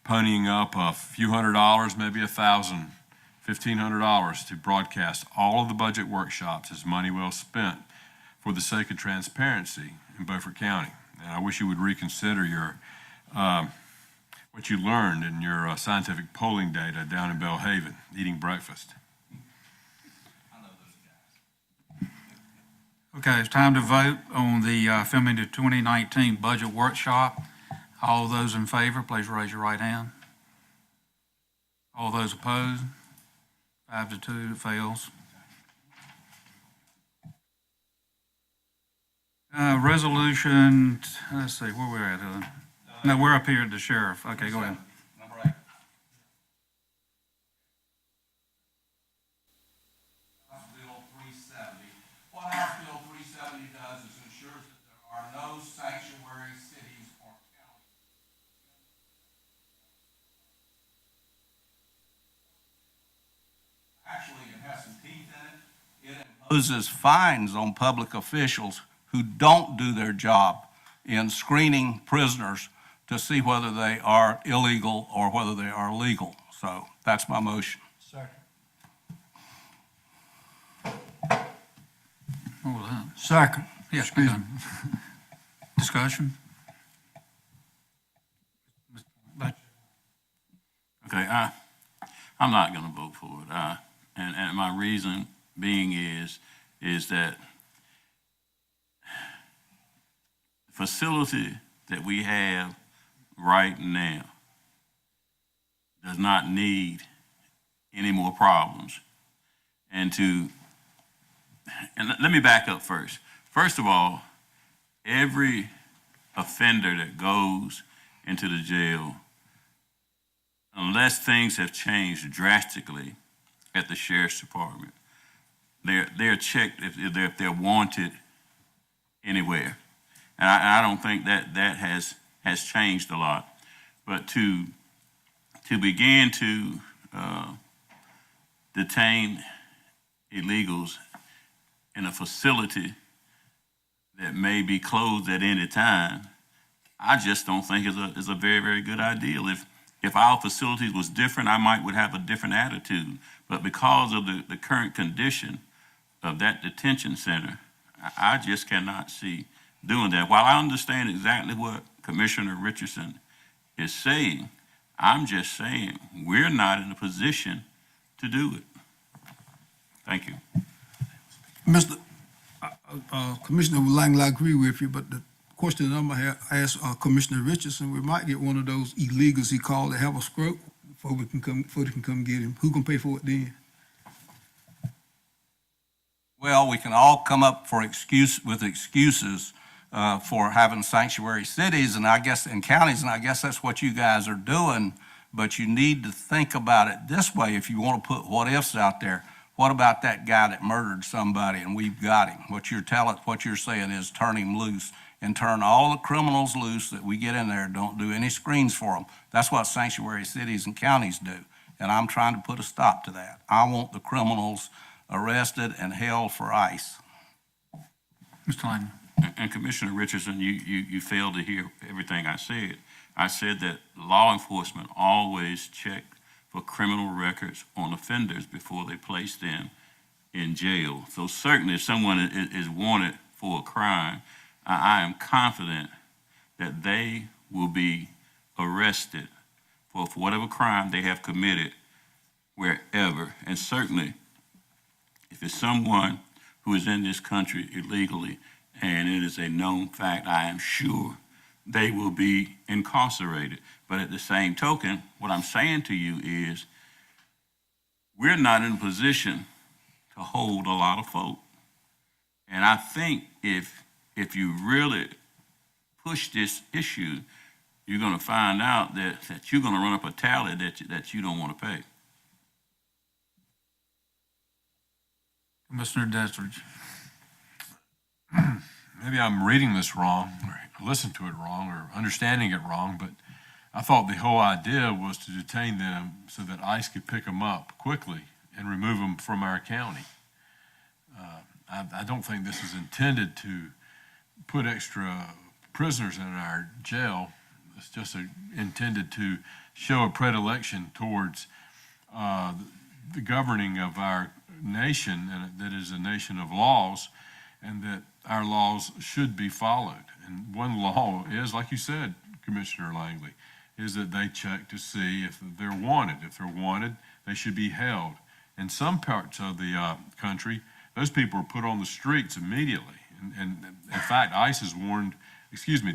Ponying up a few $100s, maybe $1,000, $1,500 to broadcast all of the budget workshops is money well spent for the sake of transparency in Beaufort County. And I wish you would reconsider what you learned in your scientific polling data down in Belhaven, eating breakfast. Okay, it's time to vote on the filming the 2019 budget workshop. All those in favor, please raise your right hand. All those opposed? 5-2, it fails. Resolution, let's see, where we're at. No, we're up here at the sheriff. Okay, go ahead. House Bill 370. What House Bill 370 does is ensures that there are no sanctuary cities or counties. Actually, it has some teeth in it. imposes fines on public officials who don't do their job in screening prisoners to see whether they are illegal or whether they are legal. So that's my motion. Second. What was that? Second. Yeah, Excuse okay. me. Discussion? Okay, I'm not going to vote for it. And my reason being is that the facility that we have right now does not need any more problems. And let me back up first. First of all, every offender that goes into the jail, unless things have changed drastically at the sheriff's department, they're checked if they're wanted anywhere. And I don't think that has changed a lot. But to begin to detain illegals in a facility that may be closed at any time, I just don't think is a very, very good idea. If our facilities was different, I would have a different attitude. But because of the current condition of that detention center, I just cannot see doing that. While I understand exactly what Commissioner Richardson is saying, I'm just saying we're not in a position to do it. Thank you. Commissioner Langley, I agree with you, but the question that I'm going to ask Commissioner Richardson, we might get one of those illegals he called that have a stroke before they can come get him. Who can pay for it then? Well, we can all come up with excuses for having sanctuary cities and counties, and I guess that's what you guys are doing. But you need to think about it this way if you want to put what ifs out there. What about that guy that murdered somebody and we've got him? What you're saying is turn him loose and turn all the criminals loose that we get in there. Don't do any screens for them. That's what sanctuary cities and counties do. And I'm trying to put a stop to that. I want the criminals arrested and held for ICE. Mr. Lang. And Commissioner Richardson, you failed to hear everything I said. I said that law enforcement always check for criminal records on offenders before they place them in jail. So certainly if someone is wanted for a crime, I am confident that they will be arrested for whatever crime they have committed wherever. And certainly if it's someone who is in this country illegally and it is a known fact, I am sure they will be incarcerated. But at the same token, what I'm saying to you is we're not in a position to hold a lot of folk. And I think if you really push this issue, you're going to find out that you're going to run up a tally that you don't want to pay. Commissioner Destridge. Maybe I'm reading this wrong, or listening to it wrong, or understanding it wrong, but I thought the whole idea was to detain them so that ICE could pick them up quickly and remove them from our county. I don't think this is intended to put extra prisoners in our jail. It's just intended to show a predilection towards the governing of our nation, and that is a nation of laws, and that our laws should be followed. And one law is, like you said, Commissioner Langley, is that they check to see if they're wanted. If they're wanted, they should be held. In some parts of the country, those people are put on the streets immediately. And in fact, ICE is warned,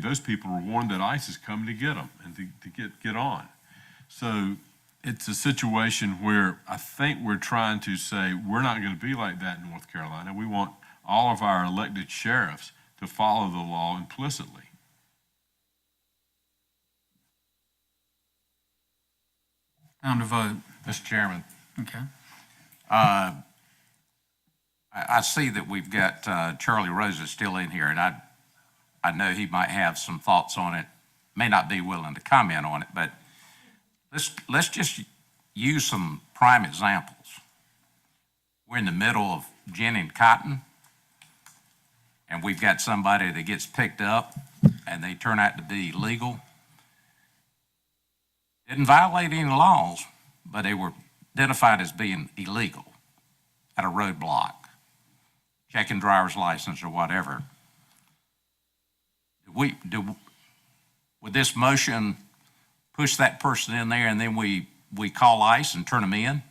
those people are warned that ICE is coming to get them and to get on. So it's a situation where I think we're trying to say we're not going to be like that in North Carolina. We want all of our elected sheriffs to follow the law implicitly. Time to vote. Mr. Chairman, Okay. I see that we've got Charlie Rosa still in here, and I know he might have some thoughts on it, may not be willing to comment on it, but let's just use some prime examples. We're in the middle of gin and cotton, and we've got somebody that gets picked up and they turn out to be legal, didn't violate any laws, but they were identified as being illegal at a roadblock, checking driver's license or whatever. Would this motion push that person in there and then we call ICE and turn them in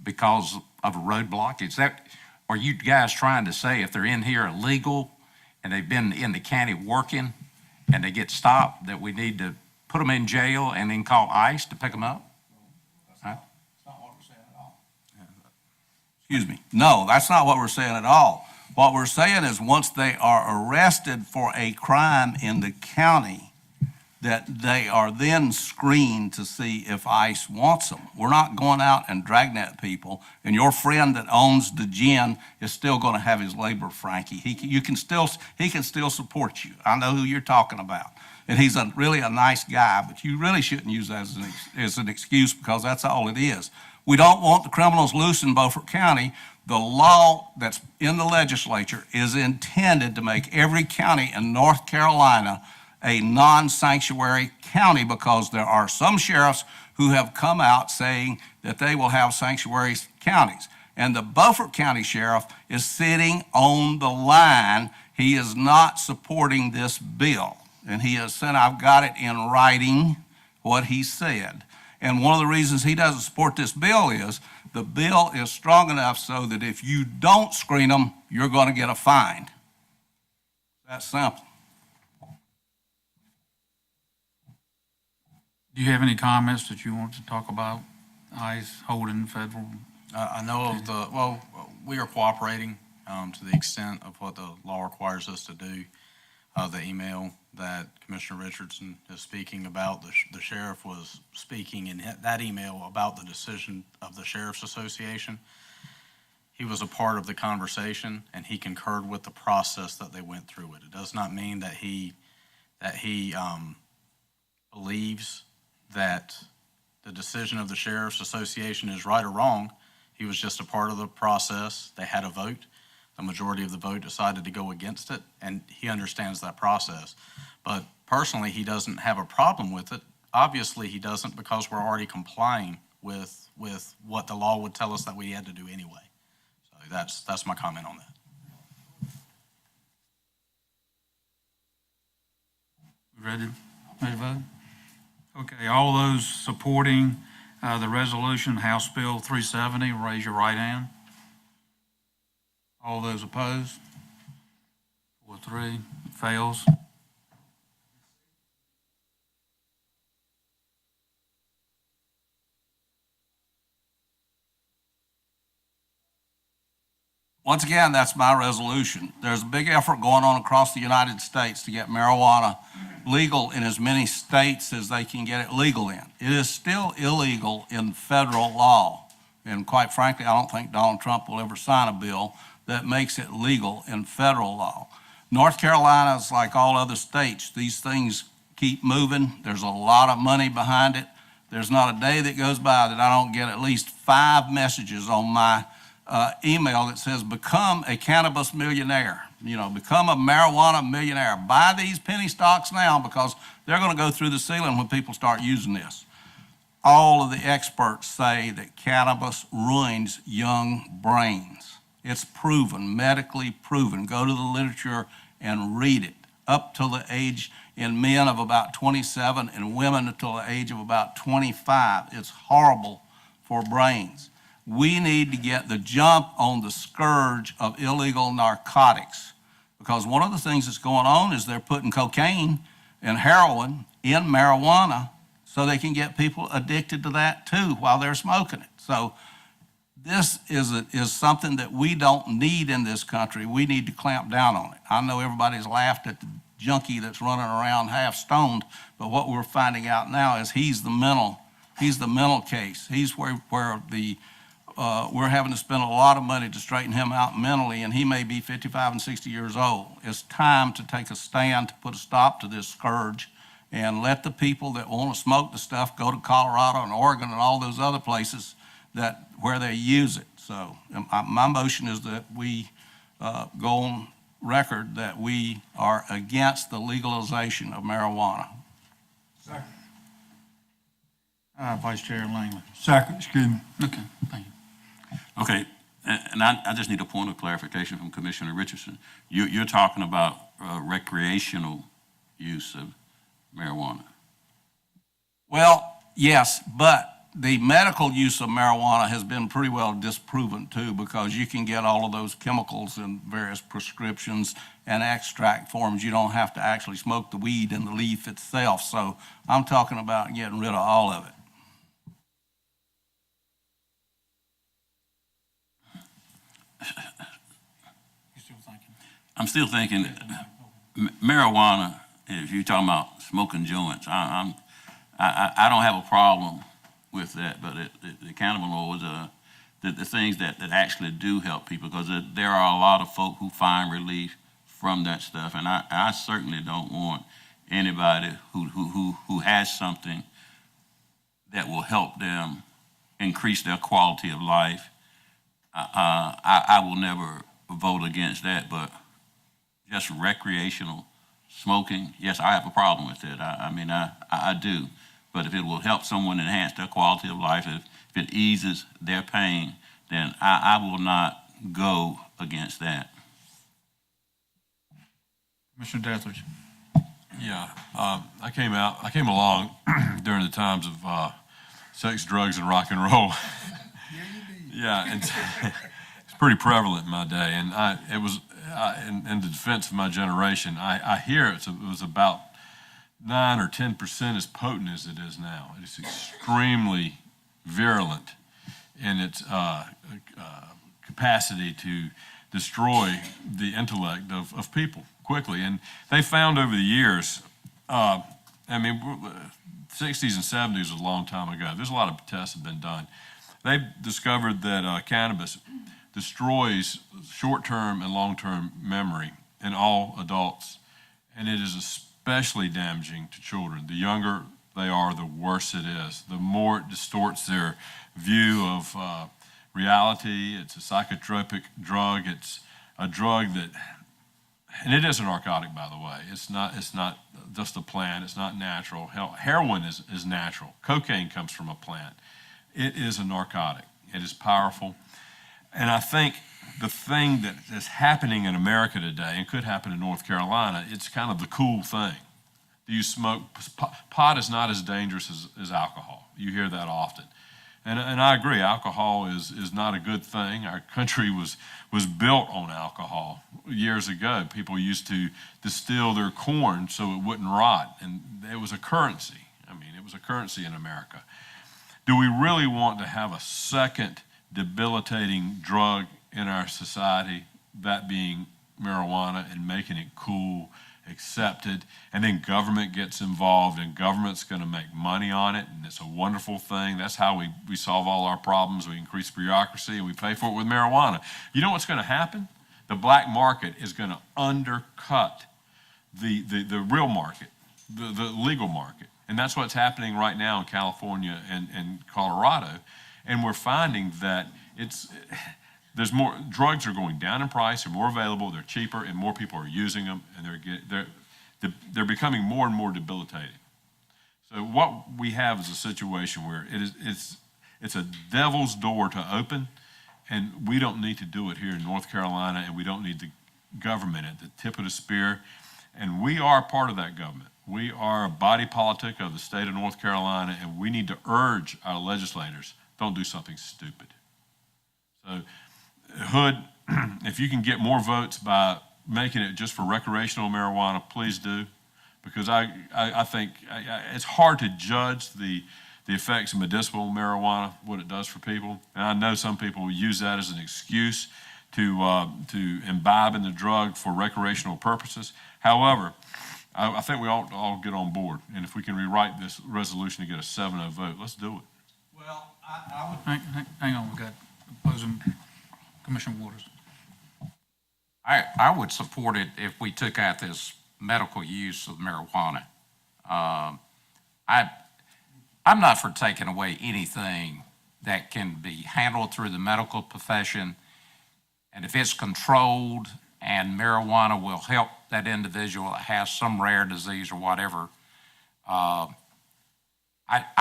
because of a roadblock? Are you guys trying to say if they're in here illegal and they've been in the county working and they get stopped, that we need to put them in jail and then call ICE to pick them up? Excuse me. No, that's not what we're saying at all. What we're saying is once they are arrested for a crime in the county, that they are then screened to see if ICE wants them. We're not going out and dragnet people, and your friend that owns the gin is still going to have his labor Frankie. He can still support you. I know who you're talking about. And he's really a nice guy, but you really shouldn't use that as an excuse, because that's all it is. We don't want the criminals loose in Beaufort County. The law that's in the legislature is intended to make every county in North Carolina a non-sanctuary county, because there are some sheriffs who have come out saying that they will have sanctuary counties. And the Beaufort County Sheriff is sitting on the line. He is not supporting this bill. And he has said, I've got it in writing, what he said. And one of the reasons he doesn't support this bill is the bill is strong enough so that if you don't screen them, you're going to get a fine. That's simple. Do you have any comments that you want to talk about ICE holding federal? I know we are cooperating to the extent of what the law requires us to do. The email that Commissioner Richardson is speaking about, the sheriff was speaking in that email about the decision of the Sheriff's Association. He was a part of the conversation, and he concurred with the process that they went through it. It does not mean that he believes that the decision of the Sheriff's Association is right or wrong. He was just a part of the process. They had a vote. The majority of the vote decided to go against it, and he understands that process. But personally, he doesn't have a problem with it. Obviously, he doesn't, because we're already complying with what the law would tell us that we had to do anyway. So that's my comment on that. Ready to vote? Okay, all those supporting the resolution, House Bill 370, raise your right hand. All those opposed? 4-3, it fails. Once again, that's my resolution. There's a big effort going on across the United States to get marijuana legal in as many states as they can get it legal in. It is still illegal in federal law. And quite frankly, I don't think Donald Trump will ever sign a bill that makes it legal in federal law. North Carolina is like all other states. These things keep moving. There's a lot of money behind it. There's not a day that goes by that I don't get at least 5 messages on my email that says, become a cannabis millionaire. Become a marijuana millionaire. Buy these penny stocks now, because they're going to go through the ceiling when people start using this. All of the experts say that cannabis ruins young brains. It's proven, medically proven. Go to the literature and read it. Up to the age in men of about 27 and women until the age of about 25. It's horrible for brains. We need to get the jump on the scourge of illegal narcotics, because one of the things that's going on is they're putting cocaine and heroin in marijuana so they can get people addicted to that too while they're smoking it. So this is something that we don't need in this country. We need to clamp down on it. I know everybody's laughed at the junkie that's running around half stoned, but what we're finding out now is he's the mental case. He's where we're having to spend a lot of money to straighten him out mentally, and he may be 55 and 60 years old. It's time to take a stand to put a stop to this scourge and let the people that want to smoke the stuff go to Colorado and Oregon and all those other places where they use it. So my motion is that we go on record that we are against the legalization of marijuana. Vice Chair Langley. Second, excuse me. Okay, thank you. Okay, and I just need a point of clarification from Commissioner Richardson. You're talking about recreational use of marijuana. Well, yes, but the medical use of marijuana has been pretty well disproven too, because you can get all of those chemicals in various prescriptions and extract forms. You don't have to actually smoke the weed in the leaf itself. So I'm talking about getting rid of all of it. I'm still thinking marijuana, if you're talking about smoking joints, I don't have a problem with that, but the cannabis laws, the things that actually do help people, because there are a lot of folk who find relief from that stuff, and I certainly don't want anybody who has something that will help them increase their quality of life. I will never vote against that, but just recreational smoking, yes, I have a problem with it. I do. But if it will help someone enhance their quality of life, if it eases their pain, then I will not go against that. Commissioner Deatherage. Yeah, I came along during the times of sex, drugs, and rock and roll. Yeah, it's pretty prevalent in my day, and it was in the defense of my generation. I hear it was about 9 or 10% as potent as it is now. It is extremely virulent in its capacity to destroy the intellect of people quickly. And they found over the years, 60s and 70s was a long time ago. There's a lot of tests have been done. They've discovered that cannabis destroys short-term and long-term memory in all adults, and it is especially damaging to children. The younger they are, the worse it is. The more it distorts their view of reality. It's a psychotropic drug. It's a drug that, and it is a narcotic, by the way. It's not just a plant. It's not natural. Heroin is natural. Cocaine comes from a plant. It is a narcotic. It is powerful. And I think the thing that is happening in America today, and could happen in North Carolina, it's kind of the cool thing. Do you smoke? Pot is not as dangerous as alcohol. You hear that often. And I agree, alcohol is not a good thing. Our country was built on alcohol. Years ago, people used to distill their corn so it wouldn't rot, and it was a currency. It was a currency in America. Do we really want to have a second debilitating drug in our society, that being marijuana, and making it cool, accepted, and then government gets involved, and government's going to make money on it, and it's a wonderful thing. That's how we solve all our problems. We increase bureaucracy, and we pay for it with marijuana. You know what's going to happen? The black market is going to undercut the real market, the legal market, and that's what's happening right now in California and Colorado. And we're finding that there's more drugs are going down in price, they're more available, they're cheaper, and more people are using them, and they're becoming more and more debilitating. So what we have is a situation where it's a devil's door to open, and we don't need to do it here in North Carolina, and we don't need the government at the tip of the spear, and we are part of that government. We are a body politic of the state of North Carolina, and we need to urge our legislators, don't do something stupid. So, Hood, if you can get more votes by making it just for recreational marijuana, please do, because I think it's hard to judge the effects of medicinal marijuana, what it does for people. And I know some people use that as an excuse to imbibe in the drug for recreational purposes. However, I think we ought to all get on board, and if we can rewrite this resolution to get a 7-0 vote, let's do it. Well, I would... Hang on, we got opposing Commissioner Waters. I would support it if we took out this medical use of marijuana. I'm not for taking away anything that can be handled through the medical profession. And if it's controlled and marijuana will help that individual that has some rare disease or whatever, I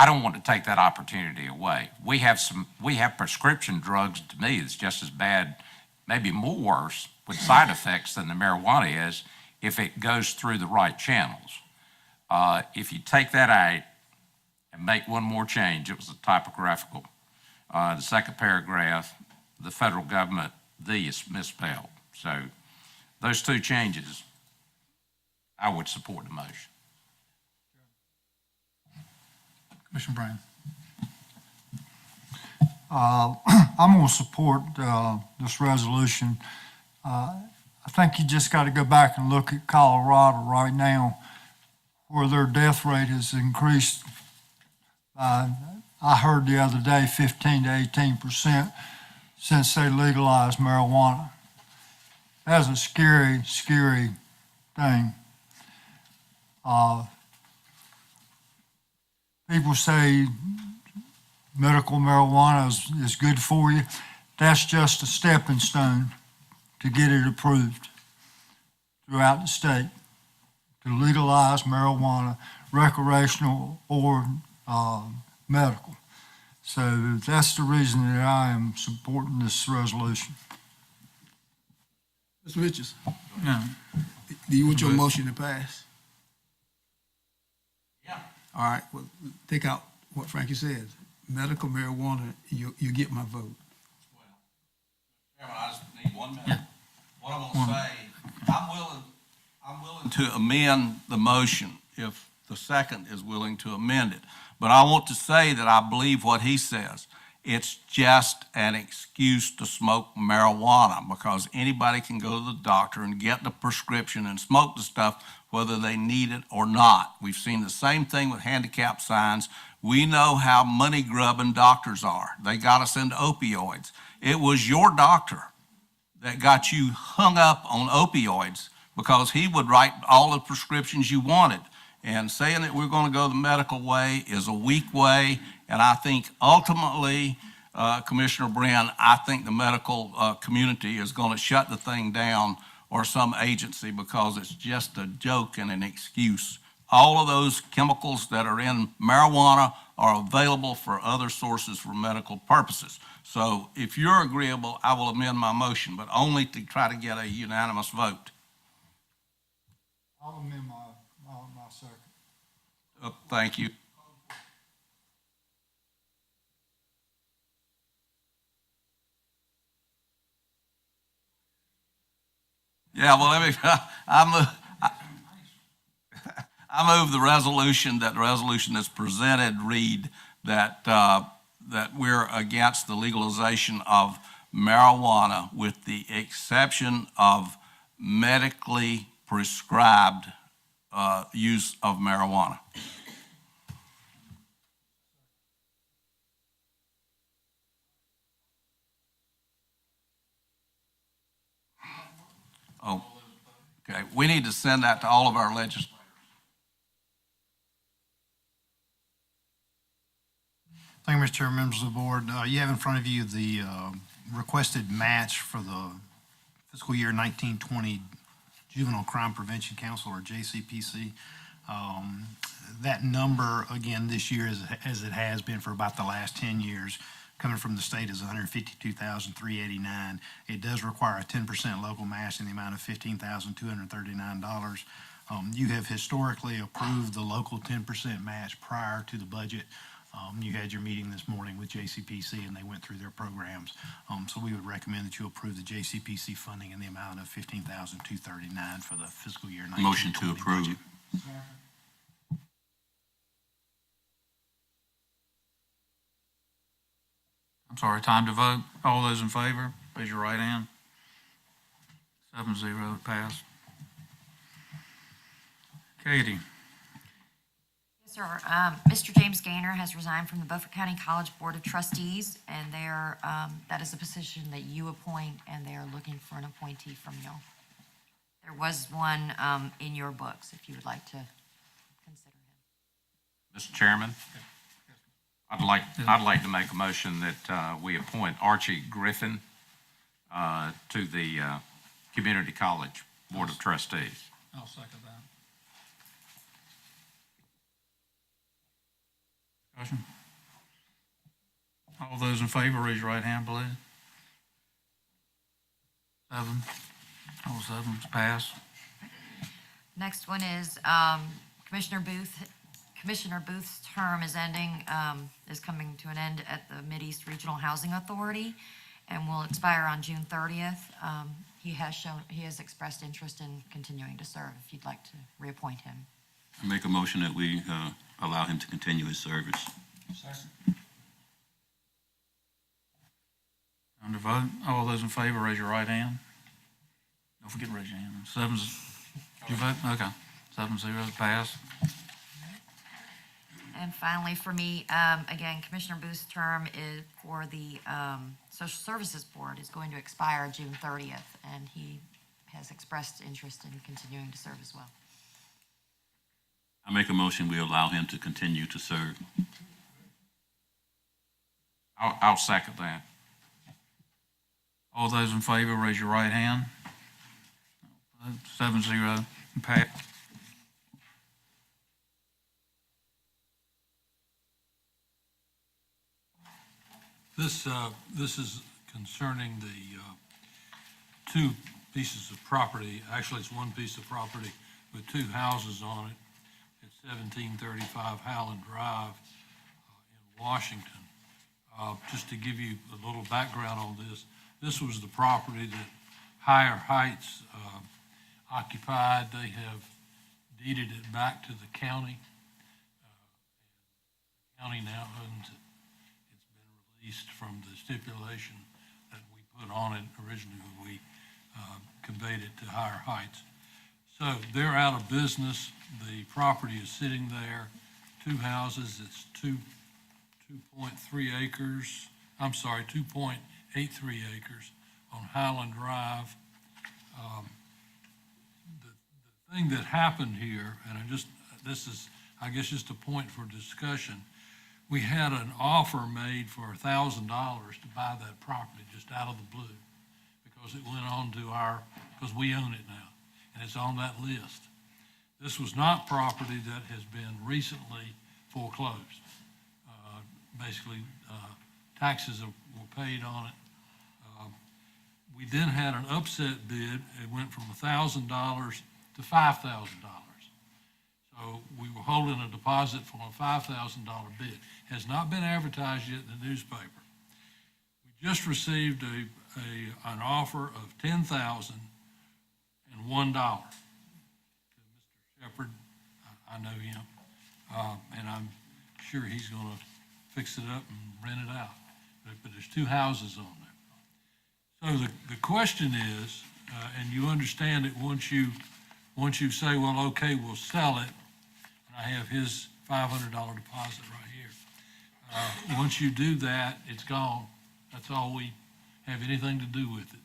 don't want to take that opportunity away. We have prescription drugs, to me, that's just as bad, maybe more worse, with side effects than the marijuana is if it goes through the right channels. If you take that out and make one more change, it was a typographical. The second paragraph, the federal government, the is misspelled. So those two changes, I would support the motion. Commissioner Brown. I'm going to support this resolution. I think you just got to go back and look at Colorado right now, where their death rate has increased by, I heard the other day, 15 to 18% since they legalized marijuana. That's a scary, scary thing. People say medical marijuana is good for you. That's just a stepping stone to get it approved throughout the state, to legalize marijuana, recreational or medical. So that's the reason that I am supporting this resolution. Mr. Richards, Yeah. do you want your motion to pass? Yeah. All right, well, take out what Frankie said. Medical marijuana, you get my vote. Chairman, I just need 1 minute. What I'm gonna say, I'm willing to amend the motion if the second is willing to amend it. But I want to say that I believe what he says. It's just an excuse to smoke marijuana because anybody can go to the doctor and get the prescription and smoke the stuff whether they need it or not. We've seen the same thing with handicap signs. We know how money grubbing doctors are. They got us into opioids. It was your doctor that got you hung up on opioids because he would write all the prescriptions you wanted. And saying that we're going to go the medical way is a weak way. And I think ultimately, Commissioner Brin, I think the medical community is going to shut the thing down or some agency because it's just a joke and an excuse. All of those chemicals that are in marijuana are available for other sources for medical purposes. So if you're agreeable, I will amend my motion, but only to try to get a unanimous vote. I'll amend my second. Thank you. Yeah, well, I move the resolution that's presented read that that we're against the legalization of marijuana with the exception of medically prescribed use of marijuana. Oh, okay. We need to send that to all of our legislators. Thank you, Mr. Chair, members of the board. You have in front of you the requested match for the fiscal year 1920 Juvenile Crime Prevention Council, or JCPC. That number, again, this year, as it has been for about the last 10 years, coming from the state is $152,389. It does require a 10% local match in the amount of $15,239. You have historically approved the local 10% match prior to the budget. You had your meeting this morning with JCPC and they went through their programs. So we would recommend that you approve the JCPC funding in the amount of $15,239 for the fiscal year 1920 Motion to approve. budget. I'm sorry, time to vote. All those in favor, raise your right hand. 7-0, it passed. Katie. Yes, sir. Mr. James Gaynor has resigned from the Beaufort County College Board of Trustees, and that is a position that you appoint, and they are looking for an appointee from you. There was one in your books, if you would like to consider him. Mr. Chairman, I'd like to make a motion that we appoint Archie Griffin to the Community College Board of Trustees. I'll second that. Discussion? All those in favor, raise your right hand, please. 7. All 7's passed. Next one is Commissioner Booth. Commissioner Booth's term is ending, is coming to an end at the Mideast Regional Housing Authority and will expire on June 30th. He has expressed interest in continuing to serve if you'd like to reappoint him. I make a motion that we allow him to continue his service. On the vote, all those in favor, raise your right hand. Don't forget to raise your hand. 7's, did you vote? Okay. 7-0, passed. And finally, for me, again, Commissioner Booth's term is for the Social Services Board is going to expire June 30th, and he has expressed interest in continuing to serve as well. I make a motion we allow him to continue to serve. I'll second that. All those in favor, raise your right hand. 7-0, passed. This is concerning the two pieces of property. Actually, it's one piece of property with two houses on it. It's 1735 Howland Drive in Washington. Just to give you a little background on this, this was the property that Higher Heights occupied. They have deeded it back to the county. The county now owns it. It's been released from the stipulation that we put on it originally when we conveyed it to Higher Heights. So they're out of business. The property is sitting there, two houses. It's 2.3 acres. I'm sorry, 2.83 acres on Highland Drive. The thing that happened here, and this is, I guess, just a point for discussion. We had an offer made for $1,000 to buy that property just out of the blue because it went on to because we own it now, and it's on that list. This was not property that has been recently foreclosed. Basically, taxes were paid on it. We then had an upset bid. It went from $1,000 to $5,000. So we were holding a deposit for a $5,000 bid. Has not been advertised yet in the newspaper. We just received an offer of $10,001. Mr. Shepard, I know him, and I'm sure he's going to fix it up and rent it out. But there's two houses on there. So the question is, and you understand it once you say, well, okay, we'll sell it, and I have his $500 deposit right here. Once you do that, it's gone. That's all we have anything to do with it.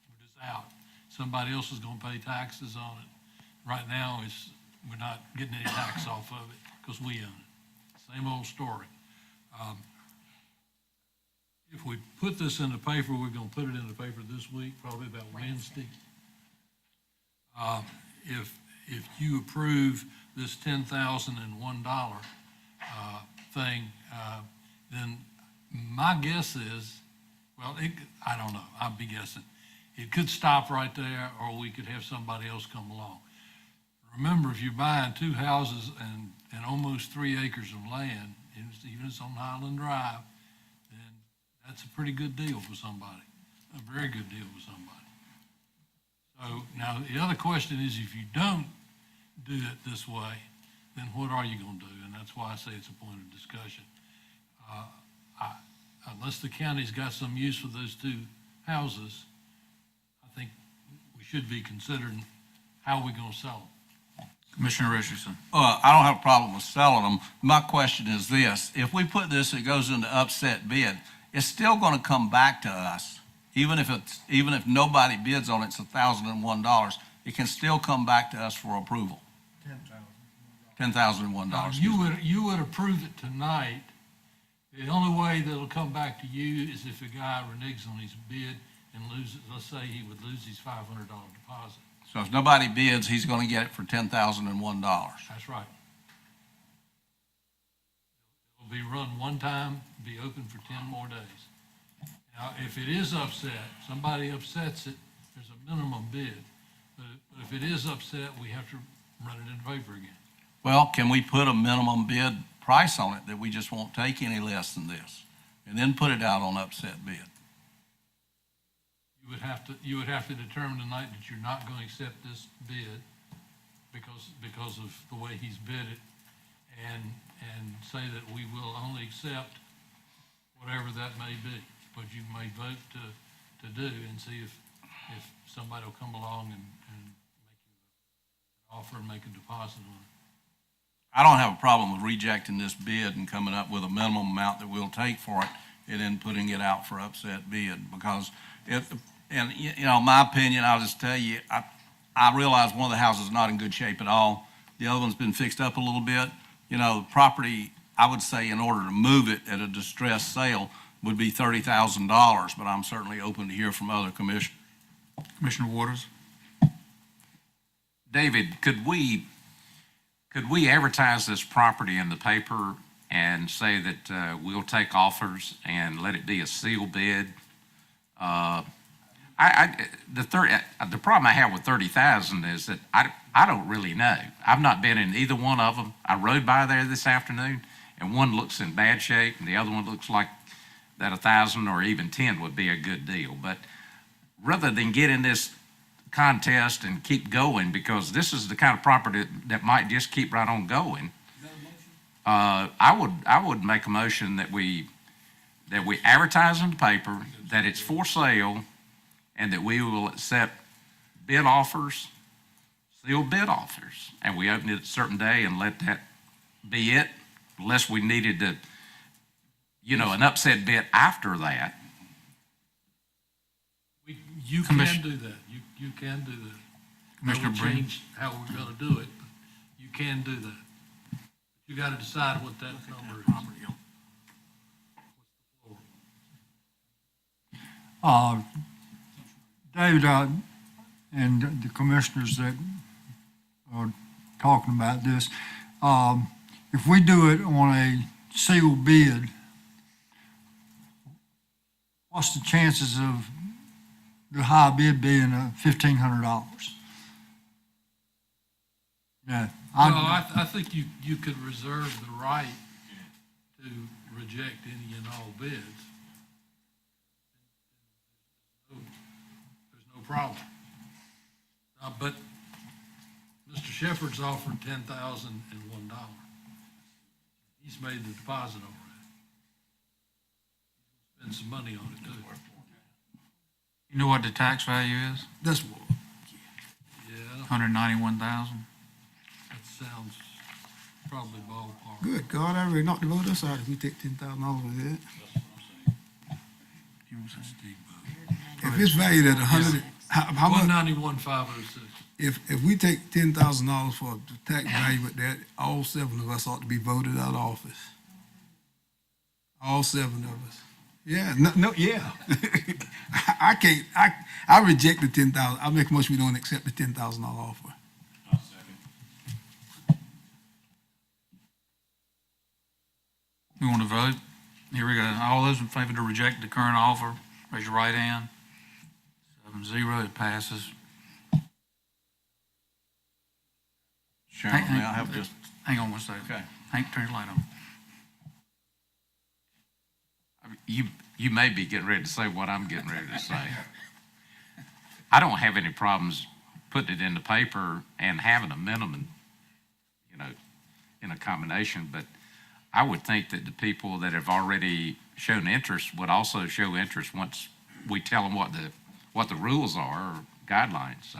We're just out. Somebody else is going to pay taxes on it. Right now, we're not getting any tax off of it because we own it. Same old story. If we put this in the paper, we're going to put it in the paper this week, probably about Wednesday. If you approve this $10,001 thing, then my guess is, well, I don't know. I'll be guessing. It could stop right there, or we could have somebody else come along. Remember, if you're buying two houses and almost 3 acres of land, even if it's on Highland Drive, then that's a pretty good deal for somebody, a very good deal for somebody. So now the other question is, if you don't do it this way, then what are you going to do? And that's why I say it's a point of discussion. Unless the county's got some use for those two houses, I think we should be considering how we're going to sell them. Commissioner Richardson. I don't have a problem with selling them. My question is this: if we put this, it goes into upset bid, it's still going to come back to us, even if nobody bids on it. It's $1,001. It can still come back to us for approval. $10,001. You would approve it tonight The only way that it'll come back to you is if a guy reneges on his bid and loses, let's say he would lose his $500 deposit. So if nobody bids, he's going to get it for $10,001. That's right. It'll be run one time, be open for 10 more days. Now, if it is upset, somebody upsets it, there's a minimum bid. But if it is upset, we have to run it in paper again. Well, can we put a minimum bid price on it that we just won't take any less than this? And then put it out on upset bid? You would have to determine tonight that you're not going to accept this bid because of the way he's bid it, and say that we will only accept whatever that may be. But you may vote to do and see if somebody will come along and make you an offer and make a deposit on it. I don't have a problem with rejecting this bid and coming up with a minimum amount that we'll take for it and then putting it out for upset bid, because my opinion, I'll just tell you, I realize one of the houses is not in good shape at all. The other one's been fixed up a little bit. The property, I would say, in order to move it at a distressed sale would be $30,000, but I'm certainly open to hear from other commissioners. Commissioner Waters? David, could we advertise this property in the paper and say that we'll take offers and let it be a sealed bid? The problem I have with 30,000 is that I don't really know. I've not been in either one of them. I rode by there this afternoon, and one looks in bad shape, and the other one looks like that 1,000 or even 10 would be a good deal. But rather than get in this contest and keep going, because this is the kind of property that might just keep right on going, I would make a motion that we advertise in the paper that it's for sale, and that we will accept bid offers, sealed bid offers, and we open it a certain day and let that be it, unless we needed to, an upset bid after that. You can do that. You can do that. Commissioner That would Breen? change how we're going to do it, but you can do that. You got to decide what that number is. David, and the commissioners that are talking about this, if we do it on a sealed bid, what's the chances of the high bid being $1,500? Yeah. Well, I think you could reserve the right to reject any and all bids. There's no problem. But Mr. Shepherd's offered $10,001. He's made the deposit already. Spend some money on it too. You know what the tax value is? That's, Yeah, 191,000. that sounds probably ballpark. good God, I already knocked the vote us out if we take $10,000 with it. You want to say Steve? If it's valued at 100, how much? 191,506. If we take $10,000 for the tax value with that, all 7 of us ought to be voted out of office. All 7 of us. Yeah, yeah. I reject the 10,000. I make a motion we don't accept the $10,000 offer. We want to vote? Here we go. All those in favor to reject the current offer, raise your right hand. 7-0, it passes. Chairman, may I have just... Hang on one second. Okay. Hank, turn your light on. You may be getting ready to say what I'm getting ready to say. I don't have any problems putting it in the paper and having a minimum, in a combination, but I would think that the people that have already shown interest would also show interest once we tell them what the rules are or guidelines, so.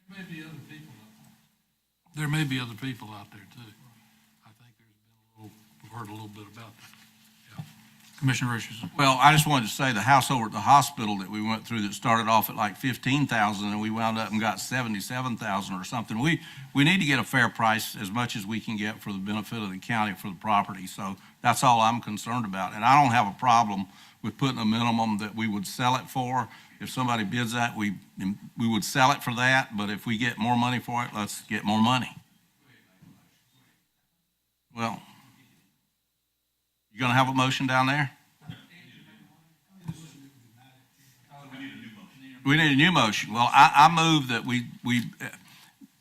There may be other people out there. There may be other people out there too. I think we've heard a little bit about that. Yeah. Commissioner Richardson. Well, I just wanted to say the house over at the hospital that we went through that started off at like 15,000 and we wound up and got 77,000 or something. We need to get a fair price as much as we can get for the benefit of the county for the property. So that's all I'm concerned about. And I don't have a problem with putting a minimum that we would sell it for. If somebody bids that, we would sell it for that. But if we get more money for it, let's get more money. Well, you gonna have a motion down there? We need a new motion. Well, I move that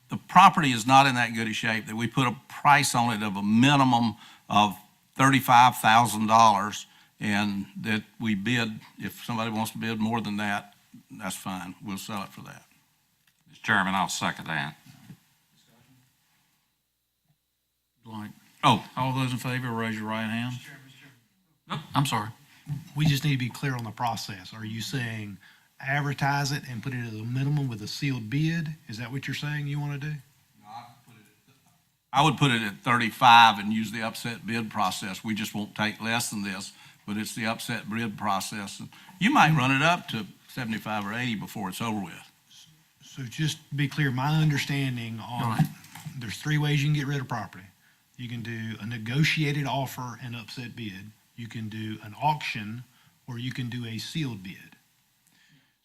the property is not in that good a shape, that we put a price on it of a minimum of $35,000 and that we bid, if somebody wants to bid more than that, that's fine. We'll sell it for that. Mr. Chairman, I'll second that. All those in favor, raise your right hand. Nope, I'm sorry. We just need to be clear on the process. Are you saying advertise it and put it at a minimum with a sealed bid? Is that what you're saying you want to do? I would put it at 35 and use the upset bid process. We just won't take less than this, but it's the upset bid process. You might run it up to 75 or 80 before it's over with. So just to be clear, my understanding on, there's three ways you can get rid of property. You can do a negotiated offer and upset bid. You can do an auction, or you can do a sealed bid.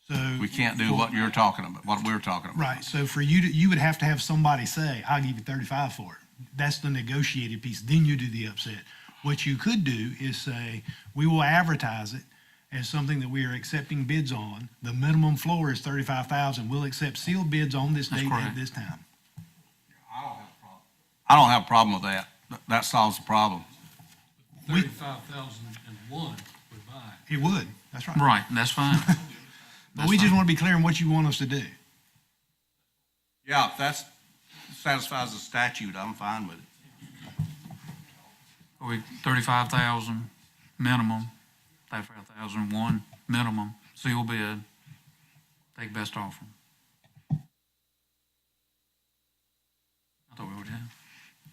So We can't do what you're talking about, what we're talking about. right. So for you to, you would have to have somebody say, "I'll give you 35 for it." That's the negotiated piece. Then you do the upset. What you could do is say, "We will advertise it as something that we are accepting bids on. The minimum floor is 35,000. We'll accept sealed bids on this date at this time." I don't have a problem with that. That solves the problem. 35,001 would buy it. It would. That's right. Right, that's fine. But we just want to be clear on what you want us to do. Yeah, if that satisfies the statute, I'm fine with it. 35,000 minimum, 35,001 minimum, seal bid, take best offer. I thought we already had.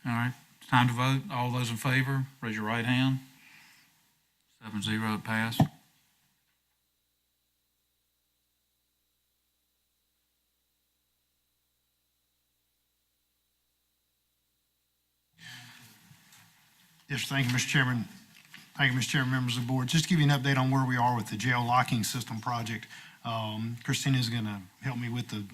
All right, it's time to vote. All those in favor, raise your right hand. 7-0, it passed. Yes, thank you, Mr. Chairman. Thank you, Mr. Chairman, members of the board. Just to give you an update on where we are with the jail locking system project. Christina's going to help me with the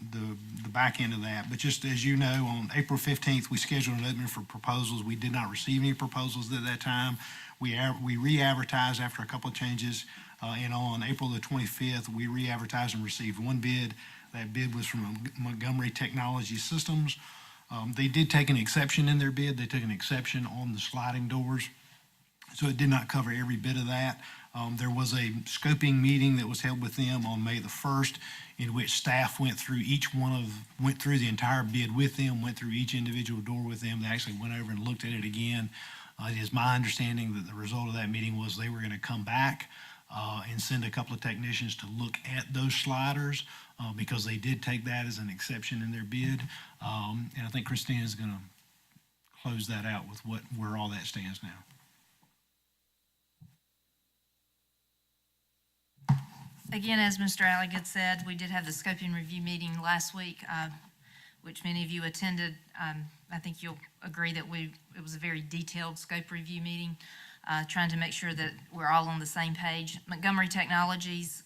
back end of that. But just as you know, on April 15th, we scheduled an opening for proposals. We did not receive any proposals at that time. We re-advertised after a couple of changes. And on April the 25th, we re-advertised and received one bid. That bid was from Montgomery Technology Systems. They did take an exception in their bid. They took an exception on the sliding doors. So it did not cover every bit of that. There was a scoping meeting that was held with them on May the 1st, in which staff went through the entire bid with them, went through each individual door with them. They actually went over and looked at it again. It is my understanding that the result of that meeting was they were going to come back and send a couple of technicians to look at those sliders because they did take that as an exception in their bid. And I think Christina is going to close that out with where all that stands now. Again, as Mr. Alligood said, we did have the scoping review meeting last week, which many of you attended. I think you'll agree that it was a very detailed scope review meeting, trying to make sure that we're all on the same page. Montgomery Technologies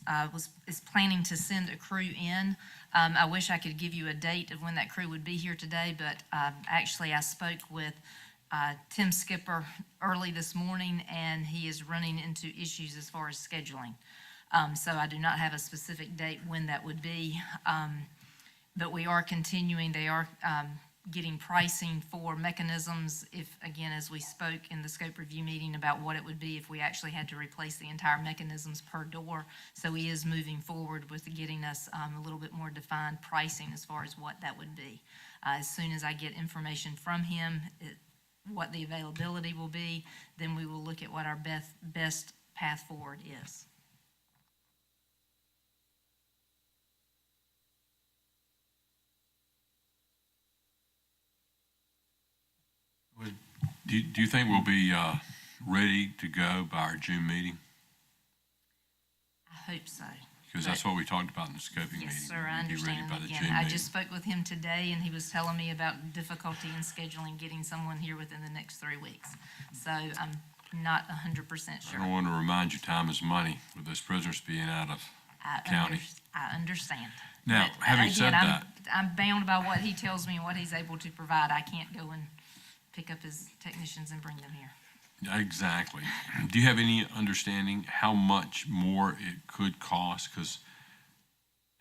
is planning to send a crew in. I wish I could give you a date of when that crew would be here today, but actually I spoke with Tim Skipper early this morning, and he is running into issues as far as scheduling. So I do not have a specific date when that would be, but we are continuing. They are getting pricing for mechanisms if, again, as we spoke in the scope review meeting about what it would be if we actually had to replace the entire mechanisms per door. So he is moving forward with getting us a little bit more defined pricing as far as what that would be. As soon as I get information from him, what the availability will be, then we will look at what our best path forward is. Do you think we'll be ready to go by our June meeting? hope so. Because that's what we talked about in the scoping meeting. Yes, sir, I We'd be ready understand. by the Again, June I meeting. just spoke with him today, and he was telling me about difficulty in scheduling, getting someone here within the next 3 weeks. So I'm not 100% I sure. don't want to remind you, time is money with those prisoners being out of county. I understand. Now, But, having said again, that, I'm bound by what he tells me and what he's able to provide. I can't go and pick up his technicians and bring them here. exactly. Do you have any understanding how much more it could cost? Because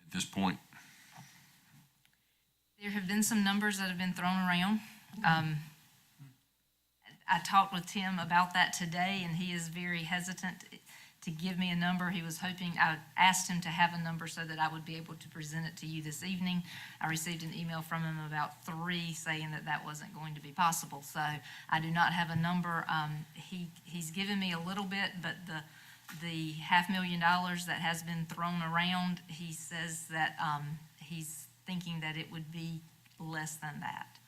at this point, There have been some numbers that have been thrown around. I talked with Tim about that today, and he is very hesitant to give me a number. He was hoping, I asked him to have a number so that I would be able to present it to you this evening. I received an email from him about 3 saying that that wasn't going to be possible. So I do not have a number. He's given me a little bit, but the $500,000 that has been thrown around, he says that he's thinking that it would be less than that.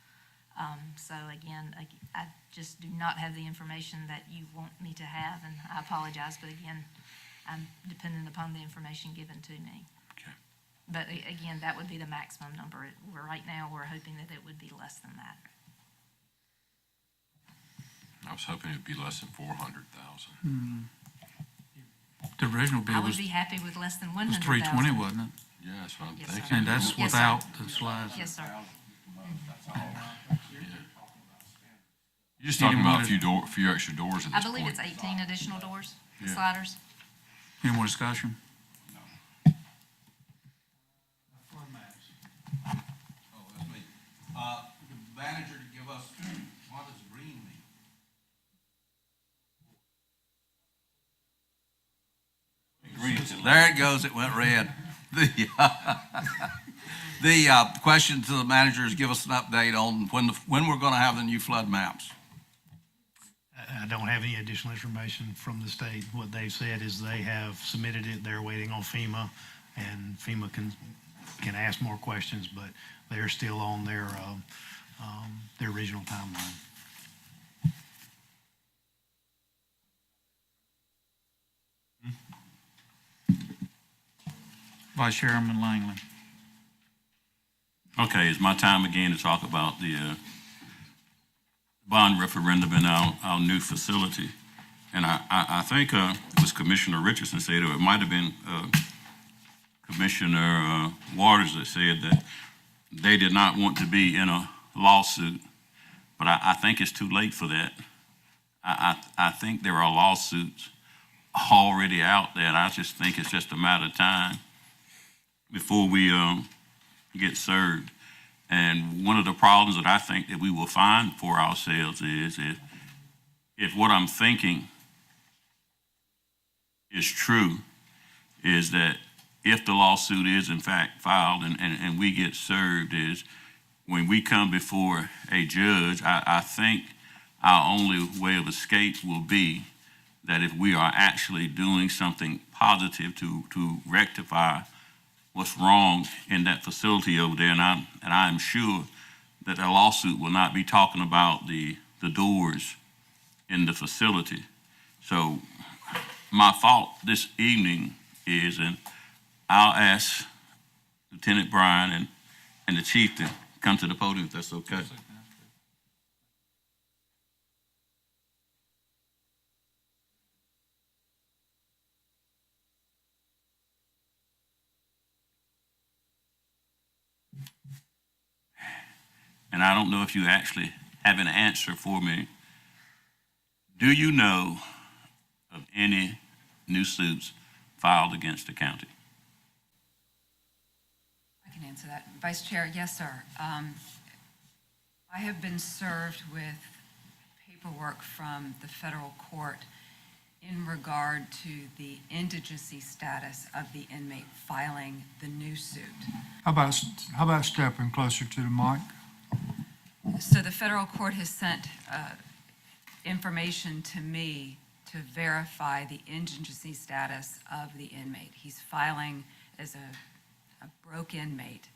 So again, I just do not have the information that you want me to have, and I apologize, but again, I'm dependent upon the information given to me. Okay. But again, that would be the maximum number. Right now, we're hoping that it would be less than that. I was hoping it'd be less than 400,000. The original I bill would was be happy with less than was 100,000. 320, wasn't it? Yeah, that's what I'm Yes, thinking. sir. And that's Yes, sir. without the slides. Yes, sir. You're just You talking didn't about want a few extra doors at I this believe point. it's 18 additional doors, Yeah. sliders. Any more discussion? Oh, that's me. The manager to give us, what does green mean? There it goes, it went red. The question to the manager is give us an update on when we're gonna have the new flood maps. I don't have any additional information from the state. What they've said is they have submitted it, they're waiting on FEMA, and FEMA can ask more questions, but they're still on their regional timeline. Vice Chairman Langley. Okay, it's my time again to talk about the bond referendum in our new facility. And I think it was Commissioner Richardson said, or it might have been Commissioner Waters that said that they did not want to be in a lawsuit, but I think it's too late for that. I think there are lawsuits already out there, and I just think it's just a matter of time before we get served. And one of the problems that I think that we will find for ourselves is if what I'm thinking is true, is that if the lawsuit is in fact filed and we get served, is when we come before a judge, I think our only way of escape will be that if we are actually doing something positive to rectify what's wrong in that facility over there, and I am sure that a lawsuit will not be talking about the doors in the facility. So my thought this evening is, and I'll ask Lieutenant Bryan and the chief to come to the podium if that's okay. And I don't know if you actually have an answer for me. Do you know of any new suits filed against the county? I can answer that. Vice Chair, yes, sir. I have been served with paperwork from the federal court in regard to the indigency status of the inmate filing the new suit. How about stepping closer to the mic? So the federal court has sent information to me to verify the indigency status of the inmate. He's filing as a broke inmate,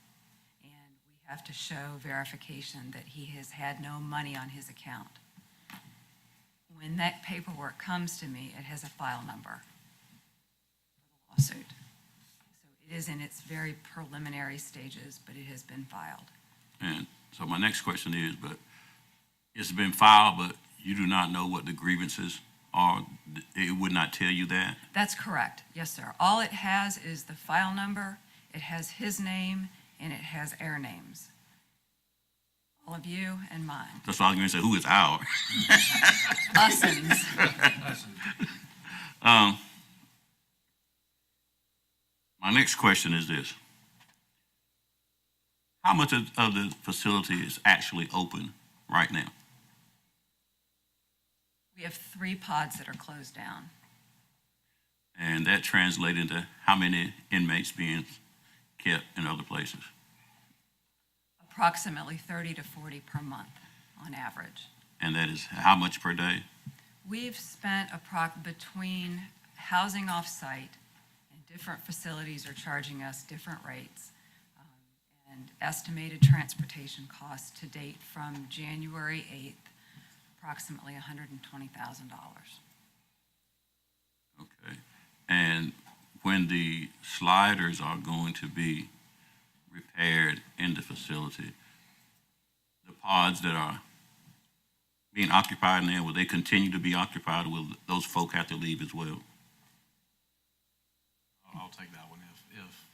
and we have to show verification that he has had no money on his account. When that paperwork comes to me, it has a file number for the lawsuit. So it is in its very preliminary stages, but it has been filed. And so my next question is, but it's been filed, but you do not know what the grievances are? It would not tell you that? That's correct. Yes, sir. All it has is the file number, it has his name, and it has our names. All of you and mine. That's why I was going to say, who is our? Usins. My next question is this. How much of the facility is actually open right now? We have 3 pods that are closed down. And that translates into how many inmates being kept in other places? Approximately 30 to 40 per month on average. And that is how much per day? We've spent between housing off-site and different facilities are charging us different rates, and estimated transportation costs to date from January 8th, approximately $120,000. Okay. And when the sliders are going to be repaired in the facility, the pods that are being occupied now, will they continue to be occupied, or will those folk have to leave as well? I'll take that one. If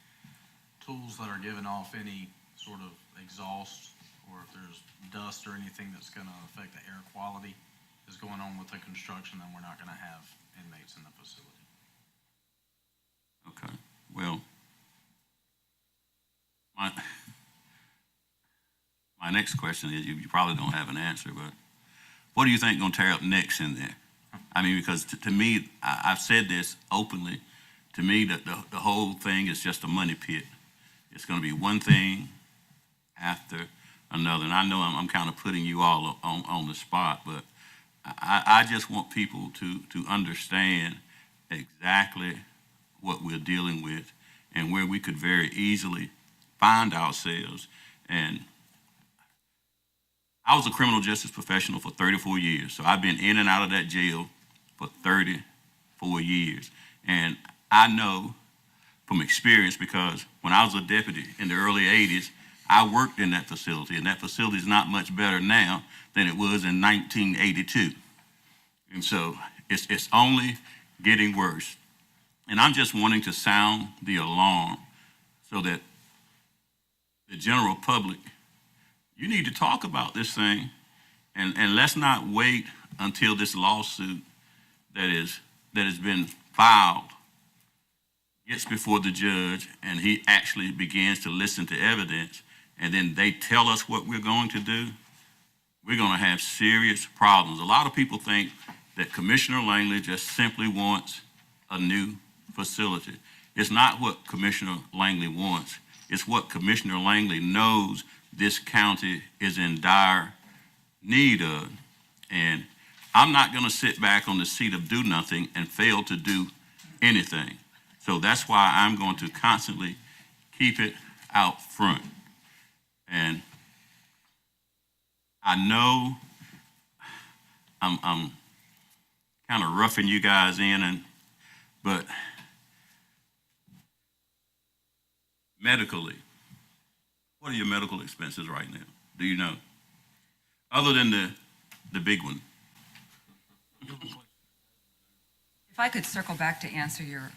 tools that are giving off any sort of exhaust, or if there's dust or anything that's going to affect the air quality is going on with the construction, then we're not going to have inmates in the facility. Okay. Well, my next question is, you probably don't have an answer, but what do you think going to tear up next in there? I mean, because to me, I've said this openly, to me, that the whole thing is just a money pit. It's going to be one thing after another. And I know I'm kind of putting you all on the spot, but I just want people to understand exactly what we're dealing with and where we could very easily find ourselves. And I was a criminal justice professional for 34 years, so I've been in and out of that jail for 34 years. And I know from experience, because when I was a deputy in the early 80s, I worked in that facility, and that facility is not much better now than it was in 1982. And so it's only getting worse. And I'm just wanting to sound the alarm so that the general public, you need to talk about this thing, and let's not wait until this lawsuit that has been filed gets before the judge and he actually begins to listen to evidence, and then they tell us what we're going to do. We're going to have serious problems. A lot of people think that Commissioner Langley just simply wants a new facility. It's not what Commissioner Langley wants. It's what Commissioner Langley knows this county is in dire need of. And I'm not going to sit back on the seat of do nothing and fail to do anything. So that's why I'm going to constantly keep it out front. And I know I'm kind of roughing you guys in, but medically, what are your medical expenses right now? Do you know? Other than the big one. If I could circle back to answer your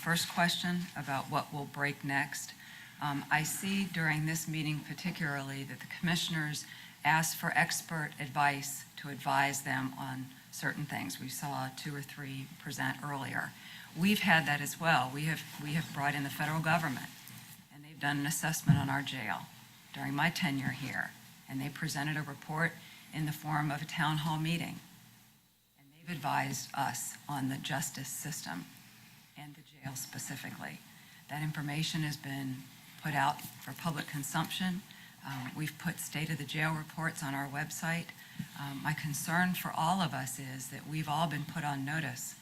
first question about what will break next. I see during this meeting particularly that the commissioners asked for expert advice to advise them on certain things. We saw 2 or 3 present earlier. We've had that as well. We have brought in the federal government, and they've done an assessment on our jail during my tenure here, and they presented a report in the form of a town hall meeting. And they've advised us on the justice system and the jail specifically. That information has been put out for public consumption. We've put state of the jail reports on our website. My concern for all of us is that we've all been put on notice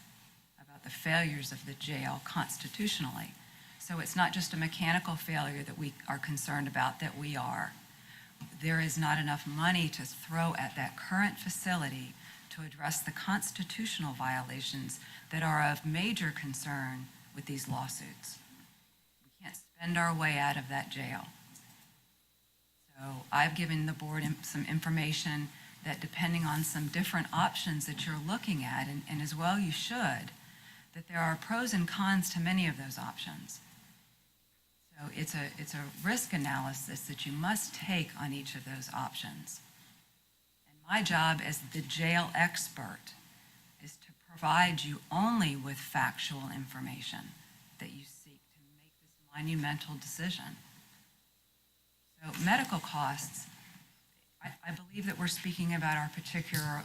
about the failures of the jail constitutionally. So it's not just a mechanical failure that we are concerned about, that we are. There is not enough money to throw at that current facility to address the constitutional violations that are of major concern with these lawsuits. We can't spend our way out of that jail. So I've given the board some information that depending on some different options that you're looking at, and as well you should, that there are pros and cons to many of those options. So it's a risk analysis that you must take on each of those options. And my job as the jail expert is to provide you only with factual information that you seek to make this monumental decision. So medical costs, I believe that we're speaking about our particular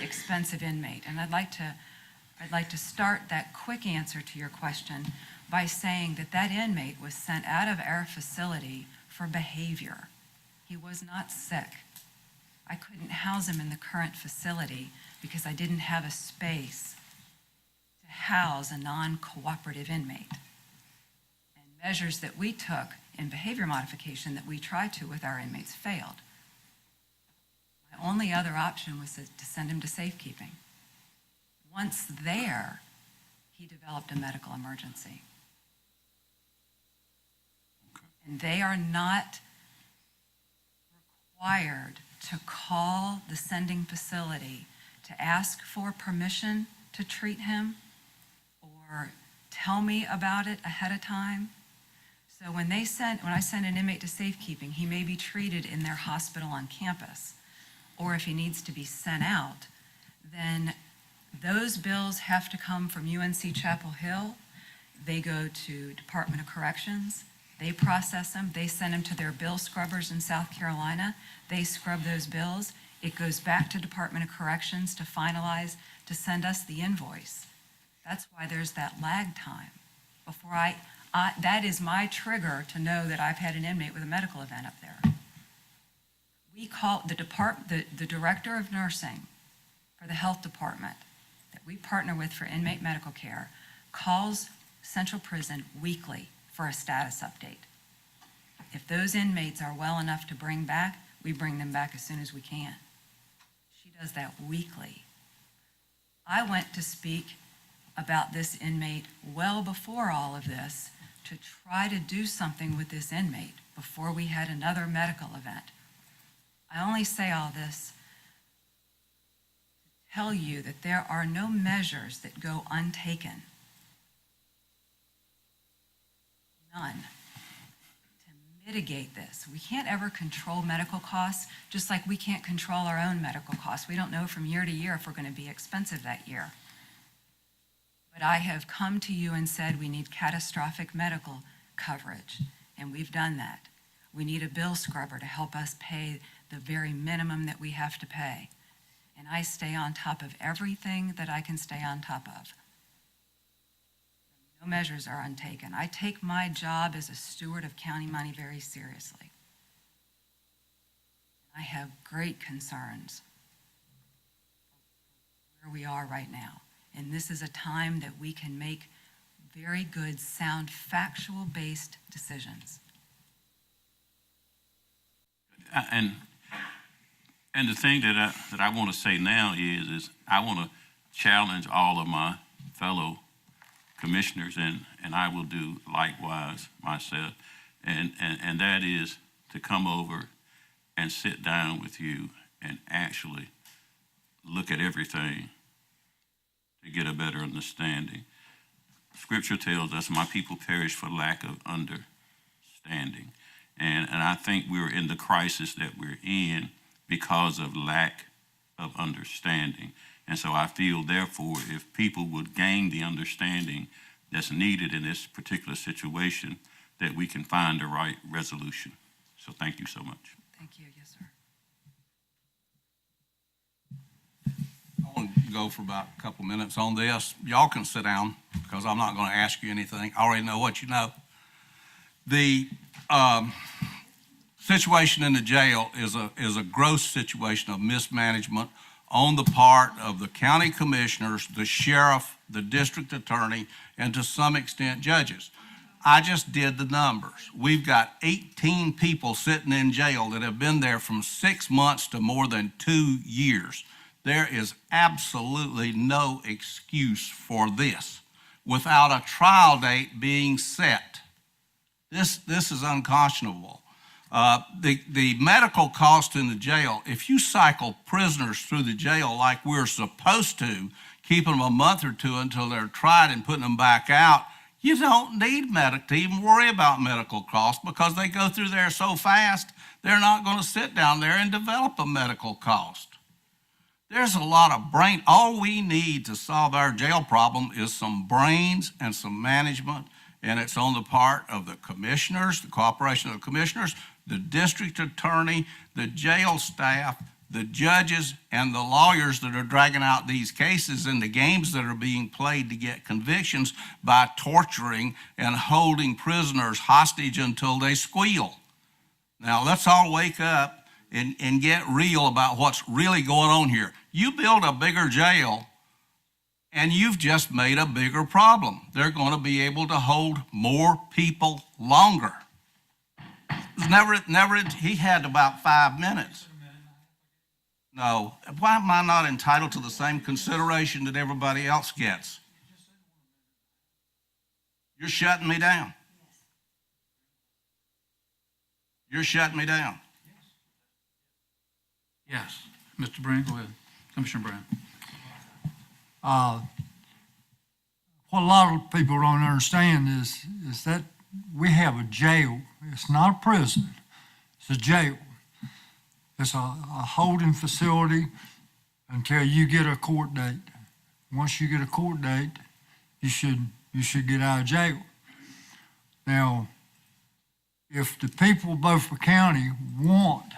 expensive inmate, and I'd like to start that quick answer to your question by saying that that inmate was sent out of our facility for behavior. He was not sick. I couldn't house him in the current facility because I didn't have a space to house a non-cooperative inmate. And measures that we took in behavior modification that we tried to with our inmates failed. My only other option was to send him to safekeeping. Once there, he developed a medical emergency. And they are not required to call the sending facility to ask for permission to treat him or tell me about it ahead of time. So when I send an inmate to safekeeping, he may be treated in their hospital on campus, or if he needs to be sent out, then those bills have to come from UNC Chapel Hill. They go to Department of Corrections. They process them. They send them to their bill scrubbers in South Carolina. They scrub those bills. It goes back to Department of Corrections to finalize, to send us the invoice. That's why there's that lag time. Before that is my trigger to know that I've had an inmate with a medical event up there. We call the director of nursing for the health department that we partner with for inmate medical care calls Central Prison weekly for a status update. If those inmates are well enough to bring back, we bring them back as soon as we can. She does that weekly. I went to speak about this inmate well before all of this to try to do something with this inmate before we had another medical event. I only say all this to tell you that there are no measures that go untaken. None. To mitigate this. We can't ever control medical costs, just like we can't control our own medical costs. We don't know from year to year if we're going to be expensive that year. But I have come to you and said we need catastrophic medical coverage, and we've done that. We need a bill scrubber to help us pay the very minimum that we have to pay. And I stay on top of everything that I can stay on top of. No measures are untaken. I take my job as a steward of county money very seriously. I have great concerns where we are right now. And this is a time that we can make very good, sound, factual-based decisions. And the thing that I want to say now is I want to challenge all of my fellow commissioners, and I will do likewise myself, and that is to come over and sit down with you and actually look at everything to get a better understanding. Scripture tells us, my people perish for lack of understanding. And I think we're in the crisis that we're in because of lack of understanding. And so I feel, therefore, if people would gain the understanding that's needed in this particular situation, that we can find the right resolution. So thank you so much. Thank you. Yes, sir. I want to go for about a couple minutes on this. Y'all can sit down because I'm not going to ask you anything. I already know what you know. The situation in the jail is a gross situation of mismanagement on the part of the county commissioners, the sheriff, the district attorney, and to some extent judges. I just did the numbers. We've got 18 people sitting in jail that have been there from 6 months to more than 2 years. There is absolutely no excuse for this. without a trial date being set. This is unconscionable. The medical cost in the jail, if you cycle prisoners through the jail like we're supposed to, keeping them a month or two until they're tried and putting them back out, you don't need to even worry about medical costs because they go through there so fast, they're not going to sit down there and develop a medical cost. There's a lot of brain. All we need to solve our jail problem is some brains and some management, and it's on the part of the commissioners, the cooperation of the commissioners, the district attorney, the jail staff, the judges, and the lawyers that are dragging out these cases and the games that are being played to get convictions by torturing and holding prisoners hostage until they squeal. Now, let's all wake up and get real about what's really going on here. You build a bigger jail, and you've just made a bigger problem. They're going to be able to hold more people longer. He had about 5 minutes. No, why am I not entitled to the same consideration that everybody else gets? You're shutting me down. You're shutting me down. Yes. Mr. Brand, go ahead. Commissioner Brown. What a lot of people don't understand is that we have a jail. It's not a prison. It's a jail. It's a holding facility until you get a court date. Once you get a court date, you should get out of jail. Now, if the people of Beaufort County want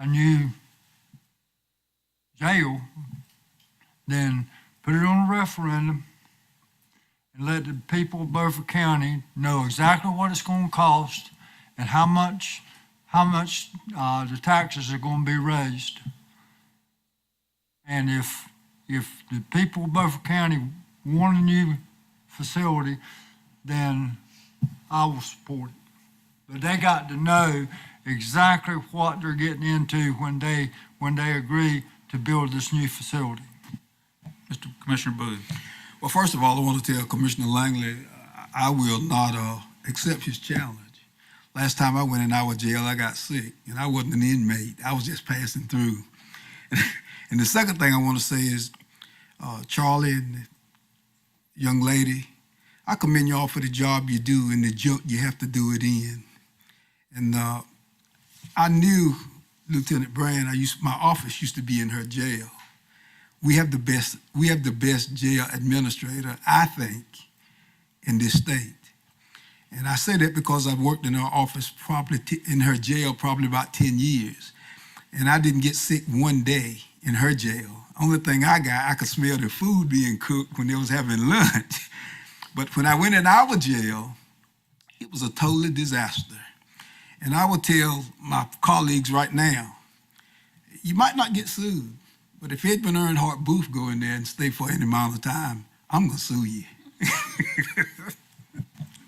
a new jail, then put it on a referendum and let the people of Beaufort County know exactly what it's going to cost and how much the taxes are going to be raised. And if the people of Beaufort County want a new facility, then I will support it. But they got to know exactly what they're getting into when they agree to build this new facility. Mr. Commissioner Booth. Well, first of all, I want to tell Commissioner Langley, I will not accept his challenge. Last time I went in our jail, I got sick, and I wasn't an inmate. I was just passing through. And the second thing I want to say is, Charlie and the young lady, I commend y'all for the job you do and the junk you have to do it in. And I knew Lieutenant Brand. My office used to be in her jail. We have the best jail administrator, I think, in this state. And I say that because I've worked in her office in her jail probably about 10 years. And I didn't get sick one day in her jail. Only thing I could smell the food being cooked when they was having lunch. But when I went in our jail, it was a total disaster. And I will tell my colleagues right now, you might not get sued, but if Edmund Earnhardt Booth go in there and stay for any amount of time, I'm going to sue you.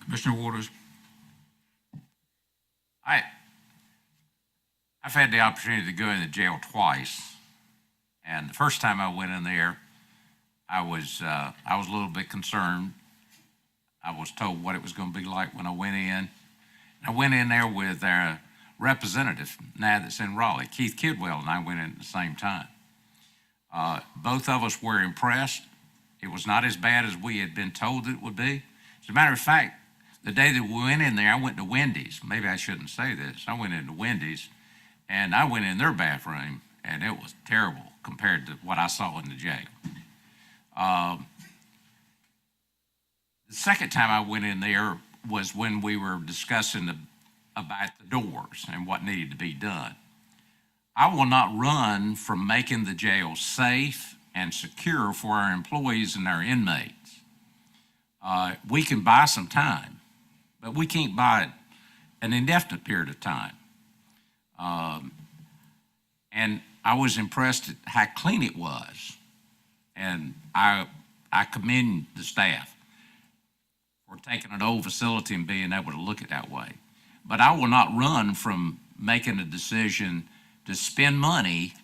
Commissioner Waters. I've had the opportunity to go in the jail twice, and the first time I went in there, I was a little bit concerned. I was told what it was going to be like when I went in. I went in there with our representative now that's in Raleigh, Keith Kidwell, and I went in at the same time. Both of us were impressed. It was not as bad as we had been told it would be. As a matter of fact, the day that we went in there, I went to Wendy's. Maybe I shouldn't say this. I went into Wendy's, and I went in their bathroom, and it was terrible compared to what I saw in the jail. The second time I went in there was when we were discussing about the doors and what needed to be done. I will not run from making the jail safe and secure for our employees and our inmates. We can buy some time, but we can't buy an indefinite period of time. And I was impressed at how clean it was. And I commend the staff for taking an old facility and being able to look at it that way. But I will not run from making a decision to spend money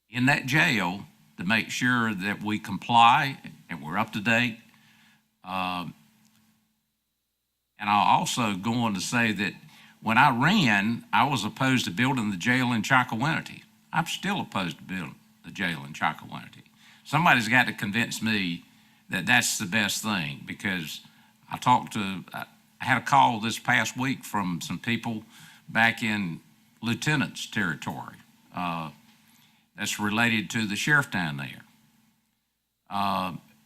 in that jail to make sure that we comply and We're up to date. And I'll also go on to say that when I ran, I was opposed to building the jail in Chakawinity. I'm still opposed to building the jail in Chakawinity. Somebody's got to convince me that that's the best thing, because I had a call this past week from some people back in Lieutenant's territory that's related to the sheriff down there.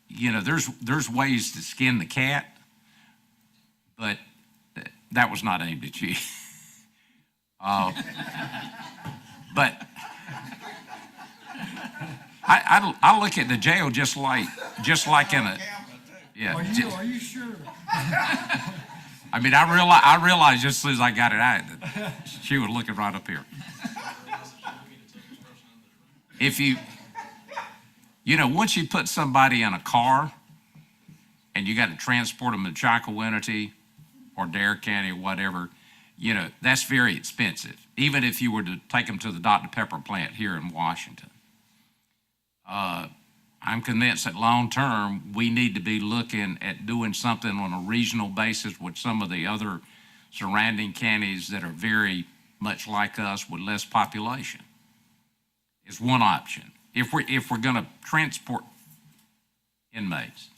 There's ways to skin the cat, but that was not aimed at you. But I look at the jail just like in a, yeah. Are you sure? I mean, I realized just as soon as I got it out that she was looking right up here. If once you put somebody in a car and you got to transport them to Chakawinity or Dare County or whatever, that's very expensive, even if you were to take them to the Dr. Pepper plant here in Washington. I'm convinced that long-term, we need to be looking at doing something on a regional basis with some of the other surrounding counties that are very much like us with less population. Is one option. If we're going to transport inmates,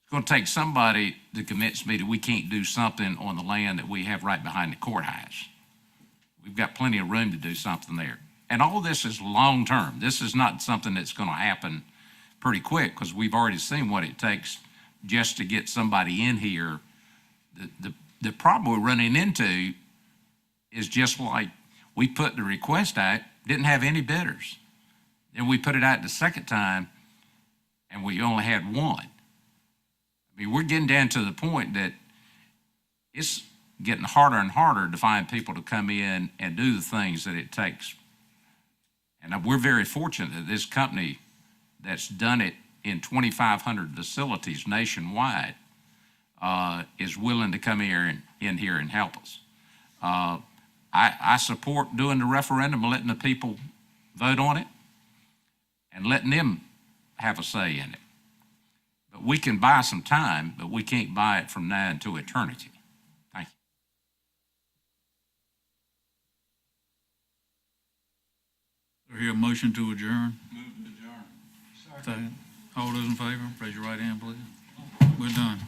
it's going to take somebody to convince me that we can't do something on the land that we have right behind the courthouse. We've got plenty of room to do something there. And all this is long-term. This is not something that's going to happen pretty quick, because we've already seen what it takes just to get somebody in here. The problem we're running into is just like we put the request out, didn't have any bidders. Then we put it out the second time, and we only had one. I mean, we're getting down to the point that it's getting harder and harder to find people to come in and do the things that it takes. And we're very fortunate that this company that's done it in 2,500 facilities nationwide is willing to come in here and help us. I support doing the referendum and letting the people vote on it and letting them have a say in it. But we can buy some time, but we can't buy it from now until eternity. Thank you. Do I hear a motion to adjourn? Move to adjourn. Second. All those in favor, raise your right hand, please. We're done.